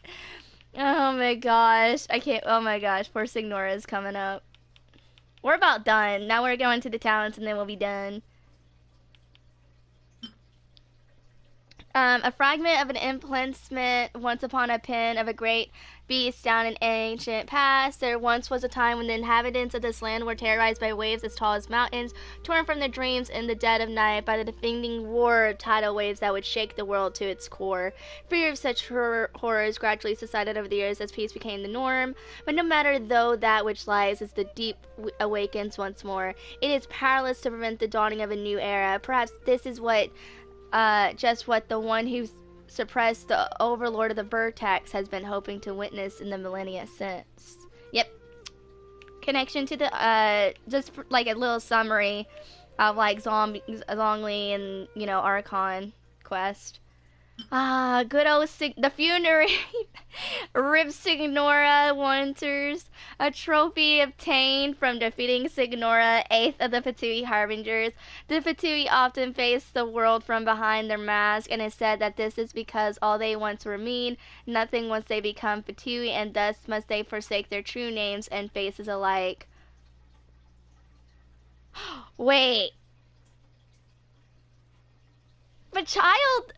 Oh my gosh, I can't, oh my gosh, poor Signora is coming up. We're about done. Now we're going to the talents and then we'll be done. A fragment of an emplacement once upon a pen of a great beast down in ancient past. There once was a time when the inhabitants of this land were terrorized by waves as tall as mountains, torn from their dreams in the dead of night by the defending war of tidal waves that would shake the world to its core. Fear of such horrors gradually subsided over the years as peace became the norm. But no matter though that which lies as the deep awakens once more, it is powerless to prevent the dawning of a new era. Perhaps this is what just what the one who suppressed the overlord of the Vertex has been hoping to witness in the millennia since. Yep. Connection to the, just like a little summary of like Zhongli and, you know, Archon quest. Ah, good old the funerary. Rip Signora Winters, a trophy obtained from defeating Signora, 8th of the Fatui Harbingers. The Fatui often face the world from behind their mask, and it is said that this is because all they once were mean, nothing once they become Fatui, and thus must they forsake their true names and faces alike. Wait. But child...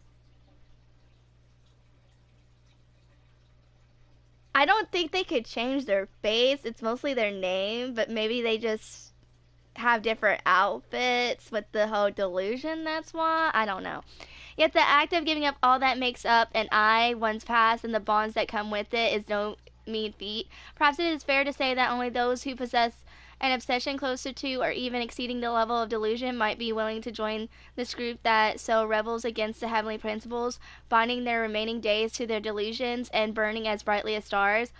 I don't think they could change their face. It's mostly their name, but maybe they just have different outfits with the whole delusion, that's why. I don't know. Yet the act of giving up all that makes up an I once past and the bonds that come with it is no mean feat. Perhaps it is fair to say that only those who possess an obsession closer to or even exceeding the level of delusion might be willing to join this group that so rebels against the heavenly principles, binding their remaining days to their delusions and burning as brightly as stars.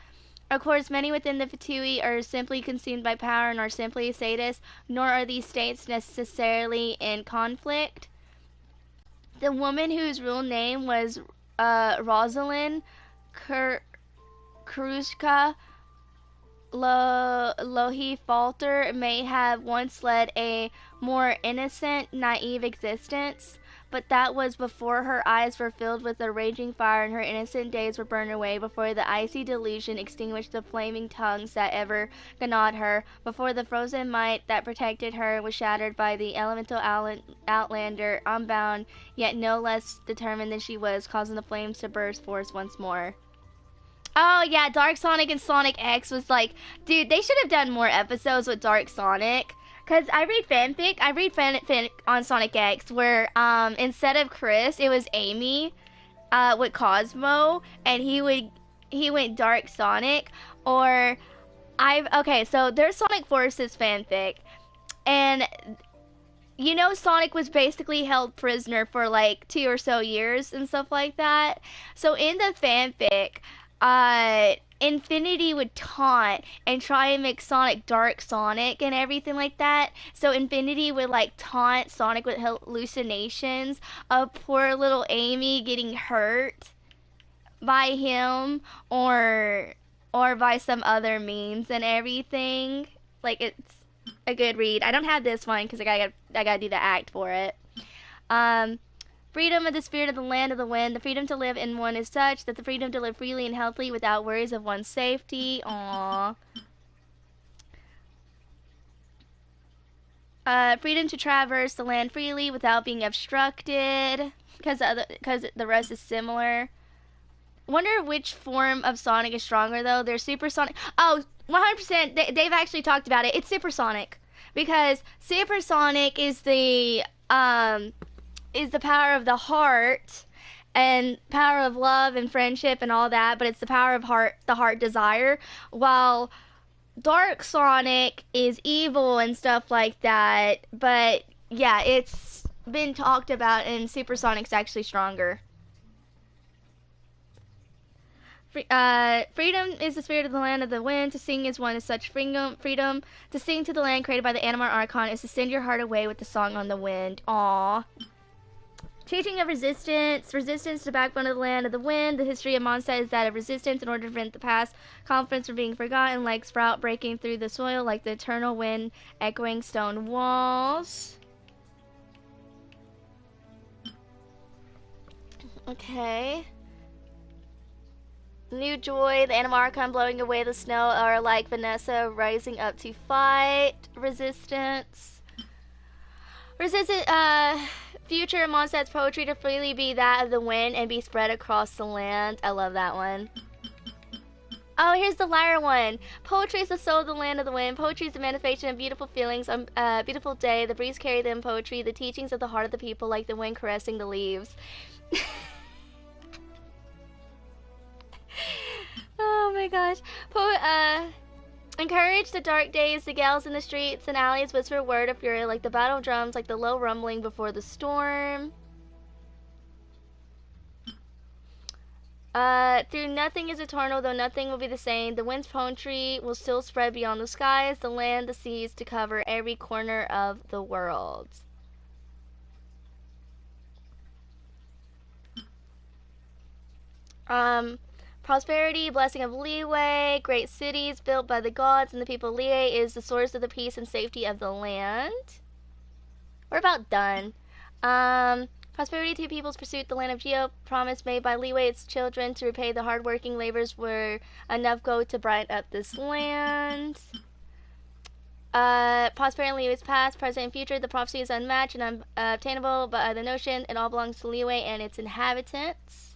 Of course, many within the Fatui are simply consumed by power and are simply sadists, nor are these states necessarily in conflict. The woman whose real name was Rosalind Kruska Lohi Falter may have once led a more innocent, naive existence, but that was before her eyes were filled with a raging fire and her innocent days were burned away, before the icy delusion extinguished the flaming tongues that ever gnawed her, before the frozen might that protected her was shattered by the elemental outlander, unbound, yet no less determined than she was, causing the flames to burst forth once more. Oh yeah, Dark Sonic and Sonic X was like, dude, they should have done more episodes with Dark Sonic. Cause I read fanfic on Sonic X where instead of Chris, it was Amy, with Cosmo, and he went Dark Sonic. Or okay, so there's Sonic Forces fanfic, and you know Sonic was basically held prisoner for like 2 or so years and stuff like that. So in the fanfic, Infinity would taunt and try and make Sonic Dark Sonic and everything like that. So Infinity would like taunt Sonic with hallucinations of poor little Amy getting hurt by him or by some other means and everything. Like, it's a good read. I don't have this one because I gotta do the act for it. Freedom of the spirit of the land of the wind. The freedom to live in one is such that the freedom to live freely and healthily without worries of one's safety. Aww. Freedom to traverse the land freely without being obstructed, because the rest is similar. Wonder which form of Sonic is stronger though. There's Supersonic. Oh, 100%. They've actually talked about it. It's Supersonic, because Supersonic is the power of the heart and power of love and friendship and all that, but it's the power of the heart desire, while Dark Sonic is evil and stuff like that. But yeah, it's been talked about, and Supersonic's actually stronger. Freedom is the spirit of the land of the wind. To sing is one is such freedom. To sing to the land created by the Animar Archon is to send your heart away with the song on the wind. Aww. Teaching of resistance. Resistance to the backbone of the land of the wind. The history of Mondstadt is that of resistance in order to prevent the past conflicts from being forgotten, like sprout breaking through the soil, like the eternal wind echoing stone walls. Okay. New Joy, the Animal Archon blowing away the snow, are like Vanessa rising up to fight. Resistance. Future Mondstadt's poetry to freely be that of the wind and be spread across the land. I love that one. Oh, here's the lyre one. Poetry is the soul of the land of the wind. Poetry is the manifestation of beautiful feelings. On a beautiful day, the breeze carried them poetry, the teachings of the heart of the people, like the wind caressing the leaves. Oh my gosh. Encourage the dark days, the gales in the streets and alleys whisper a word of fury, like the battle drums, like the low rumbling before the storm. Through nothing is eternal, though nothing will be the same. The wind's poetry will still spread beyond the skies, the land, the seas, to cover every corner of the world. Prosperity, blessing of Liyue, great cities built by the gods and the people of Liyue is the source of the peace and safety of the land. We're about done. Prosperity to people's pursuit, the land of Geo, promise made by Liyue its children to repay the hard-working labors were enough gold to brighten up this land. Prosperity in Liyue's past, present, and future, the prophecy is unmatched and unobtainable by the notion. It all belongs to Liyue and its inhabitants.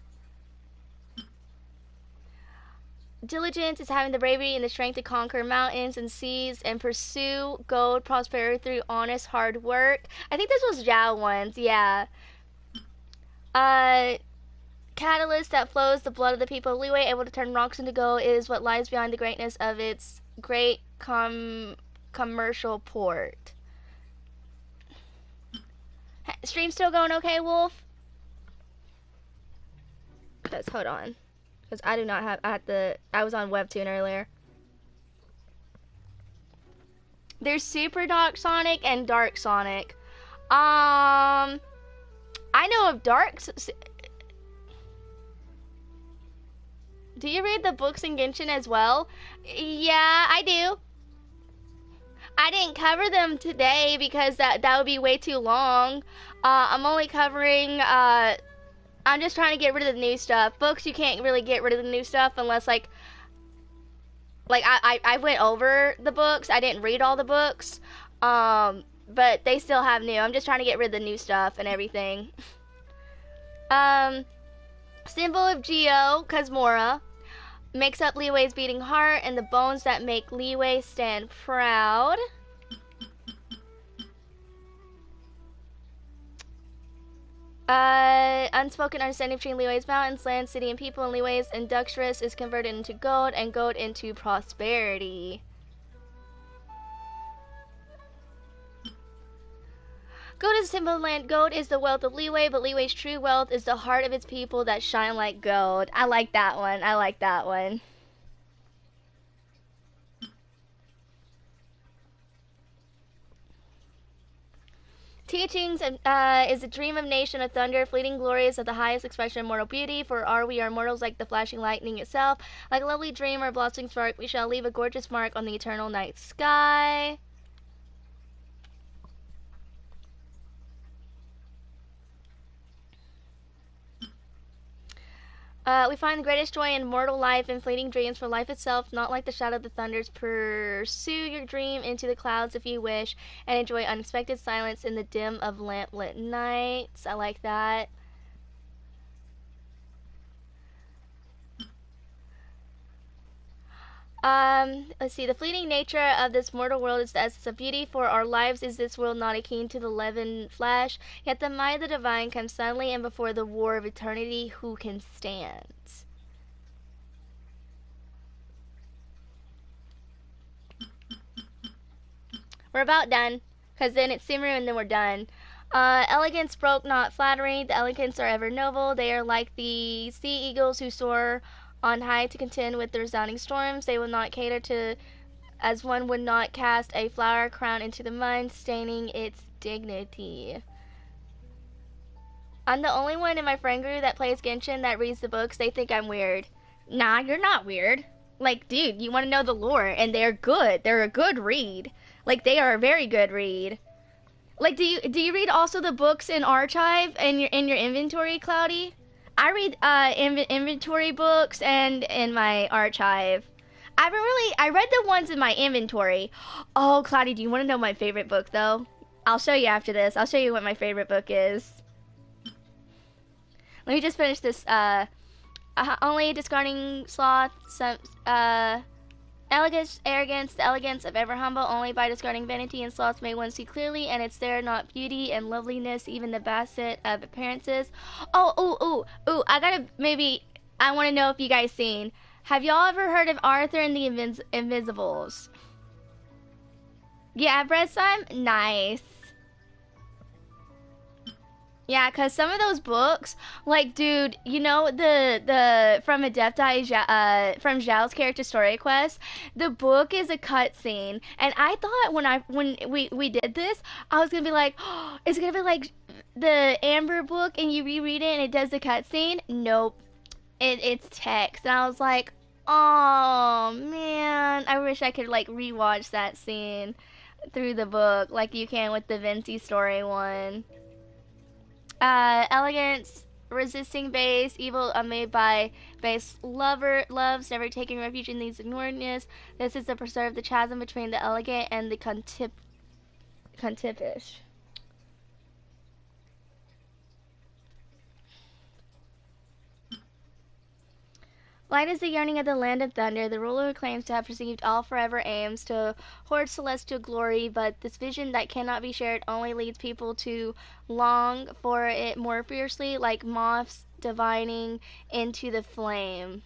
Diligence is having the bravery and the strength to conquer mountains and seas and pursue gold, prosperity through honest hard work. I think this was Zhao one's, yeah. Catalyst that flows the blood of the people of Liyue, able to turn rocks into gold, is what lies behind the greatness of its great commercial port. Stream still going okay, Wolf? Let's hold on. Because I do not have, I was on Webtoon earlier. There's Super Dark Sonic and Dark Sonic. I know of Do you read the books in Genshin as well? Yeah, I do. I didn't cover them today because that would be way too long. I'm only covering, I'm just trying to get rid of the new stuff. Books, you can't really get rid of the new stuff unless, like I went over the books. I didn't read all the books. But they still have new. I'm just trying to get rid of the new stuff and everything. Symbol of Geo, Kazmora. Makes up Liwei's beating heart and the bones that make Liwei stand proud. Unspoken understanding between Liwei's mountains, land, city, and people, and Liwei's industrious is converted into gold, and gold into prosperity. Gold is a symbol of land. Gold is the wealth of Liwei, but Liwei's true wealth is the heart of its people that shine like gold. I like that one. I like that one. Teachings is a dream of nation of thunder, fleeting glory is of the highest expression of mortal beauty. For we are mortals like the flashing lightning itself. Like a lovely dream or blossoming spark, we shall leave a gorgeous mark on the eternal night sky. We find the greatest joy in mortal life and fleeting dreams, for life itself, not like the shadow of the thunders. Pursue your dream into the clouds if you wish, and enjoy unexpected silence in the dim of lamplit nights. I like that. Let's see. The fleeting nature of this mortal world is the essence of beauty. For our lives is this world not akin to the leaven flash. Yet the might of the divine comes suddenly, and before the war of eternity, who can stand? We're about done, because then it's Simru and then we're done. Elegance broke, not flattery. The elegants are ever noble. They are like the sea eagles who soar on high to contend with the resounding storms. They will not cater to, as one would not cast a flower crown into the mud, staining its dignity. I'm the only one in my friend group that plays Genshin that reads the books. They think I'm weird. Nah, you're not weird. Like, dude, you want to know the lore, and they're good. They're a good read. Like, they are a very good read. Like, do you read also the books in archive in your inventory, Cloudy? I read inventory books and in my archive. I read the ones in my inventory. Oh, Cloudy, do you want to know my favorite book though? I'll show you after this. I'll show you what my favorite book is. Let me just finish this. Only discarding sloth, some elegance, arrogance, the elegance of ever humble. Only by discarding vanity and sloths may one see clearly, and it's there not beauty and loveliness, even the basset of appearances. Oh, I want to know if you guys seen. Have y'all ever heard of Arthur and the Invisibles? Yeah, I've read some. Nice. Yeah, because some of those books, like, dude, you know, the From a Death Dies, from Zhao's character Story Quest, the book is a cutscene, and I thought when we did this, I was gonna be like, oh, it's gonna be like the Amber book, and you reread it, and it does the cutscene. Nope, it's text, and I was like, oh man, I wish I could like rewatch that scene through the book, like you can with the Vinci story one. Elegance, resisting base, evil made by base loves, never taking refuge in these ignoredness. This is to preserve the chasm between the elegant and the contipish. Light is the yearning of the land of thunder. The ruler who claims to have perceived all forever aims to hoard celestial glory, but this vision that cannot be shared only leads people to long for it more fiercely, like moths divining into the flame.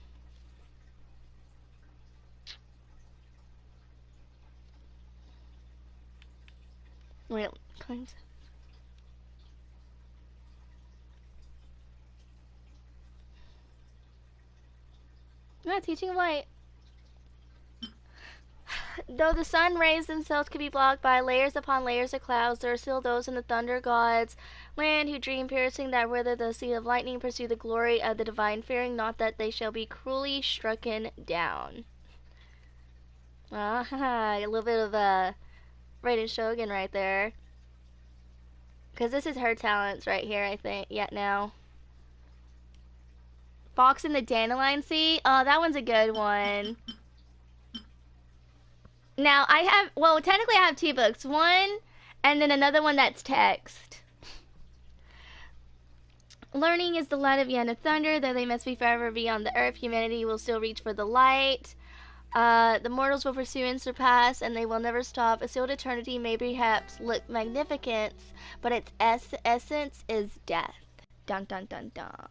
Wait, claims. Yeah, teaching of light. Though the sun rays themselves could be blocked by layers upon layers of clouds, there are still those in the thunder god's land who dream piercing that whether the seed of lightning pursue the glory of the divine, fearing not that they shall be cruelly strucken down. A little bit of Raiden Shogun right there. Because this is her talents right here, I think. Yeah, now. Fox in the Dandelion Sea? Oh, that one's a good one. Now, I have, well, technically I have 2 books. One, and then another one that's text. Learning is the light of Yen of Thunder, though they must be forever beyond the earth. Humanity will still reach for the light. The mortals will pursue and surpass, and they will never stop. A sealed eternity may perhaps look magnificent, but its essence is death. Dun dun dun dun.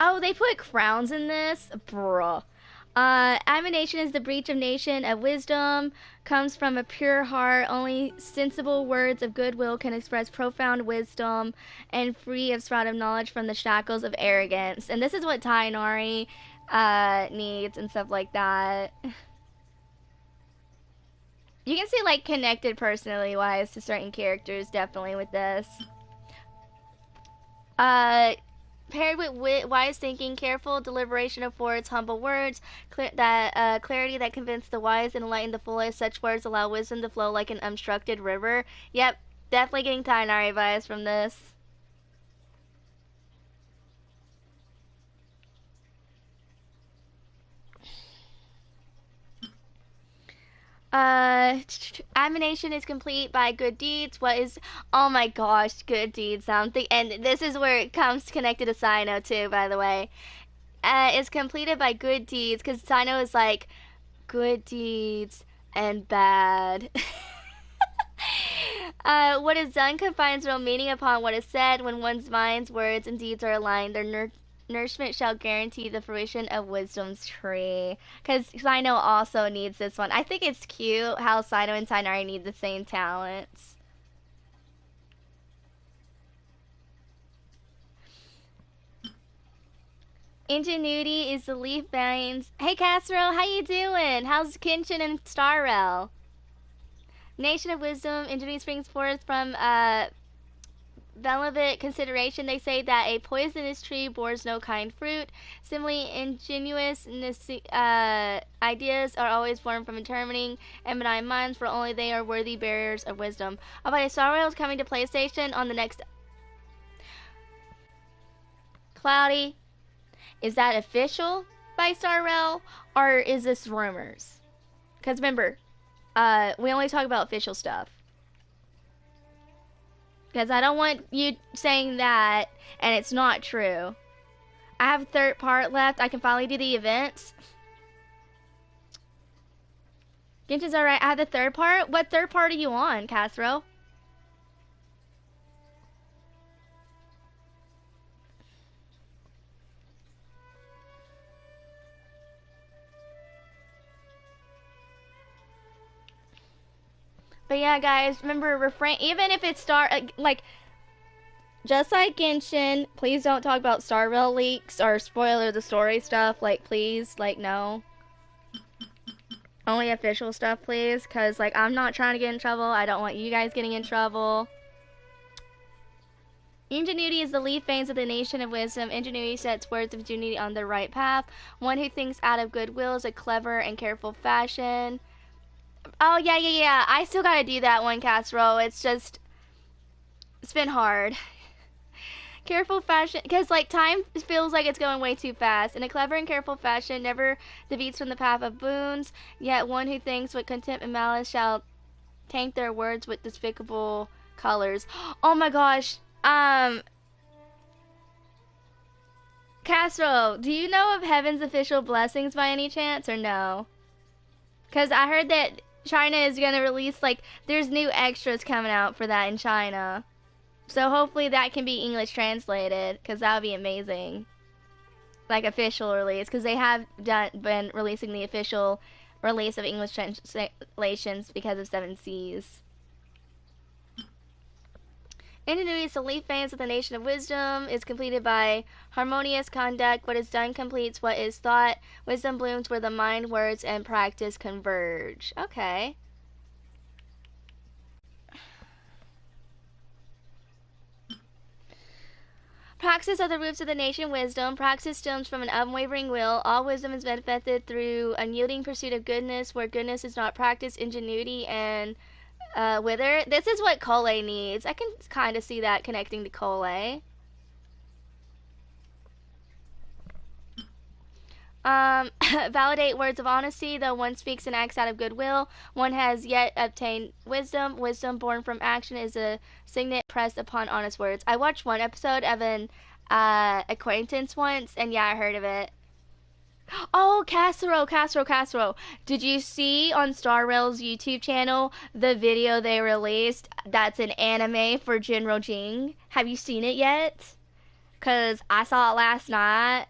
Oh, they put crowns in this? Bruh. Admiration is the breach of nation of wisdom, comes from a pure heart. Only sensible words of goodwill can express profound wisdom and free of sprout of knowledge from the shackles of arrogance. And this is what Tainari needs and stuff like that. You can see like connected personality wise to certain characters definitely with this. Paired with wise thinking, careful deliberation affords humble words, clarity that convince the wise and enlighten the foolish. Such words allow wisdom to flow like an unobstructed river. Yep, definitely getting Tainari vibes from this. Admiration is complete by good deeds. What is, oh my gosh, good deeds, something, and this is where it comes connected to Sino too, by the way. Is completed by good deeds, because Sino is like, good deeds and bad. What is done confines real meaning upon what is said. When one's mind's words and deeds are aligned, their nourishment shall guarantee the fruition of wisdom's tree. Because Sino also needs this one. I think it's cute how Sino and Tainari need the same talents. Ingenuity is the leaf veins. Hey Castro, how you doing? How's Genshin and Starrel? Nation of wisdom, ingenuity springs forth from relevant consideration. They say that a poisonous tree bores no kind fruit. Similarly, ingenious ideas are always formed from determining and benign minds, for only they are worthy barriers of wisdom. Oh, by Starrel is coming to PlayStation on the next. Cloudy, is that official by Starrel, or is this rumors? Because remember, we only talk about official stuff. Because I don't want you saying that and it's not true. I have a third part left. I can finally do the events. Genshin's alright. I have the third part. What third part are you on, Castro? But yeah, guys, remember, refrain, even if it's like, just like Genshin, please don't talk about Starrel leaks or spoiler the story stuff, like, please, like, no. Only official stuff, please, because, like, I'm not trying to get in trouble. I don't want you guys getting in trouble. Ingenuity is the leaf veins of the nation of wisdom. Ingenuity sets words of ingenuity on the right path. One who thinks out of goodwill is a clever and careful fashion. Oh, yeah. I still gotta do that one, Casserole. It's just, it's been hard. Careful fashion, because, like, time feels like it's going way too fast. In a clever and careful fashion, never deviates from the path of boons. Yet one who thinks with contempt and malice shall taint their words with despicable colors. Oh my gosh. Casserole, do you know of Heaven's official blessings by any chance, or no? Because I heard that China is going to release, like, there's new extras coming out for that in China. So hopefully that can be English translated, because that would be amazing. Like, official release, because they have been releasing the official release of English translations because of Seven Seas. Ingenuity to leap fans of the Nation of Wisdom is completed by harmonious conduct. What is done completes what is thought. Wisdom blooms where the mind, words, and practice converge. Okay. Praxis are the roots of the nation wisdom. Praxis stems from an unwavering will. All wisdom is manifested through unyielding pursuit of goodness. Where goodness is not practiced, ingenuity and wither. This is what Cole needs. I can kind of see that connecting to Cole. Validate words of honesty. Though one speaks and acts out of goodwill, one has yet obtained wisdom. Wisdom born from action is a signet pressed upon honest words. I watched one episode of an acquaintance once, and yeah, I heard of it. Oh, Casserole. Did you see on Star Rail's YouTube channel the video they released that's an anime for General Jing? Have you seen it yet? Because I saw it last night,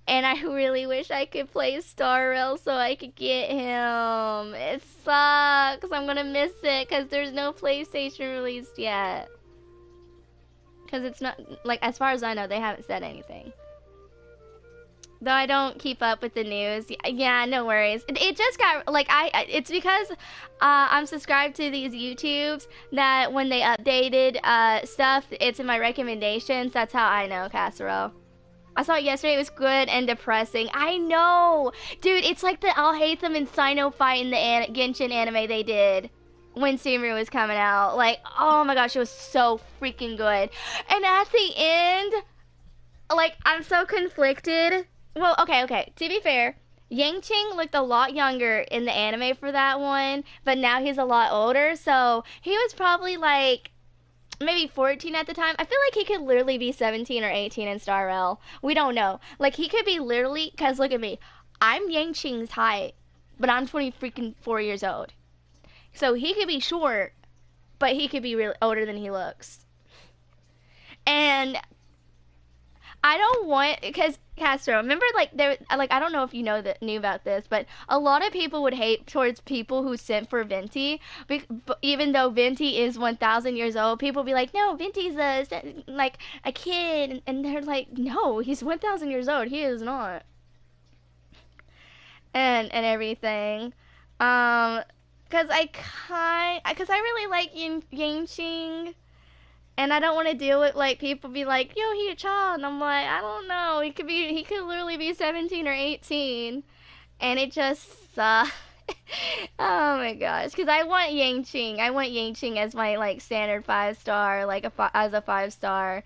and I really wish I could play Star Rail so I could get him. It sucks. I'm going to miss it because there's no PlayStation released yet. Because it's not, like, as far as I know, they haven't said anything. Though I don't keep up with the news. Yeah, no worries. It just got, like, it's because I'm subscribed to these YouTubes that when they updated stuff, it's in my recommendations. That's how I know, Casserole. I saw it yesterday. It was good and depressing. I know! Dude, it's like the I'll Hate Them and Sino fight in the Genshin anime they did when Sumeru was coming out. Like, oh my gosh, it was so freaking good. And at the end, like, I'm so conflicted. Well, okay. To be fair, Yangqing looked a lot younger in the anime for that one, but now he's a lot older, so he was probably, like, maybe 14 at the time. I feel like he could literally be 17 or 18 in Star Rail. We don't know. Like, he could be literally, because look at me. I'm Yangqing's height, but I'm 4 years old. So he could be short, but he could be really older than he looks. And I don't want, because Castro, remember, like, I don't know if you knew about this, but a lot of people would hate towards people who sent for Venti, even though Venti is 1,000 years old. People be like, no, Venti's like a kid, and they're like, no, he's 1,000 years old. He is not, and everything, because I really like Yangqing. And I don't want to deal with, like, people be like, yo, he a child. And I'm like, I don't know. He could literally be 17 or 18. And it just sucks. Oh my gosh. Because I want Yangqing. I want Yangqing as my, like, standard 5-star, like, as a 5-star.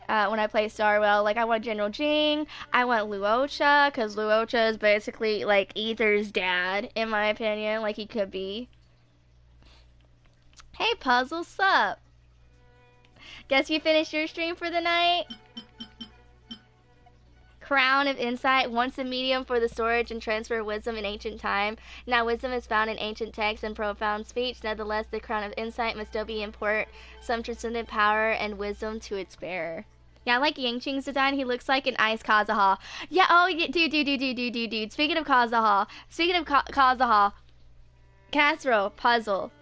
When I play Star Rail. Like, I want General Jing. I want Luocha. Because Luocha is basically, like, Ether's dad, in my opinion. Like, he could be. Hey, Puzzle, sup? Guess you finished your stream for the night? Crown of Insight, once a medium for the storage and transfer of wisdom in ancient time. Now wisdom is found in ancient texts and profound speech. Nevertheless, the Crown of Insight must still be import some transcendent power and wisdom to its bearer. Yeah, I like Yangqing's design. He looks like an Ice Kazuha. Yeah, oh, yeah, dude. Speaking of Kazuha, Kazuha, Casserole, Puzzle.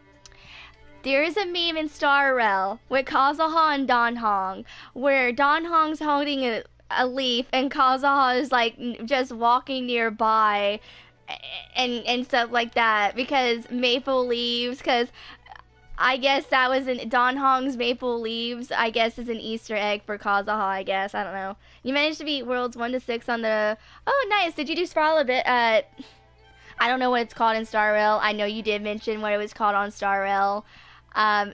There is a meme in Star Rail with Kazuha and Danhong, where Danhong's holding a leaf and Kazuha is like just walking nearby and stuff like that, because maple leaves, because I guess that was in Danhong's maple leaves, I guess is an Easter egg for Kazuha, I guess. I don't know. You managed to beat worlds 1 to 6 on the... Oh, nice. Did you do Spiral a bit? I don't know what it's called in Star Rail. I know you did mention what it was called on Star Rail.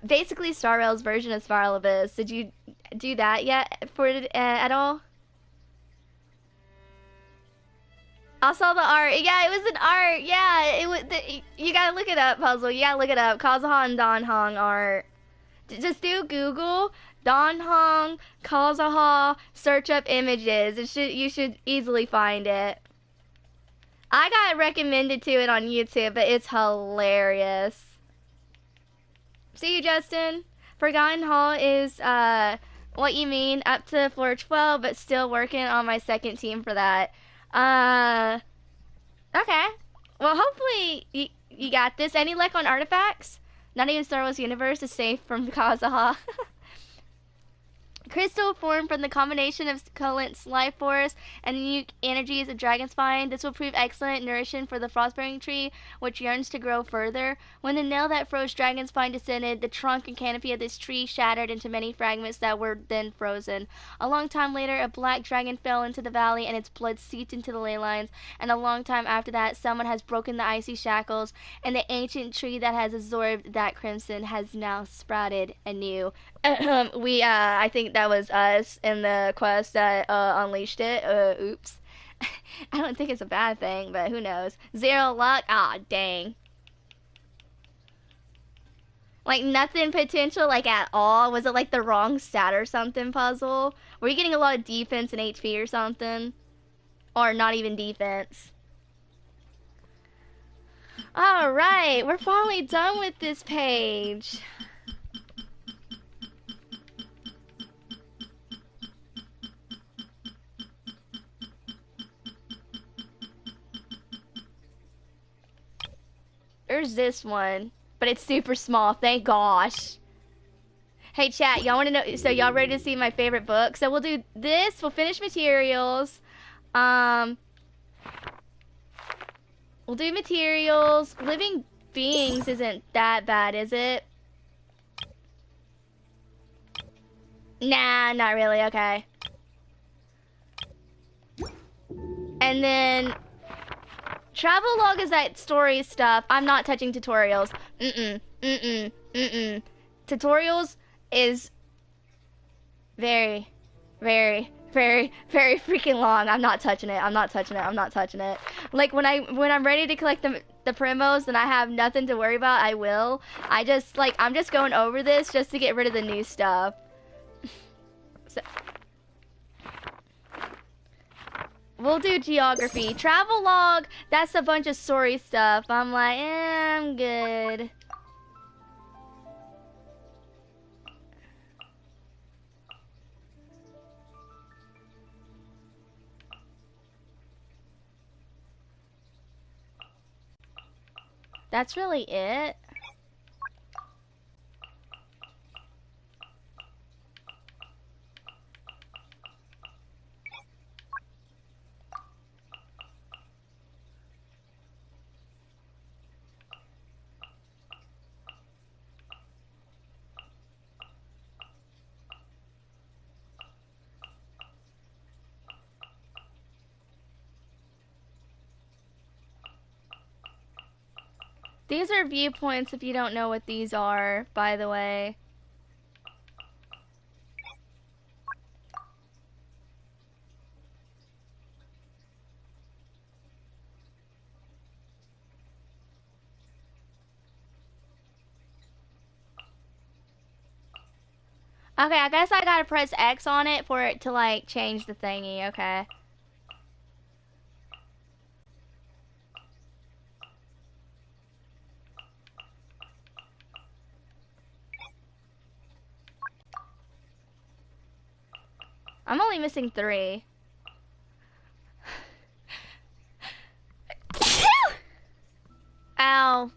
Basically Star Rail's version of Spiral Abyss. Did you do that yet for it at all? I saw the art. Yeah, it was an art. Yeah, it was. You gotta look it up, Puzzle. You gotta look it up. Kazuha and Danhong art. Just do Google Danhong Kazuha. Search up images. You should easily find it. I got recommended to it on YouTube, but it's hilarious. See you, Justin. Forgotten Hall is what you mean, up to floor 12, but still working on my second team for that. Okay. Well, hopefully you got this. Any luck on artifacts? Not even Star Wars universe is safe from Kazaha. Crystal formed from the combination of Culant's life force and the unique energies of Dragonspine. This will prove excellent nourishment for the frostbearing tree, which yearns to grow further. When the nail that froze Dragonspine descended, the trunk and canopy of this tree shattered into many fragments that were then frozen. A long time later, a black dragon fell into the valley, and its blood seeped into the ley lines. And a long time after that, someone has broken the icy shackles, and the ancient tree that has absorbed that crimson has now sprouted anew. I think that was us in the quest that unleashed it. Oops. I don't think it's a bad thing, but who knows. 0 luck? Ah, dang. Like, nothing potential, like, at all? Was it, like, the wrong stat or something puzzle? Were you getting a lot of defense and HP or something? Or not even defense? Alright, we're finally done with this page. There's this one, but it's super small, thank gosh. Hey chat, y'all wanna know, so y'all ready to see my favorite book? So we'll do this, we'll finish materials. We'll do materials. Living Beings isn't that bad, is it? Nah, not really, okay. And then Travelogue is that story stuff. I'm not touching tutorials. Tutorials is very, very, very, very freaking long. I'm not touching it. I'm not touching it. I'm not touching it. Like when I'm ready to collect the primos and I have nothing to worry about, I will. I'm just going over this just to get rid of the new stuff. So, we'll do geography. Travelogue, that's a bunch of story stuff. I'm like, I'm good. That's really it. These are viewpoints if you don't know what these are, by the way. Okay, I guess I gotta press X on it for it to like change the thingy, okay. I'm only missing 3. Ow.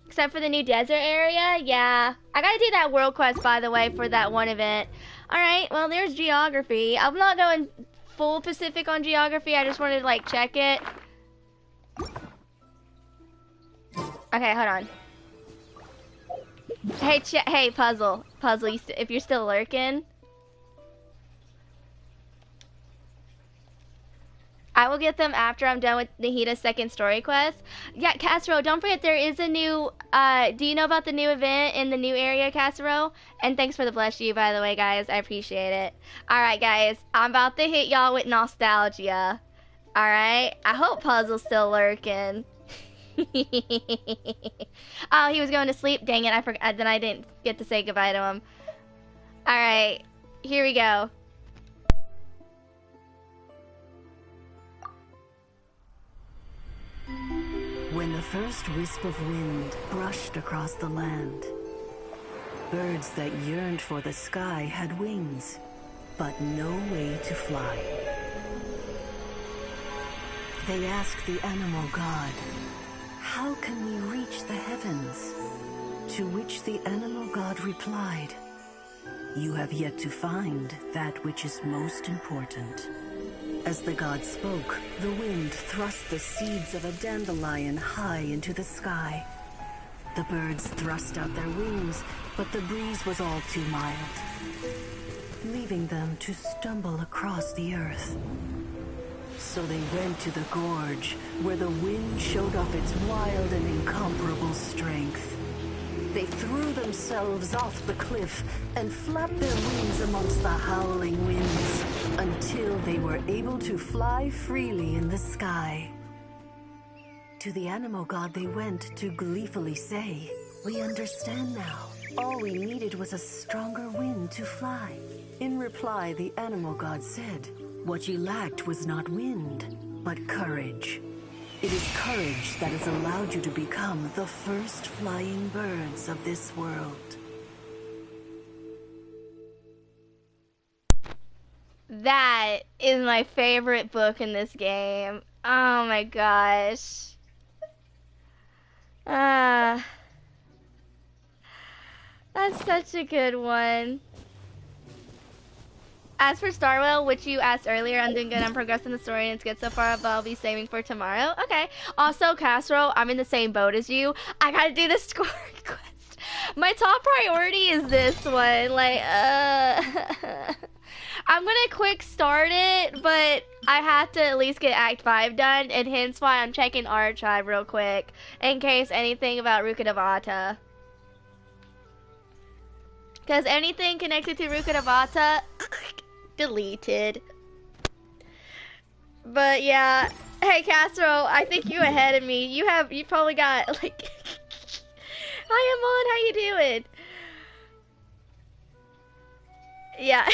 Except for the new desert area? Yeah. I gotta do that world quest, by the way, for that one event. Alright, well, there's geography. I'm not going full Pacific on geography. I just wanted to, like, check it. Okay, hold on. Hey, Puzzle, if you're still lurking, I will get them after I'm done with Nahita's second story quest. Yeah, Casserole, don't forget there is a new, do you know about the new event in the new area, Casserole? And thanks for the bless you, by the way, guys. I appreciate it. Alright, guys, I'm about to hit y'all with nostalgia. Alright, I hope Puzzle's still lurking. Oh, he was going to sleep. Dang it, I forgot. Then I didn't get to say goodbye to him. Alright, here we go.
When the first wisp of wind brushed across the land, birds that yearned for the sky had wings. but no way to fly. They asked the animal god, "How can we reach the heavens?" To which the animal god replied, "You have yet to find that which is most important." As the god spoke, the wind thrust the seeds of a dandelion high into the sky. The birds thrust out their wings, but the breeze was all too mild, leaving them to stumble across the earth. So they went to the gorge, where the wind showed off its wild and incomparable strength. They threw themselves off the cliff and flapped their wings amongst the howling winds until they were able to fly freely in the sky. To the animal god they went to gleefully say, "We understand now. All we needed was a stronger wind to fly." In reply, the animal god said, "What you lacked was not wind, but courage. It is courage that has allowed you to become the first flying birds of this world."
That is my favorite book in this game. Oh my gosh. That's such a good one. As for Starwell, which you asked earlier, I'm doing good. I'm progressing the story and it's good so far, but I'll be saving for tomorrow. Okay. Also, Casserole, I'm in the same boat as you. I gotta do the score quest. My top priority is this one. Like, I'm gonna quick start it, but I have to at least get Act 5 done, and hence why I'm checking Archive real quick, in case anything about Rukkhadevata. Because anything connected to Rukkhadevata, deleted. But yeah, hey Casserole, I think you ahead of me. You probably got like hi Amon, how you doing? Yeah.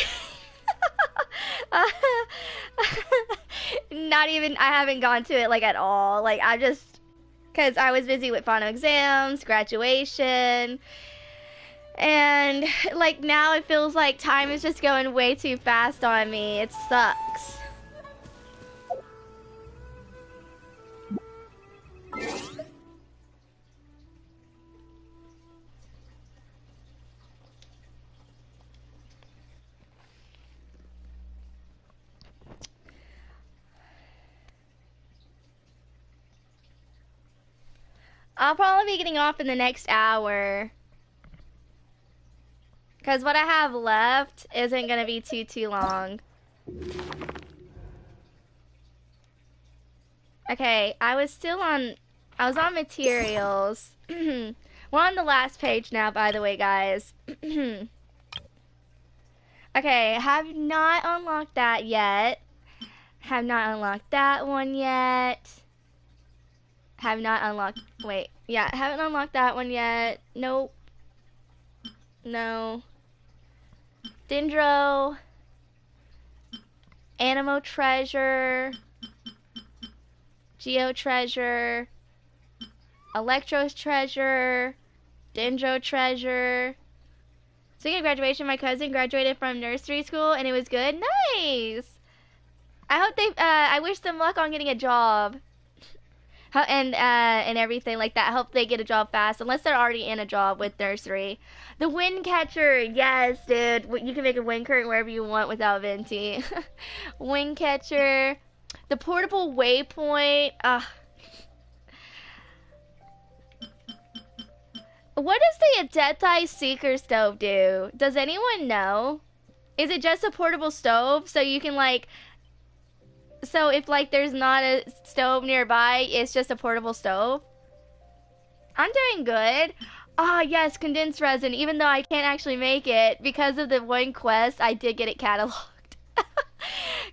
Not even, I haven't gone to it like at all. Like I just, cause I was busy with final exams, graduation, and like now it feels like time is just going way too fast on me. It sucks. I'll probably be getting off in the next hour. Because what I have left isn't going to be too long. Okay, I was on materials. We're on the last page now, by the way, guys. Okay, have not unlocked that yet. Have not unlocked that one yet. Have not unlocked, wait, yeah, haven't unlocked that one yet. Nope. No. Dendro. Animo Treasure. Geo Treasure. Electro's Treasure. Dendro Treasure. Speaking of graduation, my cousin graduated from nursery school and it was good. Nice! I hope I wish them luck on getting a job. And everything like that. I hope they get a job fast, unless they're already in a job with nursery. The wind catcher, yes, dude. You can make a wind curtain wherever you want without Venti. Wind catcher, the portable waypoint. What does the Adetai Seeker stove do? Does anyone know? Is it just a portable stove so you can like? So if like there's not a stove nearby, it's just a portable stove? I'm doing good. Ah, yes, condensed resin. Even though I can't actually make it, because of the one quest, I did get it cataloged.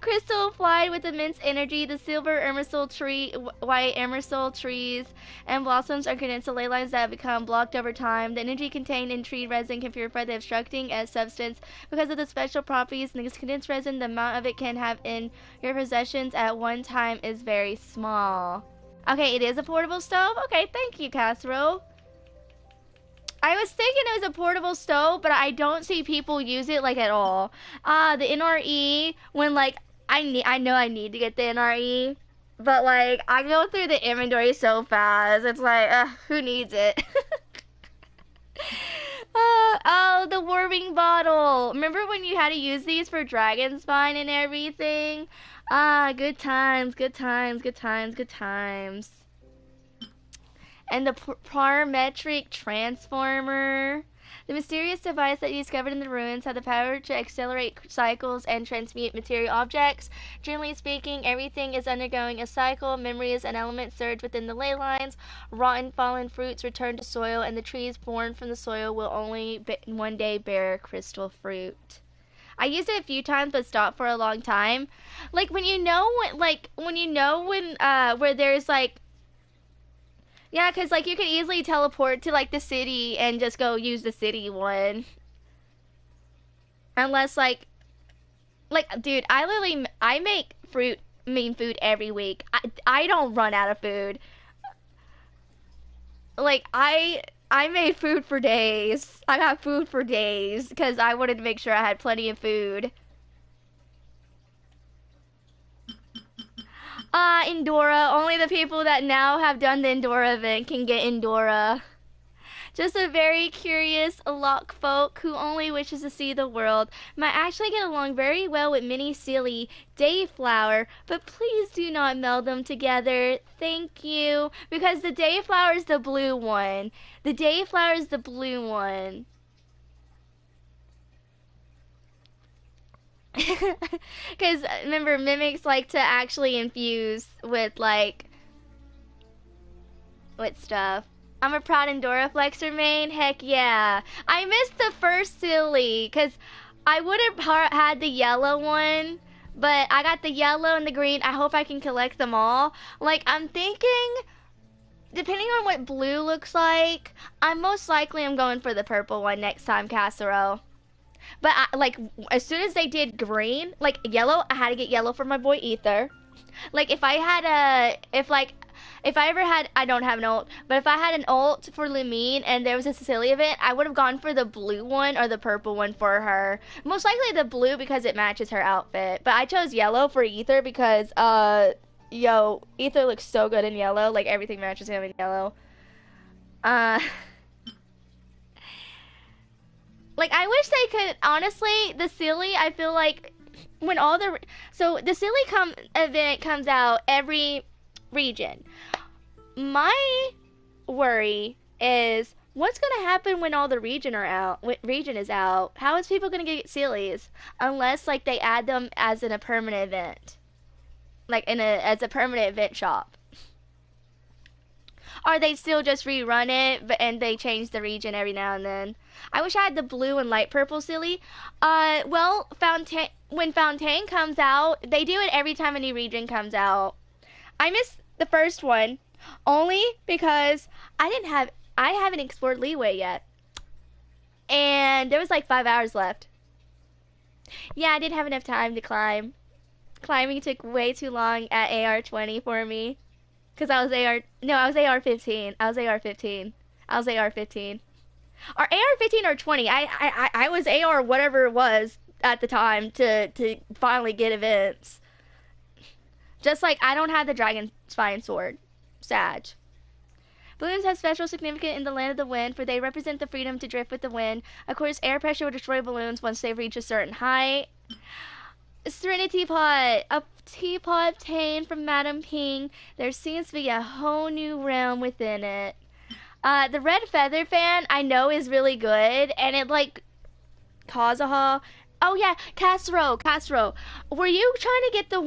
Crystal applied with immense energy. The silver emersal tree, white emersal trees and blossoms are condensed to ley lines that have become blocked over time. The energy contained in tree resin can purify the obstructing as substance. Because of the special properties in this condensed resin, the amount of it can have in your possessions at one time is very small. Okay, it is a portable stove? Okay, thank you, Casserole. I was thinking it was a portable stove, but I don't see people use it like at all. The NRE, when like I know I need to get the NRE, but like I go through the inventory so fast. It's like, who needs it? Oh, the warming bottle. Remember when you had to use these for dragon spine and everything? Good times, good times, good times, good times. And the parametric transformer. The mysterious device that you discovered in the ruins had the power to accelerate cycles and transmute material objects. Generally speaking, everything is undergoing a cycle. Memories and elements surge within the ley lines. Rotten fallen fruits return to soil, and the trees born from the soil will only one day bear crystal fruit. I used it a few times, but stopped for a long time. Like when you know when where there's like. Yeah, because, like, you could easily teleport to, like, the city and just go use the city one. Unless, like, dude, I make food every week. I don't run out of food. Like, I made food for days. I got food for days because I wanted to make sure I had plenty of food. Endora. Only the people that now have done the Endora event can get Endora. Just a very curious lock folk who only wishes to see the world. Might actually get along very well with Mini Silly Dayflower, but please do not meld them together. Thank you. Because the Dayflower is the blue one. The Dayflower is the blue one. Because remember, mimics like to actually infuse with with stuff. I'm a proud Endora Flexer main. Heck yeah. I missed the first Silly because I would have had the yellow one, but I got the yellow and the green. I hope I can collect them all. Like, I'm thinking, depending on what blue looks like, I'm going for the purple one next time, Casserole. But as soon as they did green, like yellow, I had to get yellow for my boy Ether. Like if I ever had, I don't have an ult, but if I had an ult for Lumine and there was a Cecilia event, I would have gone for the blue one or the purple one for her. Most likely the blue because it matches her outfit. But I chose yellow for Ether because Ether looks so good in yellow. Like everything matches him in yellow. Like, I wish they could, honestly, the Silly, I feel like, when the Silly event comes out every region. My worry is, what's going to happen when all the region is out? How is people going to get Sillies? Unless, like, they add them as in a permanent event. Like, as a permanent event shop. Or they still just rerun it, and they change the region every now and then. I wish I had the blue and light purple Silly. Well, when Fontaine comes out, they do it every time a new region comes out. I missed the first one, only because I haven't explored Leeway yet. And there was like 5 hours left. Yeah, I didn't have enough time to climb. Climbing took way too long at AR20 for me. Because I was AR15. I was AR15. Or AR15 or 20. I was AR whatever it was at the time to finally get events. Just like I don't have the Dragon Spine Sword. Sag. Balloons have special significance in the land of the wind, for they represent the freedom to drift with the wind. Of course, air pressure will destroy balloons once they reach a certain height. Serenity Teapot. A teapot obtained from Madame Ping. There seems to be a whole new realm within it. The red feather fan I know is really good, and it like Kazuha. Oh yeah, Casserole. Were you trying to get the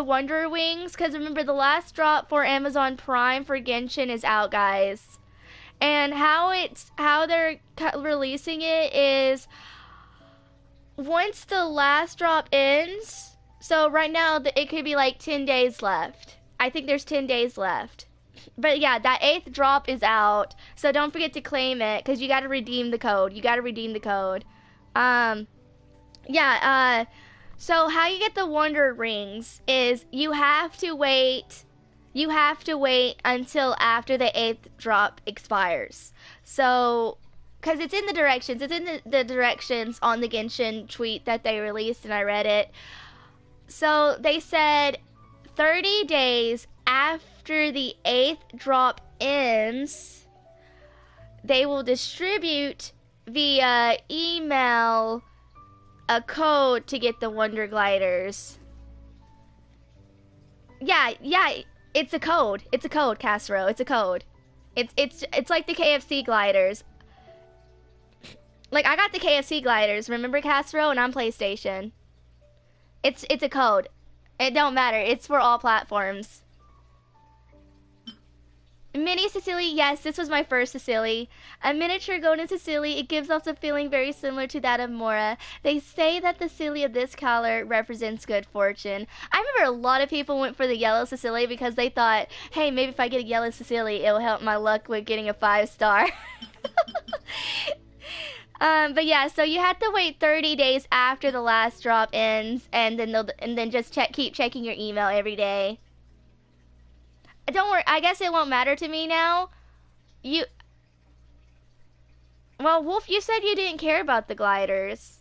Wonder Wings? Because remember, the last drop for Amazon Prime for Genshin is out, guys. And how they're releasing it is once the last drop ends. So right now it could be like 10 days left. I think there's 10 days left. But yeah, that 8th drop is out. So don't forget to claim it because you got to redeem the code. So how you get the Wonder Rings is you have to wait you have to wait until after the 8th drop expires. So, because it's in the directions, it's in the directions on the Genshin tweet that they released, and I read it. So they said 30 days after the 8th drop ends, they will distribute via email a code to get the Wonder Gliders. Yeah, it's a code. It's a code, Castro. It's a code. It's like the KFC gliders. Like, I got the KFC gliders, remember, Castro? And on PlayStation. It's a code. It don't matter. It's for all platforms. Mini Cecily, yes, this was my first Cecily. A miniature golden Cecily, it gives off a feeling very similar to that of Mora. They say that the Cecily of this color represents good fortune. I remember a lot of people went for the yellow Cecily because they thought, hey, maybe if I get a yellow Cecily, it'll help my luck with getting a 5-star. But yeah, so you have to wait 30 days after the last drop ends, and then just keep checking your email every day. Don't worry, I guess it won't matter to me now. Well, Wolf, you said you didn't care about the gliders.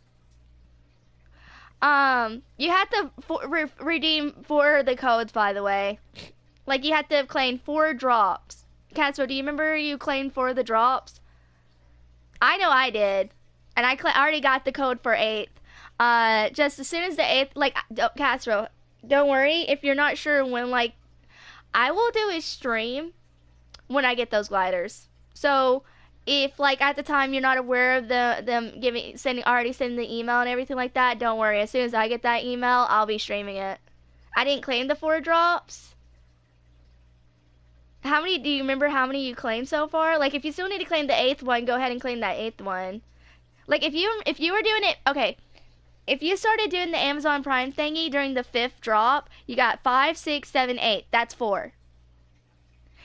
You have to redeem 4 of the codes, by the way. Like, you have to claim 4 drops. Castro, do you remember you claimed 4 of the drops? I know I did. And I already got the code for 8th. Just as soon as the 8th, like, Castro, don't worry if you're not sure when, like, I will do a stream when I get those gliders. So if, like, at the time you're not aware of them already sending the email and everything like that, don't worry. As soon as I get that email, I'll be streaming it. I didn't claim the 4 drops. Do you remember how many you claimed so far? Like, if you still need to claim the 8th one, go ahead and claim that 8th one. Like, if you were doing it, okay. If you started doing the Amazon Prime thingy during the 5th drop, you got 5, 6, 7, 8. That's 4.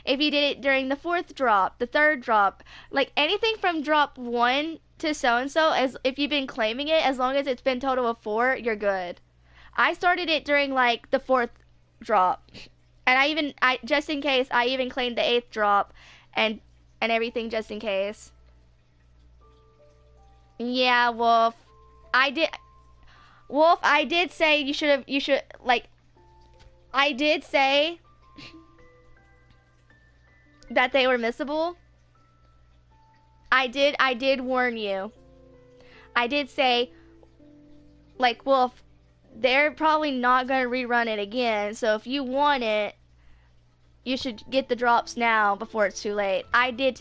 If you did it during the 4th drop, the 3rd drop, like anything from drop 1 to so-and-so, as if you've been claiming it, as long as it's been total of 4, you're good. I started it during, like, the 4th drop. And I just in case, I even claimed the 8th drop and everything just in case. Yeah, Wolf. I did say I did say that they were missable. I did warn you. I did say, like, Wolf, they're probably not going to rerun it again, so if you want it, you should get the drops now before it's too late. I did.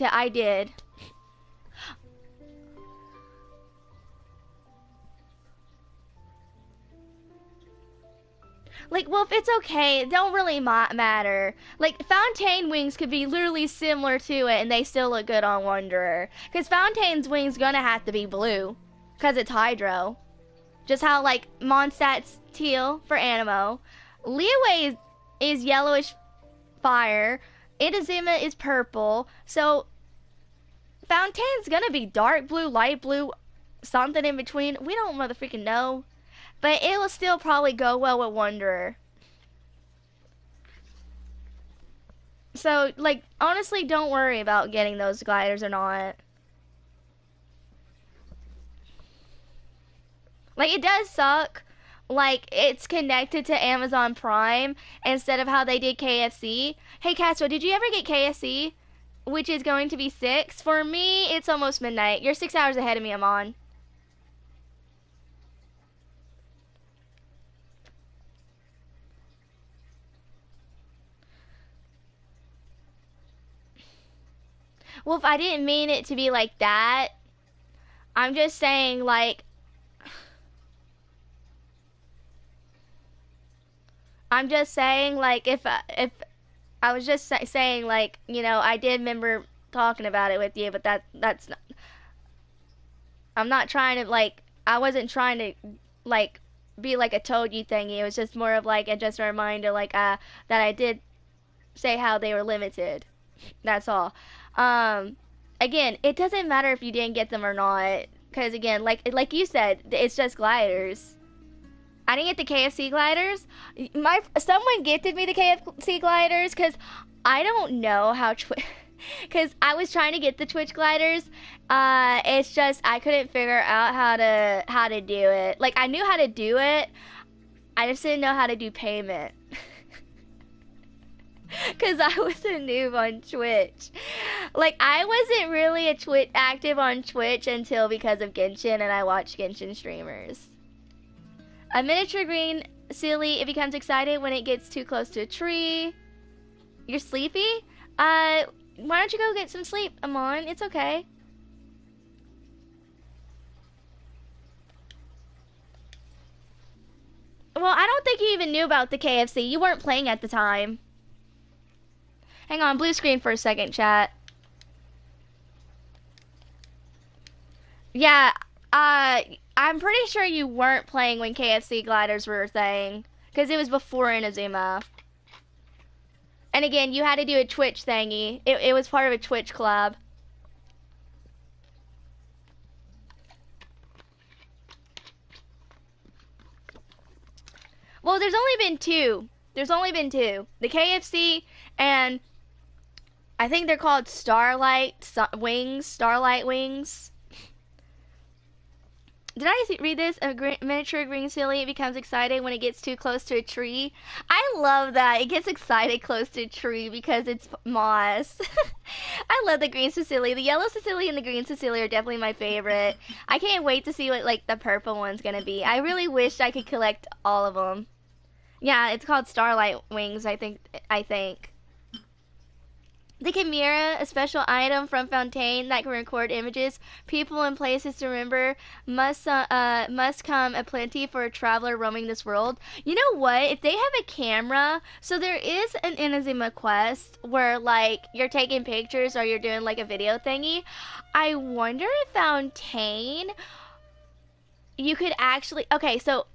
Like, Wolf, it's okay. It don't really matter. Like, Fontaine wings could be literally similar to it, and they still look good on Wanderer. Because Fontaine's wings gonna have to be blue. Because it's Hydro. Just how, like, Mondstadt's teal for Anemo. Liyue is yellowish fire. Itazuma is purple. So, Fontaine's gonna be dark blue, light blue, something in between. We don't motherfucking know. But it will still probably go well with Wanderer. So, like, honestly, don't worry about getting those gliders or not. Like, it does suck. Like, it's connected to Amazon Prime instead of how they did KFC. Hey, Castro, did you ever get KFC? Which is going to be 6. For me, it's almost midnight. You're 6 hours ahead of me, Amon. Well, if I didn't mean it to be like that, I'm just saying, like, if I was just saying, like, you know, I did remember talking about it with you, but that's not, I'm not trying to, like, I wasn't trying to, like, be like a told you thingy. It was just more of, like, just a reminder, like, that I did say how they were limited. That's all. Again, it doesn't matter if you didn't get them or not, because again, like you said, it's just gliders. I didn't get the KFC gliders. Someone gifted me the KFC gliders because I don't know how because I was trying to get the Twitch gliders. It's just I couldn't figure out how to do it. Like I knew how to do it, I just didn't know how to do payment. Cause I was a noob on Twitch. Like I wasn't really active on Twitch until because of Genshin, and I watched Genshin streamers. A miniature green silly, it becomes excited when it gets too close to a tree. You're sleepy? Why don't you go get some sleep, Amon? It's okay. Well, I don't think you even knew about the KFC. You weren't playing at the time. Hang on, blue screen for a second, chat. Yeah, I'm pretty sure you weren't playing when KFC gliders were a thing. Because it was before Inazuma. And again, you had to do a Twitch thingy. It was part of a Twitch club. Well, there's only been two. There's only been two. The KFC and I think they're called Starlight Wings. Did I read this? A miniature green silly, it becomes excited when it gets too close to a tree. I love that. It gets excited close to a tree because it's moss. I love the green Cecilia. The yellow Cecilia and the green Cecilia are definitely my favorite. I can't wait to see what like the purple one's gonna be. I really wish I could collect all of them. Yeah, it's called Starlight Wings, I think. The Chimera, a special item from Fontaine that can record images, people, and places to remember, must come aplenty for a traveler roaming this world. You know what? If they have a camera, so there is an Inazuma quest where like you're taking pictures or you're doing like a video thingy. I wonder if Fontaine, you could actually. Okay, so.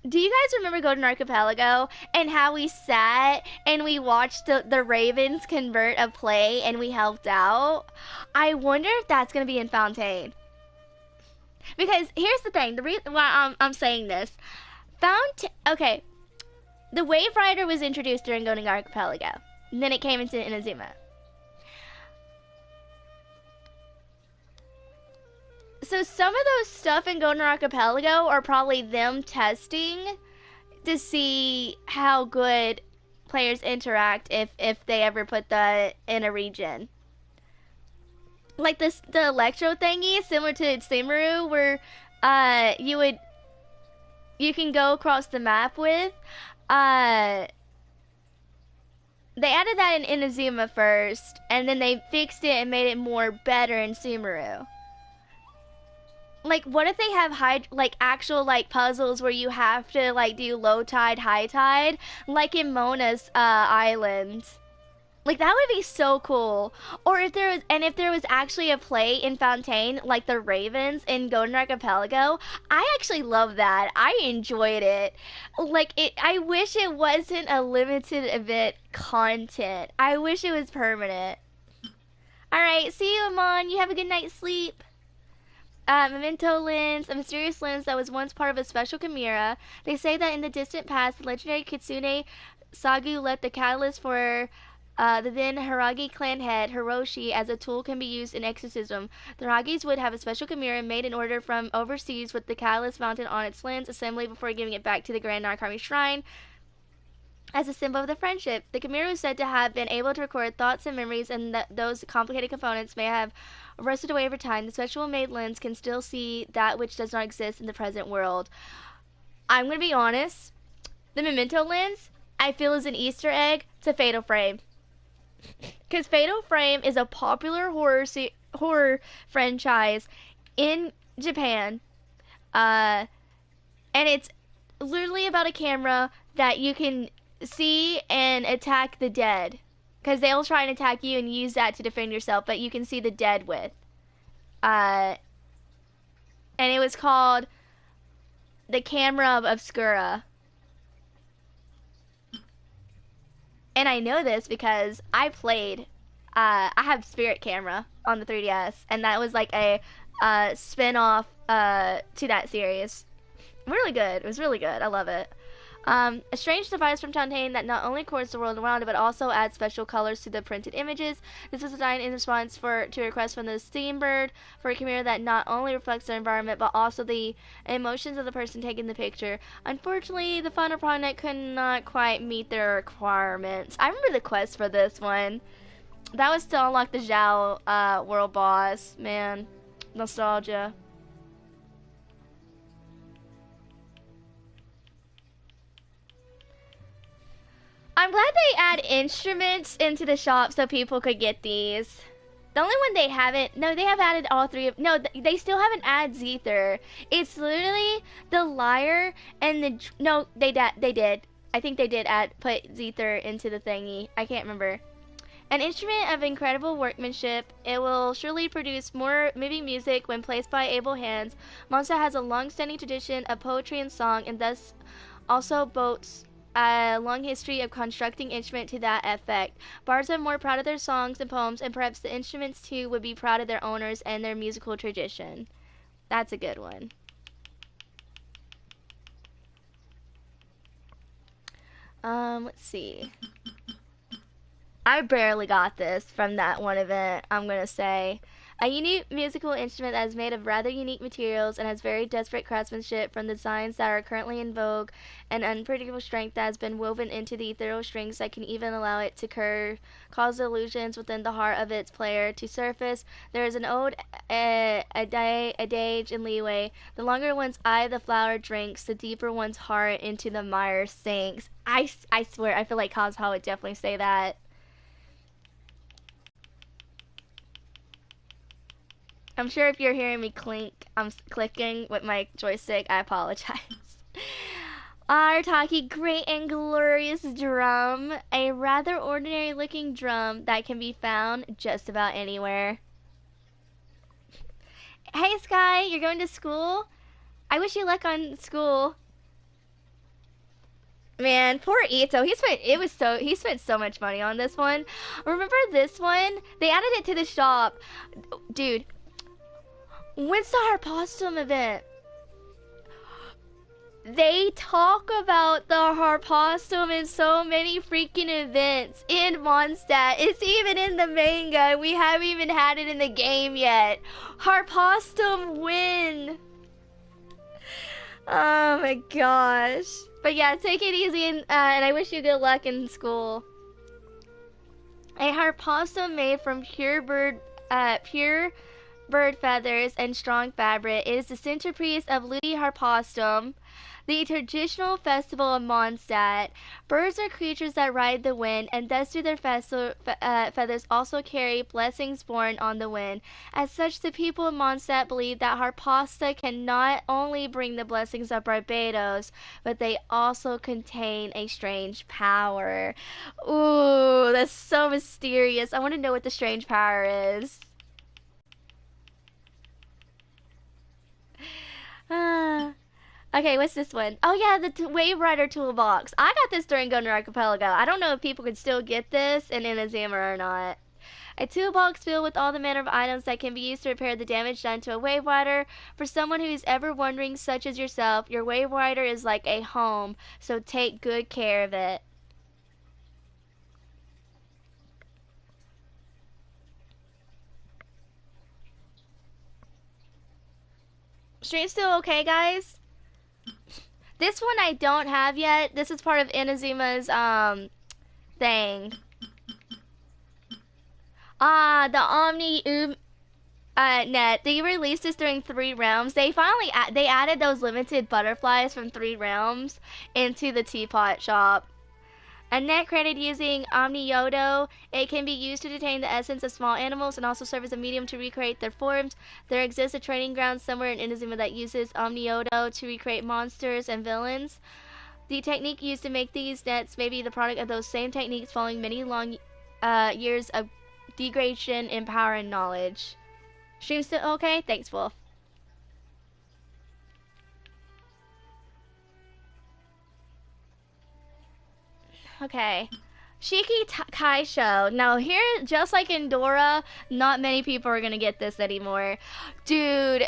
Do you guys remember Golden Archipelago and how we sat and we watched the Ravens convert a play and we helped out? I wonder if that's going to be in Fontaine. Because here's the thing, the reason why I'm saying this. Okay, the Wave Rider was introduced during Golden Archipelago. And then it came into Inazuma. So some of those stuff in Golden Archipelago are probably them testing to see how good players interact if they ever put that in a region. Like the electro thingy, similar to Sumeru, where you can go across the map with. They added that in Inazuma first, and then they fixed it and made it more better in Sumeru. Like, what if they have actual like puzzles where you have to like do low tide, high tide, like in Mona's island? Like that would be so cool. Or if there was actually a play in Fontaine, like the Ravens in Golden Archipelago, I actually love that. I enjoyed it. I wish it wasn't a limited event content. I wish it was permanent. All right, see you, Amon. You have a good night's sleep. Memento lens, a mysterious lens that was once part of a special chimera. They say that in the distant past, the legendary Kitsune Sagu left the catalyst for the then Hiragi clan head, Hiroshi, as a tool can be used in exorcism. The Hiragis would have a special chimera made in order from overseas with the catalyst mounted on its lens assembly before giving it back to the Grand Narukami Shrine as a symbol of the friendship. The chimera is said to have been able to record thoughts and memories, and that those complicated components may have rusted away over time. The special made lens can still see that which does not exist in the present world. I'm going to be honest. The Memento lens, I feel, is an Easter egg to Fatal Frame. Because Fatal Frame is a popular horror franchise in Japan. And it's literally about a camera that you can see and attack the dead. Because they'll try and attack you and use that to defend yourself, but you can see the dead with. And it was called the Camera of Obscura. And I know this because I played, I have Spirit Camera on the 3DS, and that was like a spin-off to that series. Really good. It was really good. I love it. A strange device from Fontaine that not only records the world around it, but also adds special colors to the printed images. This was designed in response to a request from the Steambird for a camera that not only reflects their environment, but also the emotions of the person taking the picture. Unfortunately, the final product could not quite meet their requirements. I remember the quest for this one. That was to unlock the Zhao world boss. Man, nostalgia. I'm glad they add instruments into the shop so people could get these. The only one they haven't, no, they have added all three of, no, they still haven't added Zither. It's literally the lyre and the, no, they did. I think they did put Zither into the thingy. I can't remember. An instrument of incredible workmanship, it will surely produce more moving music when placed by able hands. Mondstadt has a long-standing tradition of poetry and song, and thus also boasts a long history of constructing instruments to that effect. Bards are more proud of their songs and poems, and perhaps the instruments too would be proud of their owners and their musical tradition. That's a good one. Let's see. I barely got this from that one event, I'm gonna say. A unique musical instrument that is made of rather unique materials and has very desperate craftsmanship from the designs that are currently in vogue, and unpredictable strength that has been woven into the ethereal strings that can even allow it to curve, cause illusions within the heart of its player to surface. There is an old adage in leeway. The longer one's eye the flower drinks, the deeper one's heart into the mire sinks. I swear, I feel like Cosmo would definitely say that. I'm sure if you're hearing me clink, I'm clicking with my joystick, I apologize. Artaki, great and glorious drum. A rather ordinary looking drum that can be found just about anywhere. Hey Sky, you're going to school? I wish you luck on school. Man, poor Ito. He spent so much money on this one. Remember this one? They added it to the shop. Dude, when's the Harpostum event? They talk about the Harpostum in so many freaking events in Mondstadt. It's even in the manga. We haven't even had it in the game yet. Harpostum win. Oh my gosh. But yeah, take it easy and I wish you good luck in school. A Harpostum made from pure bird feathers and strong fabric. It is the centerpiece of Ludi Harpostum, the traditional festival of Mondstadt. Birds are creatures that ride the wind, and thus do their feathers also carry blessings borne on the wind. As such, the people of Mondstadt believe that Harpasta can not only bring the blessings of Barbados, but they also contain a strange power. Ooh, that's so mysterious. I want to know what the strange power is. Okay, what's this one? Oh yeah, the Wave Rider toolbox. I got this during Gunner Archipelago. I don't know if people could still get this in Inazuma or not. A toolbox filled with all the manner of items that can be used to repair the damage done to a Wave Rider. For someone who is ever wondering, such as yourself, your Wave Rider is like a home, so take good care of it. Stream still okay, guys? This one I don't have yet. This is part of Inazuma's thing. The Omni net. They released this during 3 realms. They finally they added those limited butterflies from 3 realms into the Teapot shop. A net created using Omni Yodo. It can be used to detain the essence of small animals and also serve as a medium to recreate their forms. There exists a training ground somewhere in Inazuma that uses Omni Yodo to recreate monsters and villains. The technique used to make these nets may be the product of those same techniques following many long years of degradation in power and knowledge. Stream still okay? Thanks, Wolf. Okay. Shiki Kaisho. Now here, just like in Dora, not many people are gonna get this anymore. Dude,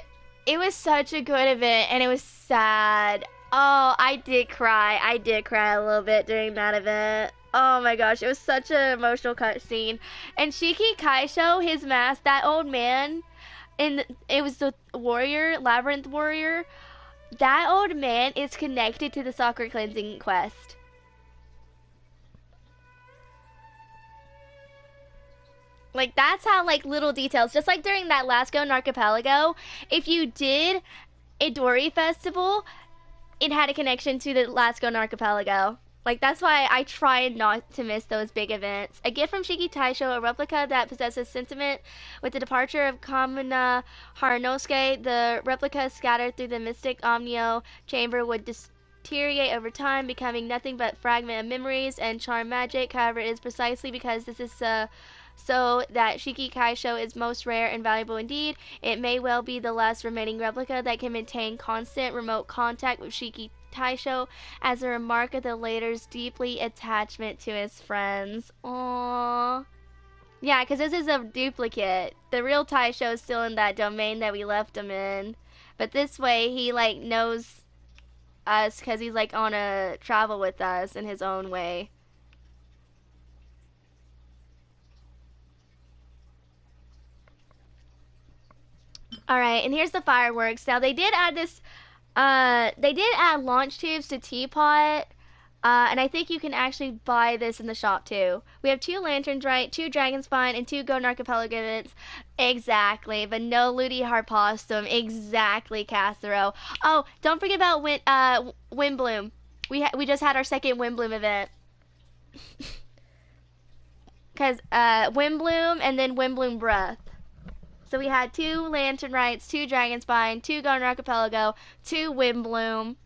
It was such a good event, and it was sad. Oh, I did cry. I did cry a little bit during that event. Oh my gosh, it was such an emotional cutscene. And Shiki Kaisho, his mask, that old man, it was the warrior, Labyrinth Warrior. That old man is connected to the Sacred Cleansing quest. Like, that's how, like, little details, just like during that last Go Archipelago, if you did Idori Festival, it had a connection to the last Go Archipelago. Like, that's why I try not to miss those big events. A gift from Shiki Taisho, a replica that possesses sentiment. With the departure of Kamuna Haranosuke, the replica scattered through the mystic Omnio chamber would deteriorate over time, becoming nothing but fragment of memories and charm magic. However, it is precisely because this is so that Shiki Kaisho is most rare and valuable indeed. It may well be the last remaining replica that can maintain constant remote contact with Shiki Taisho as a remark of the latter's deeply attachment to his friends. Aww. Yeah, because this is a duplicate. The real Taisho is still in that domain that we left him in. But this way, he, like, knows us because he's, like, on a travel with us in his own way. Alright, and here's the fireworks. Now, they did add this, they did add launch tubes to Teapot, and I think you can actually buy this in the shop, too. We have 2 lanterns, right? 2 dragon spine, and 2 Golden Archipelago events. Exactly, but no Ludi Harpostum. Exactly, Cathero. Oh, don't forget about Windbloom. We just had our second Windbloom event. Because, Windbloom and then Windbloom Breath. So we had 2 Lantern Rites, 2 Dragon Spine, 2 Golden Archipelago, 2 Windbloom.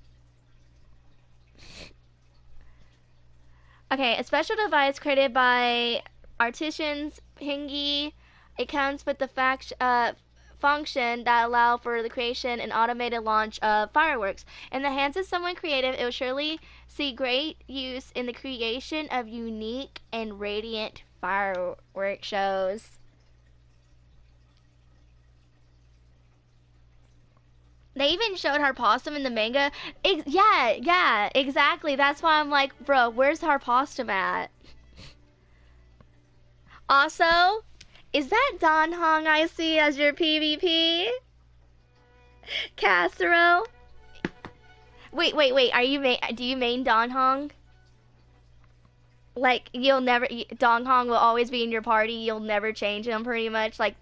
Okay, a special device created by artisans Hingi. It comes with the function that allow for the creation and automated launch of fireworks. In the hands of someone creative, it will surely see great use in the creation of unique and radiant firework shows. They even showed Harpostum in the manga. Yeah, exactly. That's why I'm like, bro, where's Harpostum at? Also, is that Don Hong I see as your PvP? Castro? Wait. Are you do you main Don Hong? Like, you'll never, Don Hong will always be in your party. You'll never change him, pretty much. Like,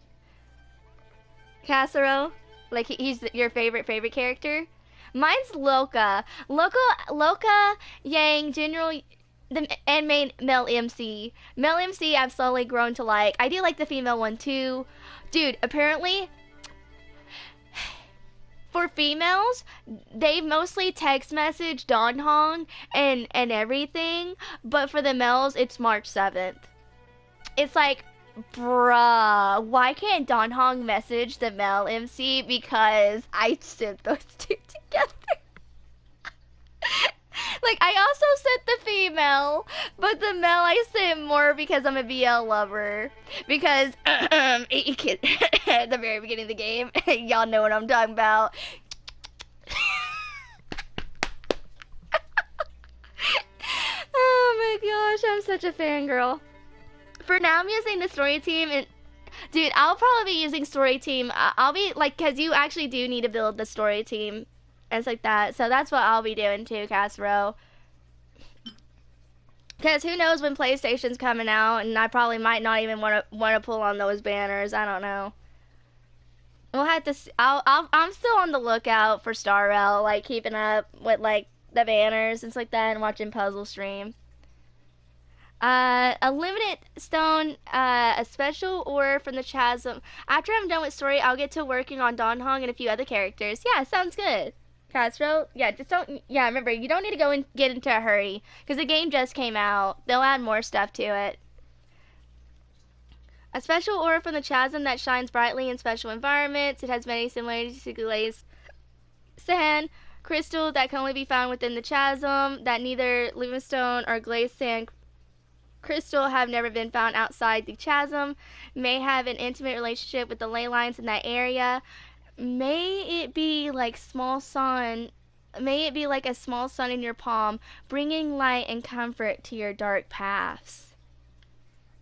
Castro? Like, he's your favorite character? Mine's Loka. Loka, Yang, General, and main male MC. Male MC I've slowly grown to like. I do like the female one too. Dude, apparently, for females, they mostly text message Don Hong and everything. But for the males, it's March 7th. It's like, bruh, why can't Don Hong message the male MC? Because I sent those 2 together. Like, I also sent the female, but the male I sent more because I'm a BL lover. Because, at the very beginning of the game, y'all know what I'm talking about. Oh my gosh, I'm such a fangirl. For now, I'm using the story team, and dude, I'll probably be using story team. I'll be like, cause you actually do need to build the story team, and it's like that. So that's what I'll be doing too, Castro. Cause who knows when PlayStation's coming out, and I probably might not even want to pull on those banners. I don't know. We'll have to. I'm still on the lookout for Star Rail, like keeping up with like the banners and stuff like that, and watching Puzzle Stream. A limited stone, a special ore from the chasm. After I'm done with story, I'll get to working on Don Hong and a few other characters. Yeah, sounds good. Castro, yeah, just don't, yeah, remember, you don't need to go and get into a hurry, because the game just came out. They'll add more stuff to it. A special ore from the chasm that shines brightly in special environments. It has many similarities to glaze sand crystal that can only be found within the chasm, that neither limestone or glazed sand crystal have never been found outside the chasm, may have an intimate relationship with the ley lines in that area. May it be like small sun. May it be like a small sun in your palm, bringing light and comfort to your dark paths.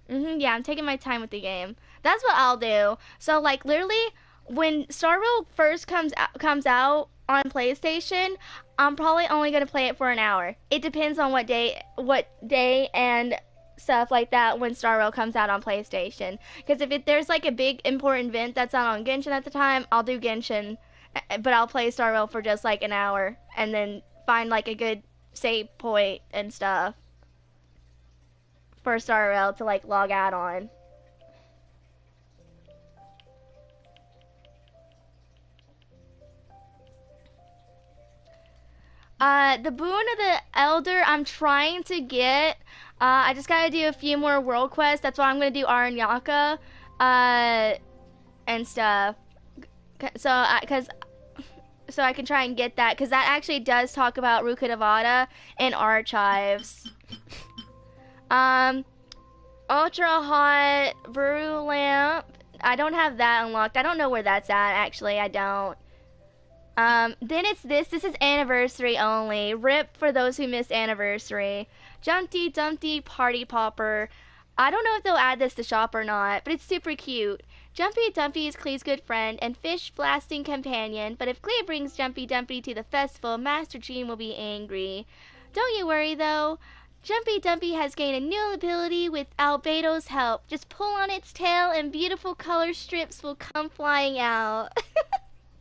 Yeah, I'm taking my time with the game. That's what I'll do. So like literally when Star Rail first comes out on PlayStation, I'm probably only going to play it for an hour. It depends on what day and stuff like that when Star Rail comes out on PlayStation. Because if there's like a big important event that's out on Genshin at the time, I'll do Genshin, but I'll play Star Rail for just like an hour and then find like a good save point and stuff for Star Rail to like log out on. The Boon of the Elder, I'm trying to get. I just gotta do a few more world quests. That's why I'm gonna do Aranyaka, and stuff. So I can try and get that, because that actually does talk about Rukkhadevata in Archives. Ultra Hot Brew Lamp. I don't have that unlocked. I don't know where that's at, actually. I don't. Then it's this. This is Anniversary only. RIP for those who missed Anniversary. Jumpty Dumpty Party Popper. I don't know if they'll add this to shop or not, but it's super cute. Jumpy Dumpy is Klee's good friend and fish blasting companion, but if Klee brings Jumpy Dumpy to the festival, Master Gene will be angry. Don't you worry though. Jumpy Dumpy has gained a new ability with Albedo's help. Just pull on its tail and beautiful color strips will come flying out.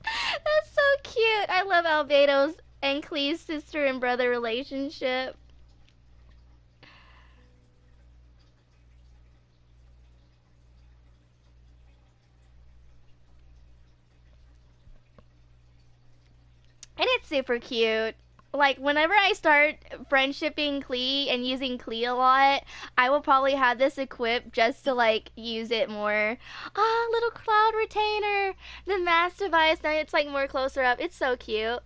That's so cute. I love Albedo's and Klee's sister and brother relationship. And it's super cute. Like, whenever I start friendshipping Klee and using Klee a lot, I will probably have this equipped just to, like, use it more. Ah, little cloud retainer! The mass device, now it's, like, more closer up. It's so cute.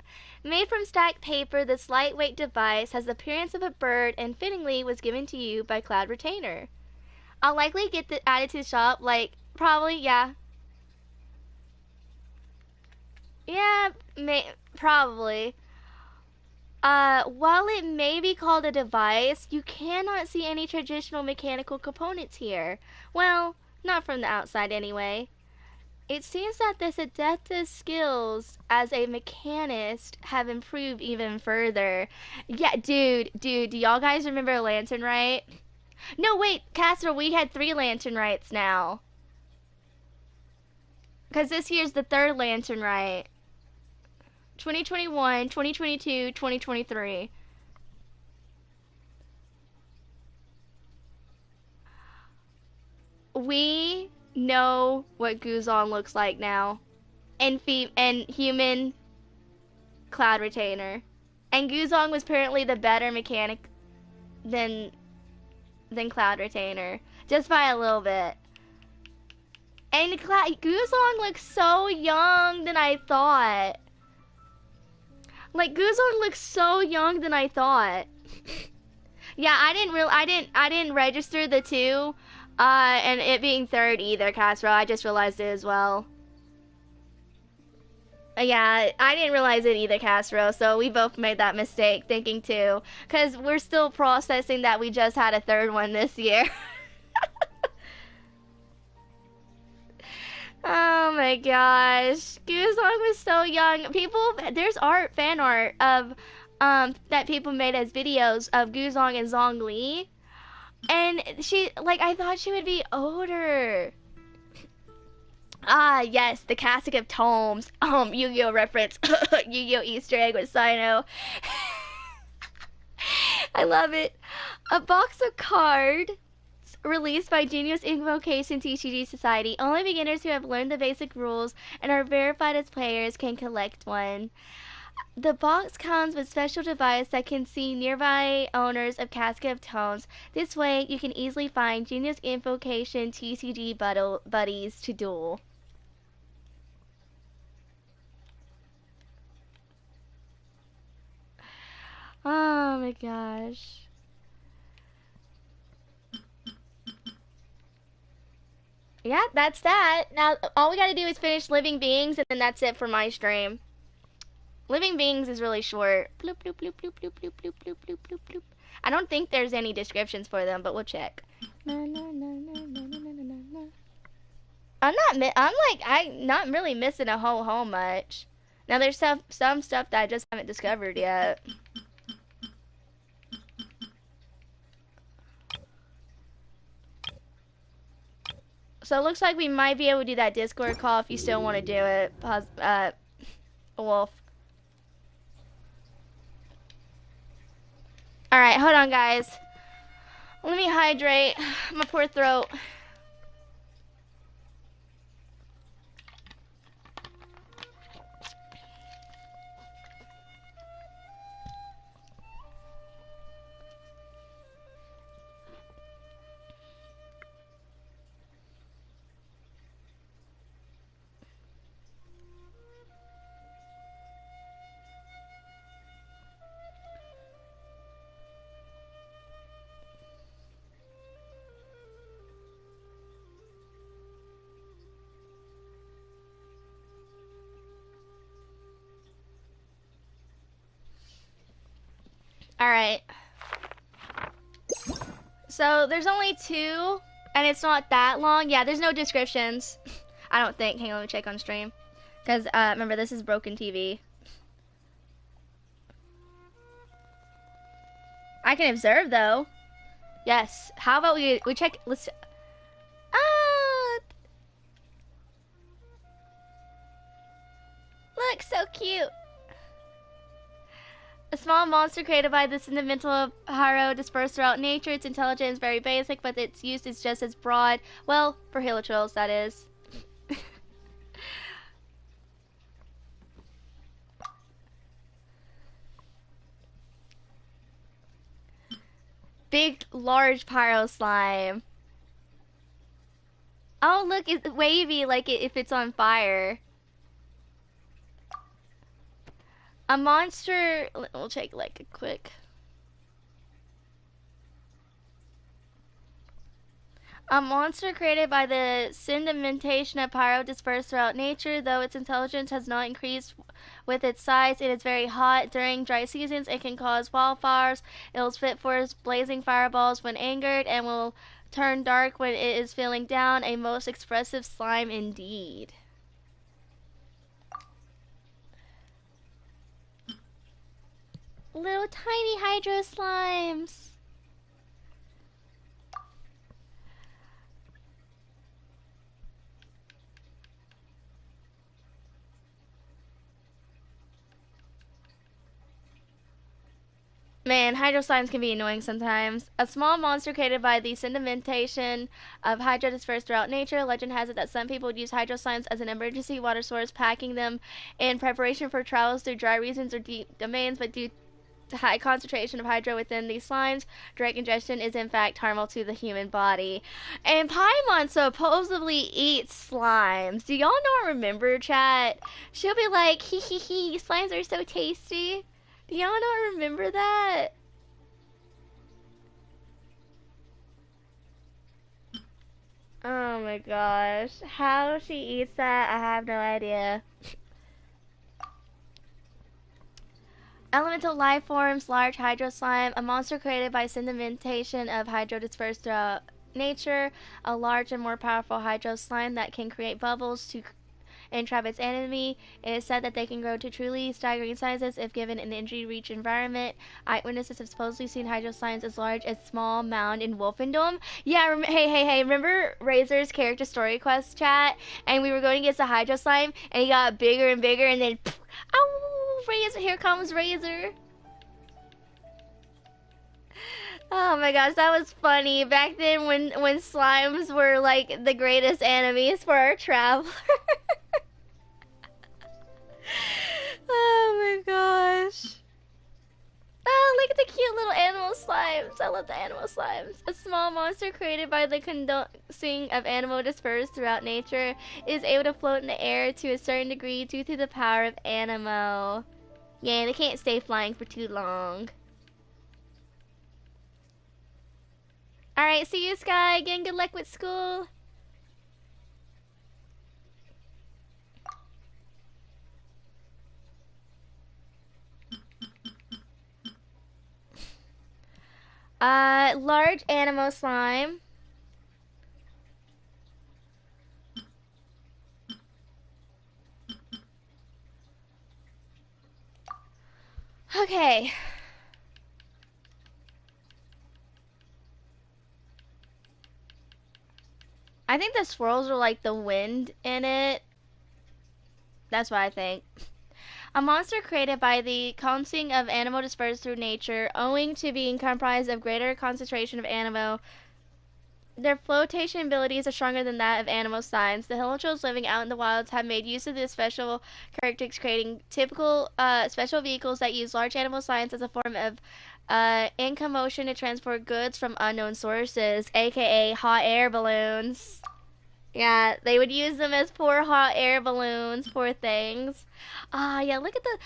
Made from stacked paper, this lightweight device has the appearance of a bird and fittingly was given to you by Cloud Retainer. I'll likely get the added to the shop, like, probably, yeah. Yeah, probably. While it may be called a device, you cannot see any traditional mechanical components here. Well, not from the outside anyway. It seems that this Adepta's skills as a mechanist have improved even further. Yeah, dude, do y'all guys remember Lantern Rite? No, wait, Castor, we had 3 Lantern Rites now. Because this year's the 3rd Lantern Rite. 2021, 2022, 2023. We know what Guzon looks like now. And human Cloud Retainer. And Guzong was apparently the better mechanic than Cloud Retainer. Just by a little bit. And Guzong looks so young than I thought. Like, Guzon looks so young than I thought. Yeah, I didn't register the 2, and it being 3rd either, Castro. I just realized it as well. Yeah, I didn't realize it either, Castro, so we both made that mistake thinking 2. Because we're still processing that we just had a 3rd one this year. Oh my gosh. Guzong was so young. There's fan art of, that people made as videos of Guzong and Zhongli. And I thought she would be older. Ah, yes, the Casket of Tomes. Yu-Gi-Oh reference. Yu-Gi-Oh Easter egg with Sino. I love it. A box of cards released by Genius Invocation TCG Society. Only beginners who have learned the basic rules and are verified as players can collect one. The box comes with a special device that can see nearby owners of Casket of Tones. This way, you can easily find Genius Invocation TCG buddies to duel. Oh my gosh. Yeah, that's that. Now, all we gotta do is finish Living Beings, and then that's it for my stream. Living Beings is really short. Bloop, bloop, bloop, bloop, bloop, bloop, bloop, bloop, bloop, bloop, bloop. I don't think there's any descriptions for them, but we'll check. I'm not really missing a whole much. Now, there's some stuff that I just haven't discovered yet. So it looks like we might be able to do that Discord call if you still want to do it. Wolf. Alright, hold on, guys. Let me hydrate. My poor throat. Alright. So, there's only 2, and it's not that long. Yeah, there's no descriptions. I don't think. Hang on, let me check on stream. Because, remember, this is broken TV. I can observe, though. Yes. How about we check... Let's... Ah! Look, so cute. A small monster created by the sentimental Haro dispersed throughout nature. Its intelligence is very basic, but its use is just as broad. Well, for Hilichurls, that is. Big, large pyro slime. Oh, look, it's wavy like if it's on fire. A monster... We'll take like a quick... A monster created by the sedimentation of pyro dispersed throughout nature. Though its intelligence has not increased with its size, it is very hot. During dry seasons, it can cause wildfires. It will spit forth blazing fireballs when angered and will turn dark when it is feeling down. A most expressive slime indeed. Little tiny hydro slimes. Man, hydro slimes can be annoying sometimes. A small monster created by the sedimentation of hydro dispersed throughout nature. Legend has it that some people would use hydro slimes as an emergency water source, packing them in preparation for travels through dry regions or deep domains, but due to high concentration of hydro within these slimes, direct ingestion is in fact harmful to the human body. And Paimon supposedly eats slimes. Do y'all not remember, chat? She'll be like, hee hee hee, slimes are so tasty. Do y'all not remember that? Oh my gosh. How she eats that, I have no idea. Elemental life forms, large hydro slime, a monster created by sedimentation of hydro dispersed throughout nature, a large and more powerful hydro slime that can create bubbles to entrap its enemy. It is said that they can grow to truly staggering sizes if given an injury-rich environment. Eyewitnesses have supposedly seen hydro slimes as large as small mound in Wolfendom. Yeah, hey, remember Razor's character story quest, chat? And we were going against the hydro slime, and he got bigger and bigger, and then, ow, Razor, here comes Razor. Oh my gosh, that was funny. Back then when slimes were like the greatest enemies for our traveler. Oh my gosh. Oh, look at the cute little animal slimes. I love the animal slimes. A small monster created by the condensing of animal dispersed throughout nature is able to float in the air to a certain degree due to the power of Animo. Yeah, they can't stay flying for too long. Alright, see you, Sky. Again, good luck with school. Large animal slime. Okay. I think the swirls are like the wind in it. That's what I think. A monster created by the counting of animal dispersed through nature, owing to being comprised of greater concentration of animal. Their flotation abilities are stronger than that of animal signs. The hilichurls living out in the wilds have made use of this special characteristics, creating typical special vehicles that use large animal signs as a form of income motion to transport goods from unknown sources, aka hot air balloons. Yeah, they would use them as poor hot air balloons, poor things. Ah, yeah, look at the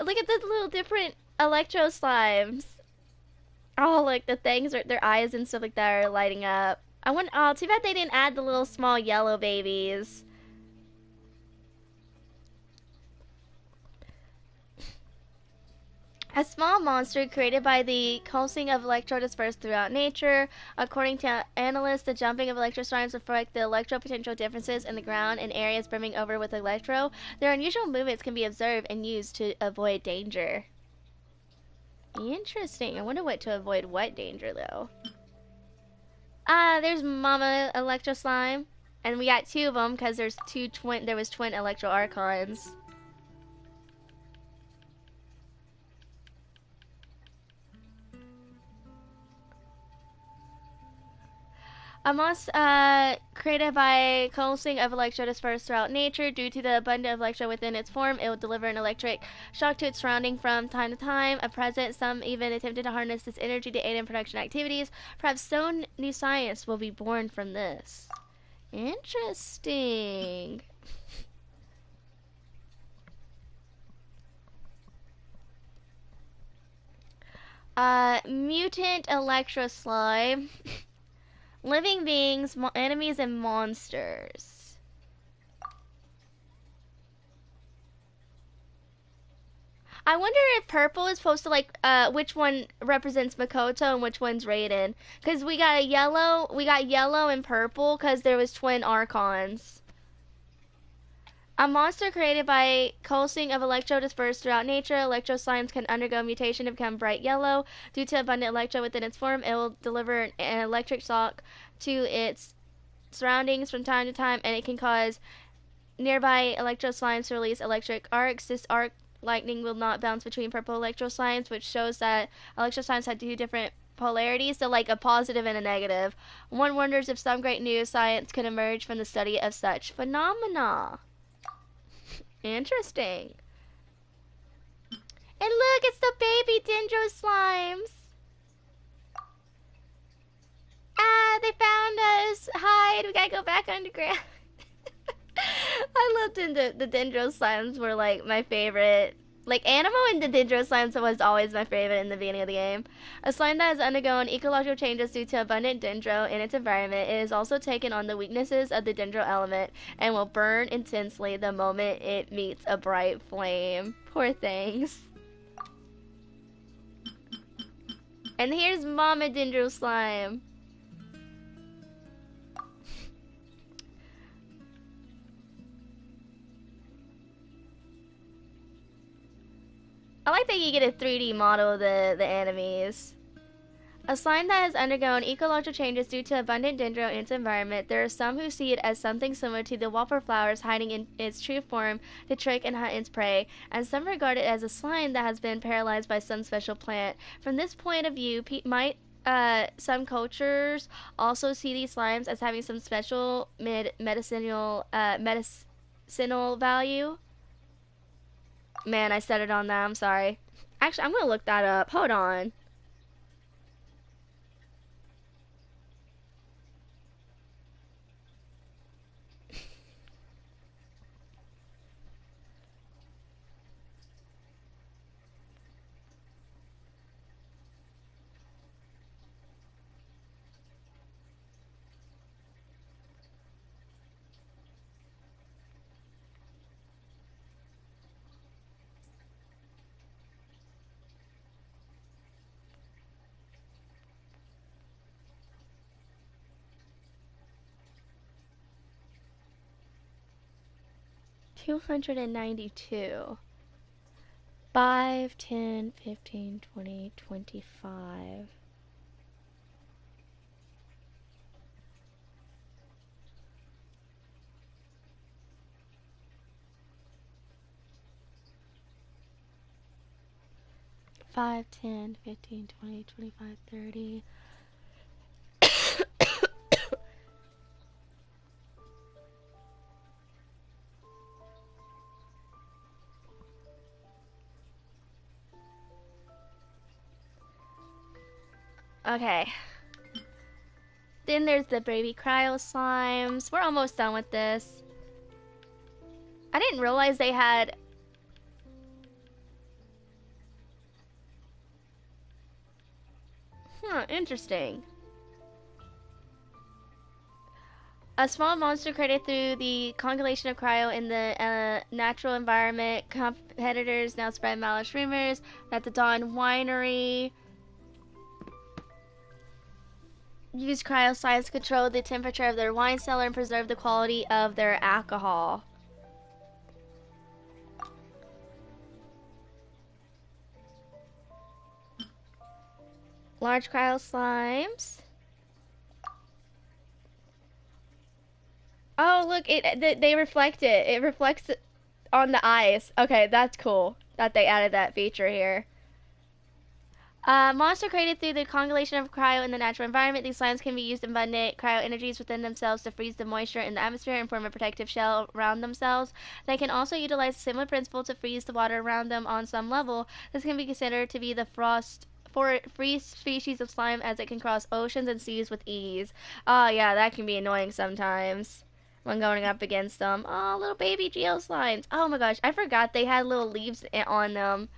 little different electro slimes. Oh, like the things are their eyes and stuff like that are lighting up. I want oh, too bad they didn't add the little small yellow babies. A small monster created by the coalescing of electro dispersed throughout nature. According to analysts, the jumping of electro storms reflect the electro potential differences in the ground in areas brimming over with electro. Their unusual movements can be observed and used to avoid danger. Interesting. I wonder what to avoid what danger though. There's Mama Electro Slime, and we got two of them because there was twin Electro Archons. A moss created by coalescing of electro dispersed throughout nature. Due to the abundant electro within its form, it will deliver an electric shock to its surrounding from time to time. At present, some even attempted to harness this energy to aid in production activities. Perhaps some new science will be born from this. Interesting. Mutant Electro Slime. Living beings, enemies, and monsters. I wonder if purple is supposed to like which one represents Makoto and which one's Raiden. Cause we got yellow and purple because there was twin Archons. A monster created by coalescing of electro dispersed throughout nature. Electro slimes can undergo mutation to become bright yellow. Due to abundant electro within its form, it will deliver an electric shock to its surroundings from time to time, and it can cause nearby electro slimes to release electric arcs. This arc lightning will not bounce between purple electro slimes, which shows that electro slimes have two different polarities, so like a positive and a negative. One wonders if some great new science could emerge from the study of such phenomena. Interesting. And look, it's the baby Dendro slimes. Ah, they found us. Hide, we gotta go back underground. I loved the Dendro slimes were like my favorite. Like Animo and the Dendro slimes was always my favorite in the beginning of the game. A slime that has undergone ecological changes due to abundant Dendro in its environment, it has also taken on the weaknesses of the Dendro element and will burn intensely the moment it meets a bright flame. Poor things. And here's Mama Dendro slime. I like that you get a 3D model of the enemies. A slime that has undergone ecological changes due to abundant dendro in its environment. There are some who see it as something similar to the whopper flowers hiding in its true form to trick and hunt its prey, and some regard it as a slime that has been paralyzed by some special plant. From this point of view, some cultures also see these slimes as having some special medicinal value. Man, I said it on that. I'm sorry. Actually, I'm gonna look that up. Hold on. 292. 5, 10, 15, 20, 25. Five, 10, 15, 20, 25, 30. Okay. Then there's the baby cryo slimes. We're almost done with this. I didn't realize they had... Huh, interesting. A small monster created through the congelation of cryo in the natural environment. Competitors now spread malice rumors that the Dawn Winery use cryo science to control the temperature of their wine cellar and preserve the quality of their alcohol. Large cryo slimes. Oh, look, they reflect it. It reflects it on the ice. Okay, that's cool that they added that feature here. Monster created through the congelation of cryo in the natural environment. These slimes can be used in abundant cryo energies within themselves to freeze the moisture in the atmosphere and form a protective shell around themselves. They can also utilize a similar principle to freeze the water around them on some level. This can be considered to be the free species of slime, as it can cross oceans and seas with ease. Oh yeah, that can be annoying sometimes when going up against them. Oh, little baby geo slimes. Oh my gosh, I forgot they had little leaves on them.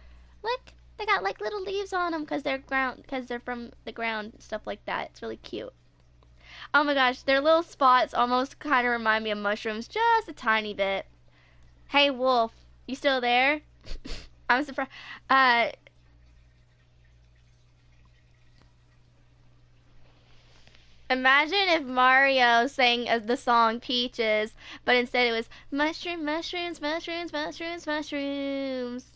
Look. They got like little leaves on them because they're from the ground, stuff like that. It's really cute. Oh my gosh, their little spots almost kind of remind me of mushrooms, just a tiny bit. Hey Wolf, you still there? I'm surprised. Imagine if Mario sang the song Peaches, but instead it was mushrooms, mushrooms, mushrooms, mushrooms.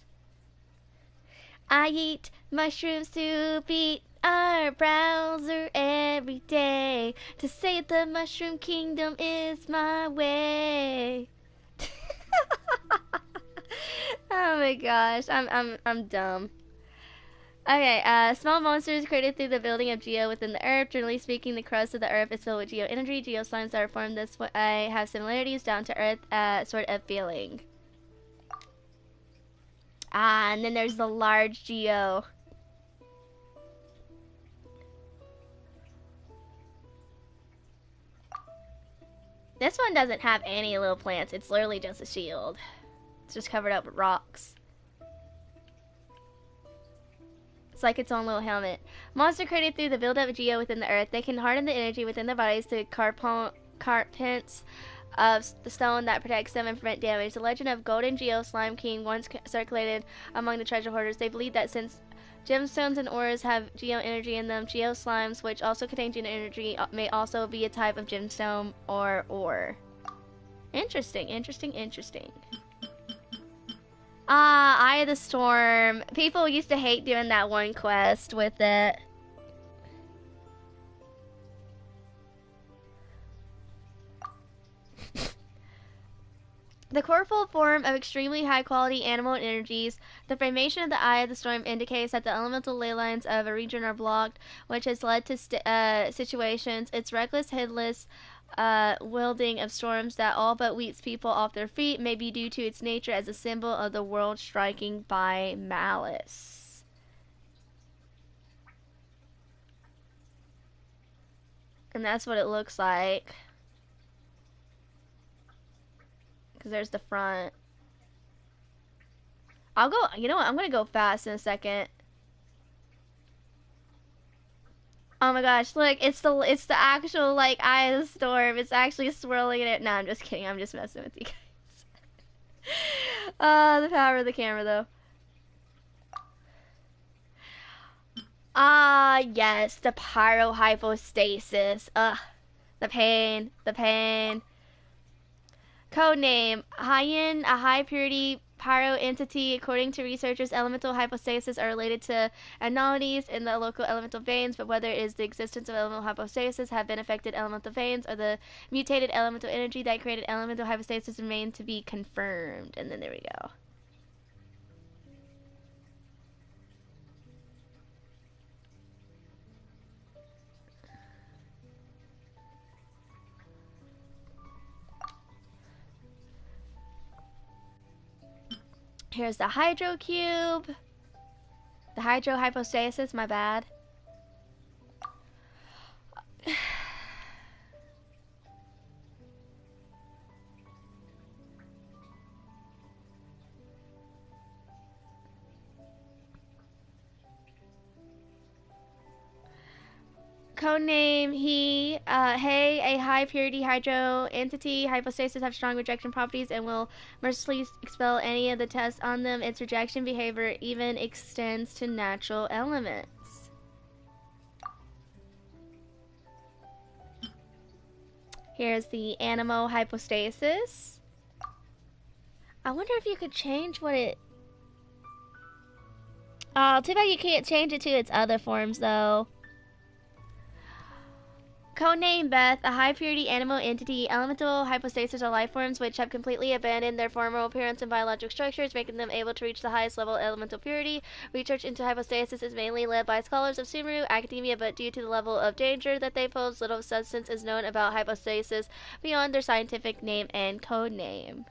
I eat mushrooms to beat our browser every day, to say the mushroom kingdom is my way. Oh my gosh, I'm dumb. Okay, small monsters created through the building of geo within the earth. Generally speaking, the crust of the earth is filled with geo energy. Geo slimes that are formed this way have similarities down to earth sort of feeling. Ah, and then there's the large geo. This one doesn't have any little plants. It's literally just a shield. It's just covered up with rocks. It's like its own little helmet. Monster created through the buildup of geo within the earth. They can harden the energy within their bodies to carpents of the stone that protects them and prevent damage. The legend of Golden Geo Slime King once circulated among the treasure hoarders. They believe that since gemstones and ores have geo energy in them, geo slimes, which also contain geo energy, may also be a type of gemstone or ore. Interesting, interesting, interesting. Ah, Eye of the Storm. People used to hate doing that one quest with it. The corporeal form of extremely high quality animal energies. The formation of the Eye of the Storm indicates that the elemental ley lines of a region are blocked, which has led to situations. Its reckless, headless wielding of storms that all but weeps people off their feet may be due to its nature as a symbol of the world striking by malice. And that's what it looks like. Because there's the front. I'll go, you know what, I'm gonna go fast in a second. Oh my gosh, look, it's the actual like Eye of the Storm. It's actually swirling in it. No, I'm just kidding. I'm just messing with you guys. The power of the camera though. Ah, yes, the pyrohypostasis. Ugh, the pain, the pain. Codename Hyen, a high purity pyro entity. According to researchers, elemental hypostasis are related to anomalies in the local elemental veins, but whether it is the existence of elemental hypostasis have been affected elemental veins or the mutated elemental energy that created elemental hypostasis remain to be confirmed. And then there we go. Here's the hydro cube. The hydro hypostasis, my bad. Codename Hey, a high purity hydro entity. Hypostasis have strong rejection properties and will mercilessly expel any of the tests on them. Its rejection behavior even extends to natural elements. Here's the Animo hypostasis. I wonder if you could change what it... Oh, too bad you can't change it to its other forms, though. Codename Beth, a high purity animal entity. Elemental hypostasis are life forms which have completely abandoned their former appearance and biological structures, making them able to reach the highest level of elemental purity. Research into hypostasis is mainly led by scholars of Sumeru academia, but due to the level of danger that they pose, little substance is known about hypostasis beyond their scientific name and codename.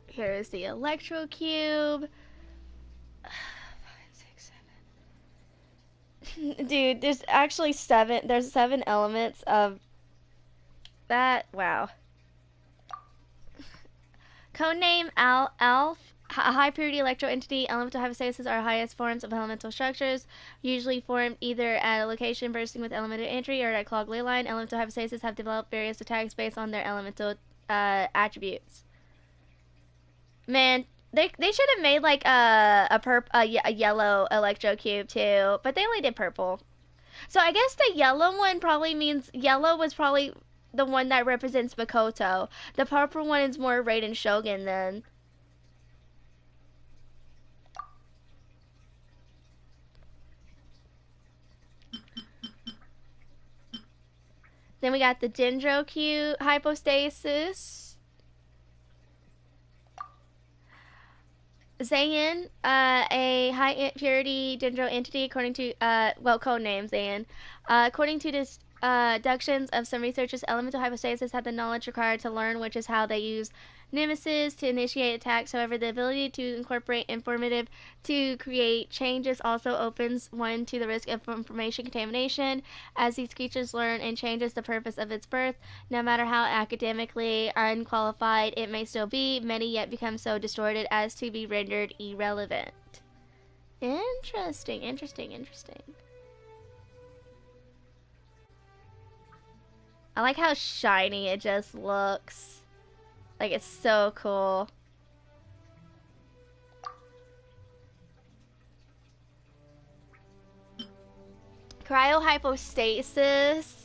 Here's the electro cube. 5, 6, 7. Dude, there's actually 7. There's 7 elements of that. Wow. Codename Alf. A high purity electro entity. Elemental hypostasis are highest forms of elemental structures, usually formed either at a location bursting with elemental entry or at a clogged ley line. Elemental hypostasis have developed various attacks based on their elemental attributes. Man, they should have made like a yellow electro cube too, but they only did purple. So I guess the yellow one probably means yellow was probably the one that represents Makoto. The purple one is more Raiden Shogun then. Then we got the Dendro cube hypostasis. Zayn, a high purity dendro entity, according to, codename Zayn. According to deductions of some researchers, elemental hypostasis have the knowledge required to learn, which is how they use nemesis to initiate attacks. However, the ability to incorporate informative to create changes also opens one to the risk of information contamination. As these creatures learn and changes the purpose of its birth, no matter how academically unqualified it may still be, many yet become so distorted as to be rendered irrelevant. Interesting, interesting, interesting. I like how shiny it just looks. Like, it's so cool. Cryohypostasis.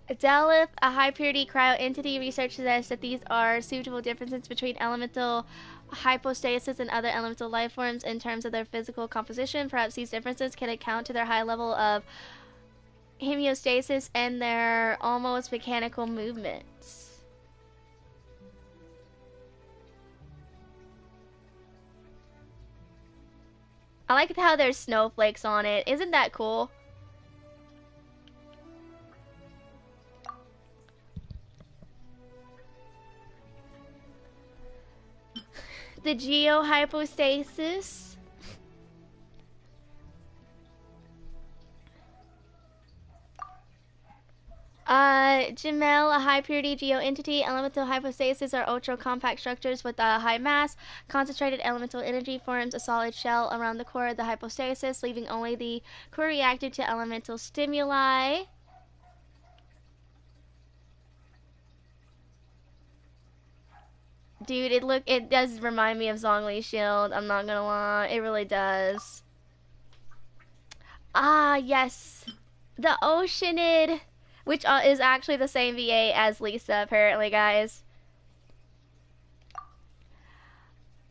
Delith, a high purity cryo entity. Research suggests that these are suitable differences between elemental hypostasis and other elemental life forms in terms of their physical composition. Perhaps these differences can account to their high level of homeostasis and their almost mechanical movements. I like how there's snowflakes on it. Isn't that cool? The geohypostasis. Gemel, a high-purity geoentity. Elemental hypostasis are ultra-compact structures with a high mass. Concentrated elemental energy forms a solid shell around the core of the hypostasis, leaving only the core reactive to elemental stimuli. Dude, it does remind me of Zhongli's shield. I'm not gonna lie, it really does. Ah, yes, the Oceanid, which is actually the same VA as Lisa, apparently, guys.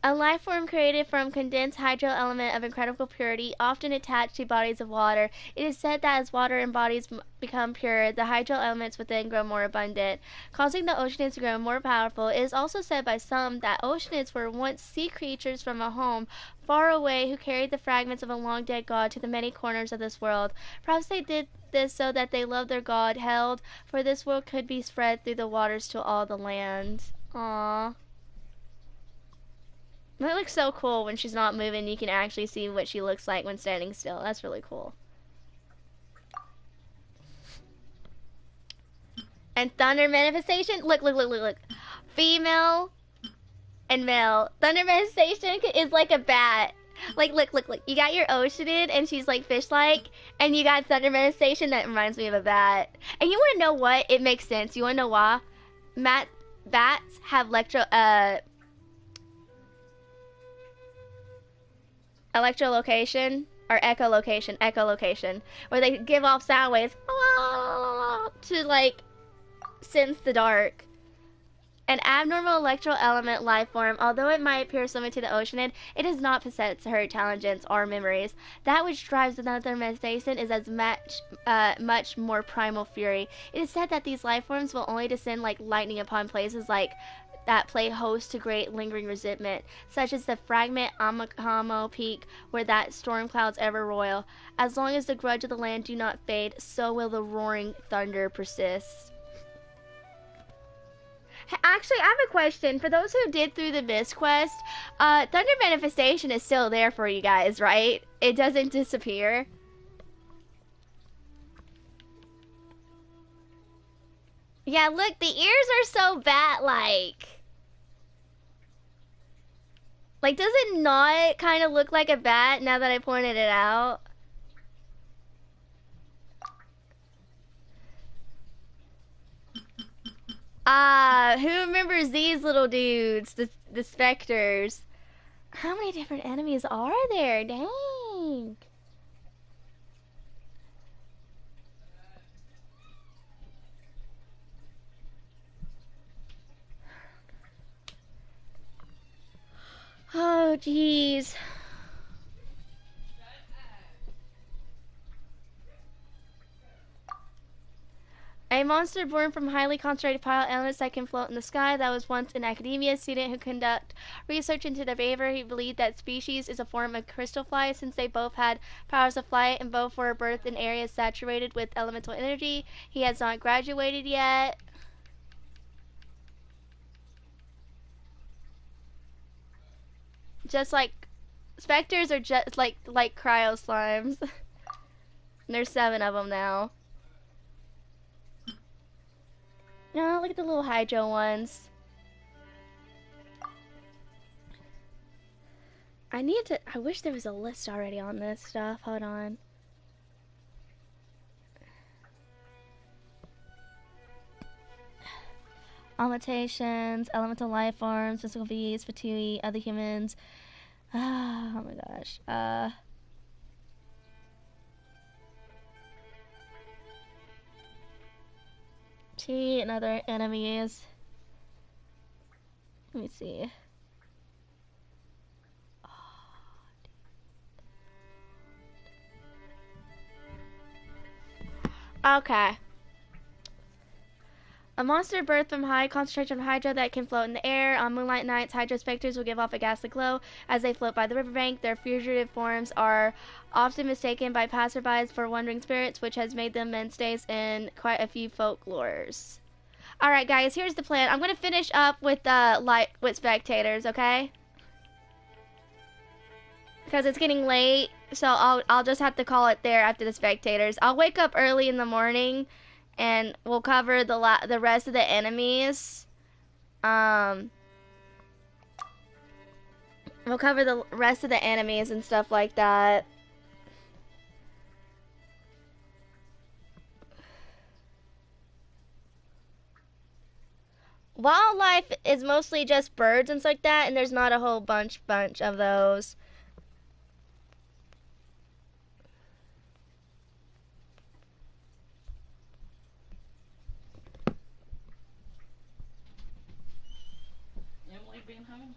A life form created from condensed hydro element of incredible purity, often attached to bodies of water. It is said that as water in bodies become pure, the hydro elements within grow more abundant, causing the oceanids to grow more powerful. It is also said by some that oceanids were once sea creatures from a home far away who carried the fragments of a long-dead god to the many corners of this world. Perhaps they did this so that they loved their god held, for this world could be spread through the waters to all the land. Aww. That looks so cool when she's not moving. You can actually see what she looks like when standing still. That's really cool. And thunder manifestation. Look, look, look, look, look. Female and male. Thunder manifestation is like a bat. Like, look, look, look. You got your Oceanid, and she's like fish-like. And you got thunder manifestation that reminds me of a bat. And you want to know what? It makes sense. You want to know why? Bats have electrolocation or echolocation, where they give off sound waves to like sense the dark. An abnormal electro element life form, although it might appear similar to the Oceanid, it does not possess her intelligence or memories. That which drives another manifestation is as much more primal fury. It is said that these life forms will only descend like lightning upon places like that play host to great lingering resentment, such as the fragment Amakamo Peak, where that storm clouds ever roil. As long as the grudge of the land do not fade, so will the roaring thunder persist. Actually, I have a question. For those who did through the Mist quest, Thunder Manifestation is still there for you guys, right? It doesn't disappear. Yeah, look, the ears are so bat-like. Like, does it not kind of look like a bat now that I pointed it out? Who remembers these little dudes? The specters. How many different enemies are there? Dang. Oh, jeez. A monster born from highly concentrated pilot elements that can float in the sky. That was once an academia student who conducted research into their behavior. He believed that species is a form of crystal fly since they both had powers of flight and both were birthed in areas saturated with elemental energy. He has not graduated yet. Just like specters are just like cryo slimes. There's 7 of them now. No, look at the little hydro ones. I wish there was a list already on this stuff. Hold on. Augmentations, elemental life forms, physical beings, fatui, other humans. Oh my gosh. And other enemies. Let me see. Okay. A monster birthed from high concentration of hydra that can float in the air. On moonlight nights, hydra specters will give off a ghastly glow as they float by the riverbank. Their fugitive forms are often mistaken by passerbys for wandering spirits, which has made them mainstays in quite a few folklores. Alright guys, here's the plan. I'm gonna finish up with with spectators, okay? Because it's getting late, so I'll just have to call it there after the spectators. I'll wake up early in the morning and we'll cover the rest of the enemies. We'll cover the rest of the enemies and stuff like that. Wildlife is mostly just birds and stuff like that, and there's not a whole bunch of those.
Emily being home?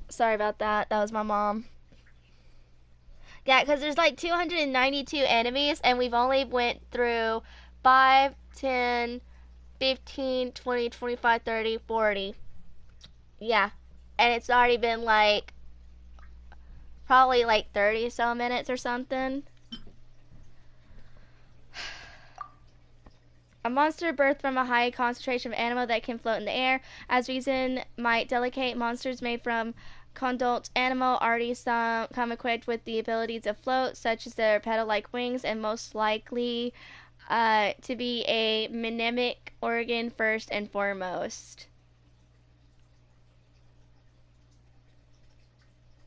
Sorry about that. That was my mom. Yeah, because there's like 292 enemies, and we've only went through 5, 10, 15, 20, 25, 30, 40. Yeah. And it's already been like probably like 30 so minutes or something. A monster birthed from a high concentration of animal that can float in the air. As reason might delicate monsters made from condult animal already some come equipped with the ability to float, such as their petal-like wings, and most likely to be a mnemic organ first and foremost.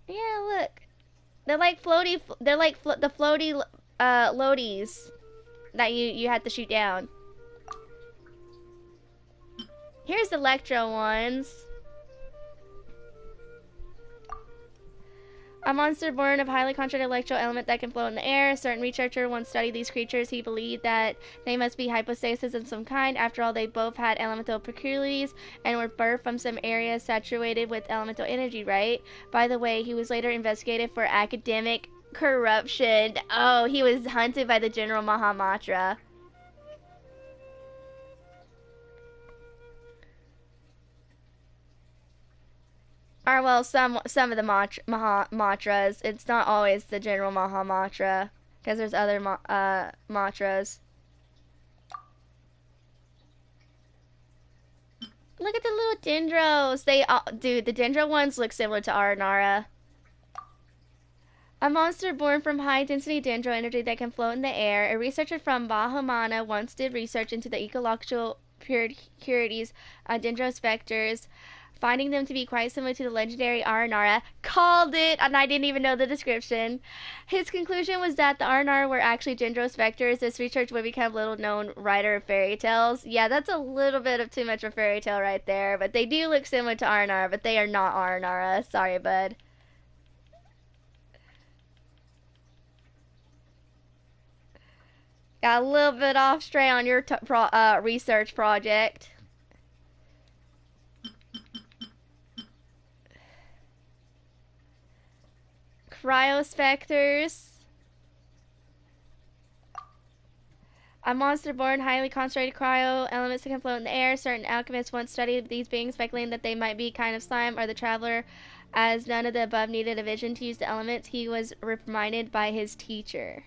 Yeah, look. They're like floaty. They're like the floaty loadies that you had to shoot down. Here's the electro ones. A monster born of highly concentrated electro element that can float in the air. A certain researcher once studied these creatures. He believed that they must be hypostasis of some kind. After all, they both had elemental peculiarities and were birthed from some area saturated with elemental energy, right? By the way, he was later investigated for academic corruption. Oh, he was hunted by the General Mahamatra. Or, well, some of the mantras. It's not always the General Mahamatra, because there's other mantras. Look at the little dendros. Dude, the dendro ones look similar to Aranara. A monster born from high-density dendro energy that can float in the air. A researcher from Bahumana once did research into the ecological purities of dendro specters, finding them to be quite similar to the legendary Aranara. Called it, and I didn't even know the description. His conclusion was that the Aranara were actually dendro specters. This research would become little-known writer of fairy tales. Yeah, that's a little bit of too much of a fairy tale right there, but they do look similar to Aranara, but they are not Aranara. Sorry, bud. Got a little bit off stray on your research project. Cryospecters. A monster born highly concentrated cryo elements that can float in the air. Certain alchemists once studied these beings, speculating that they might be kind of slime or the traveler. As none of the above needed a vision to use the elements, he was reprimanded by his teacher.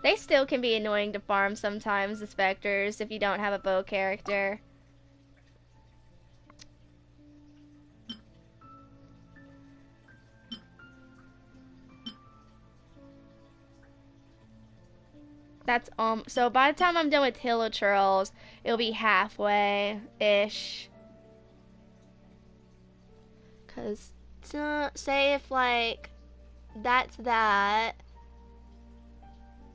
They still can be annoying to farm sometimes, the specters, if you don't have a bow character. That's so by the time I'm done with Hilichurls, it'll be halfway-ish. Cause say if like that's that,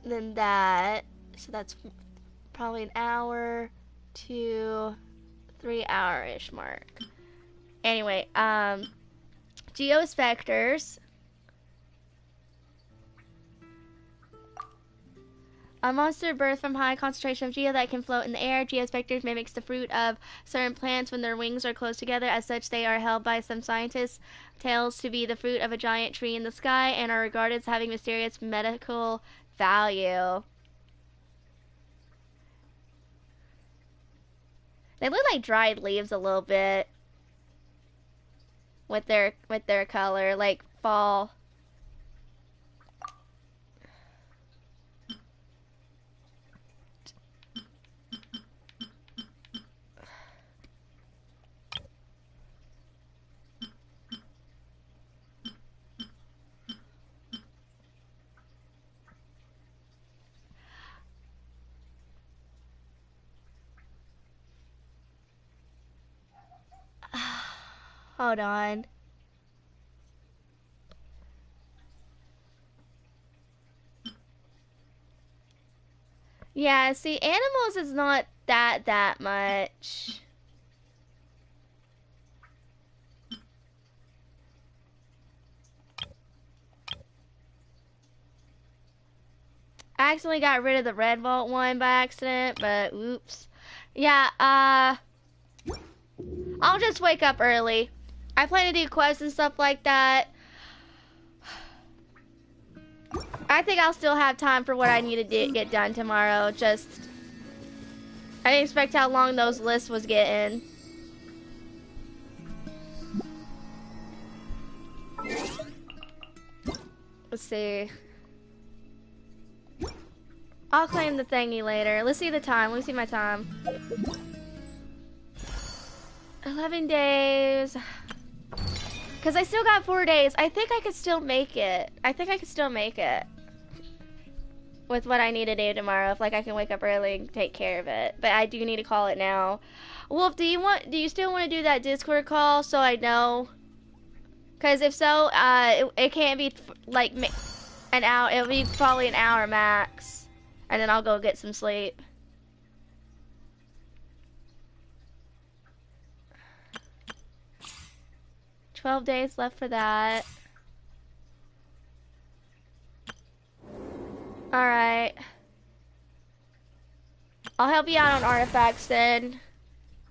then that, so that's probably an hour to 3 hour-ish mark. Anyway, Geospecters. A monster birthed from high concentration of geo that can float in the air. Geospecters mimics the fruit of certain plants when their wings are close together. As such, they are held by some scientists' tales to be the fruit of a giant tree in the sky and are regarded as having mysterious medical value. They look like dried leaves a little bit with their color, like fall. Hold on. Yeah, see, animals is not that much. I accidentally got rid of the red vault one by accident, but oops. Yeah, I'll just wake up early. I plan to do quests and stuff like that. I think I'll still have time for what I need to get done tomorrow. Just, I didn't expect how long those lists was getting. Let's see. I'll claim the thingy later. Let's see the time. Let me see my time. 11 days. Because I still got 4 days. I think I could still make it. With what I need to do tomorrow. If like I can wake up early and take care of it. But I do need to call it now. Wolf, do you still want to do that Discord call so I know? Because if so, it can't be like an hour. It'll be probably an hour max. And then I'll go get some sleep. $12 days left for that. Alright. I'll help you out on artifacts then.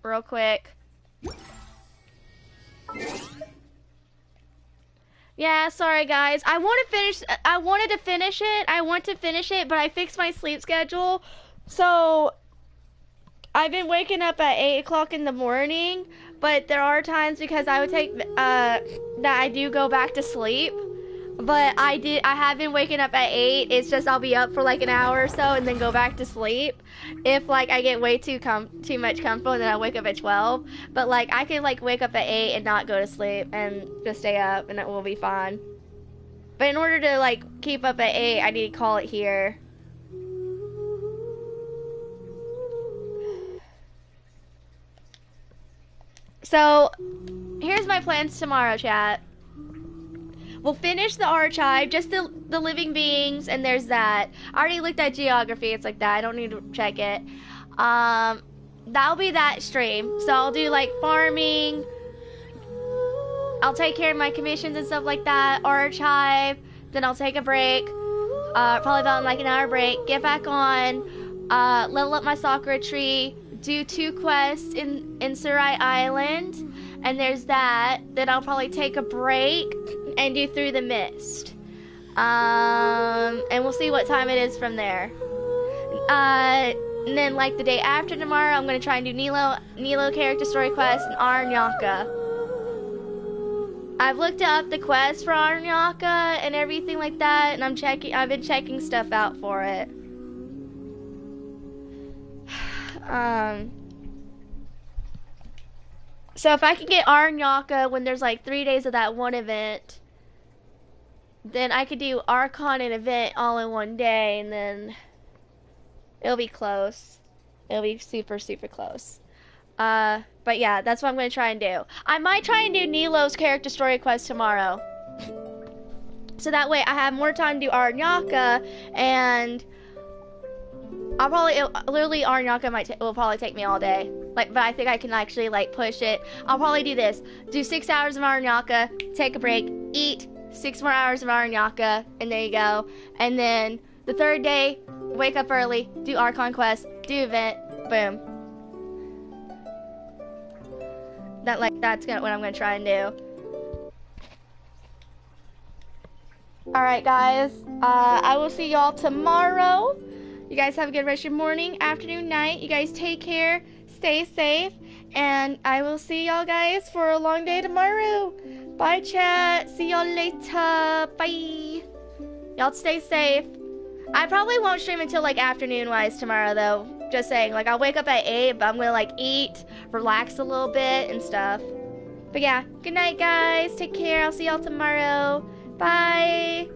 Real quick. Yeah, sorry guys. I wanted to finish it, but I fixed my sleep schedule. So I've been waking up at 8 o'clock in the morning, but there are times because I would take that I do go back to sleep. But I have been waking up at 8. It's just I'll be up for like an hour or so and then go back to sleep. If like I get way too much comfort, then I wake up at 12. But like I can like wake up at 8 and not go to sleep and just stay up and it will be fine. But in order to like keep up at 8, I need to call it here. So here's my plans tomorrow, chat. We'll finish the archive, just the living beings, and there's that. I already looked at geography, it's like that. I don't need to check it. That'll be that stream. So I'll do like farming. I'll take care of my commissions and stuff like that. Archive. Then I'll take a break. Probably about like an hour break. Get back on. Level up my Sakura tree. Do 2 quests in Surai Island. And there's that. Then I'll probably take a break and do Through the Mist. And we'll see what time it is from there. And then like the day after tomorrow, I'm gonna try and do Nilo character story quest and Aranyaka. I've looked up the quest for Aranyaka and everything like that, and I've been checking stuff out for it. So if I can get Aranyaka when there's like 3 days of that one event, then I could do Archon and event all in one day, and then it'll be close. It'll be super, super close. But yeah, that's what I'm going to try and do. I might try and do Nilo's character story quest tomorrow. So that way I have more time to do Aranyaka, and I'll probably, literally Aranyaka will probably take me all day. Like, but I think I can actually like push it. I'll probably do this. Do 6 hours of Aranyaka, take a break, eat, 6 more hours of Aranyaka, and there you go. And then the 3rd day, wake up early, do Archon quest, do event, boom. That's what I'm gonna try and do. Alright guys, I will see y'all tomorrow. You guys have a good rest of your morning, afternoon, night. You guys take care, stay safe, and I will see y'all guys for a long day tomorrow. Bye chat, see y'all later, bye. Y'all stay safe. I probably won't stream until like afternoon wise tomorrow though. Just saying, like I'll wake up at 8, but I'm gonna like eat, relax a little bit and stuff. But yeah, good night guys, take care, I'll see y'all tomorrow. Bye.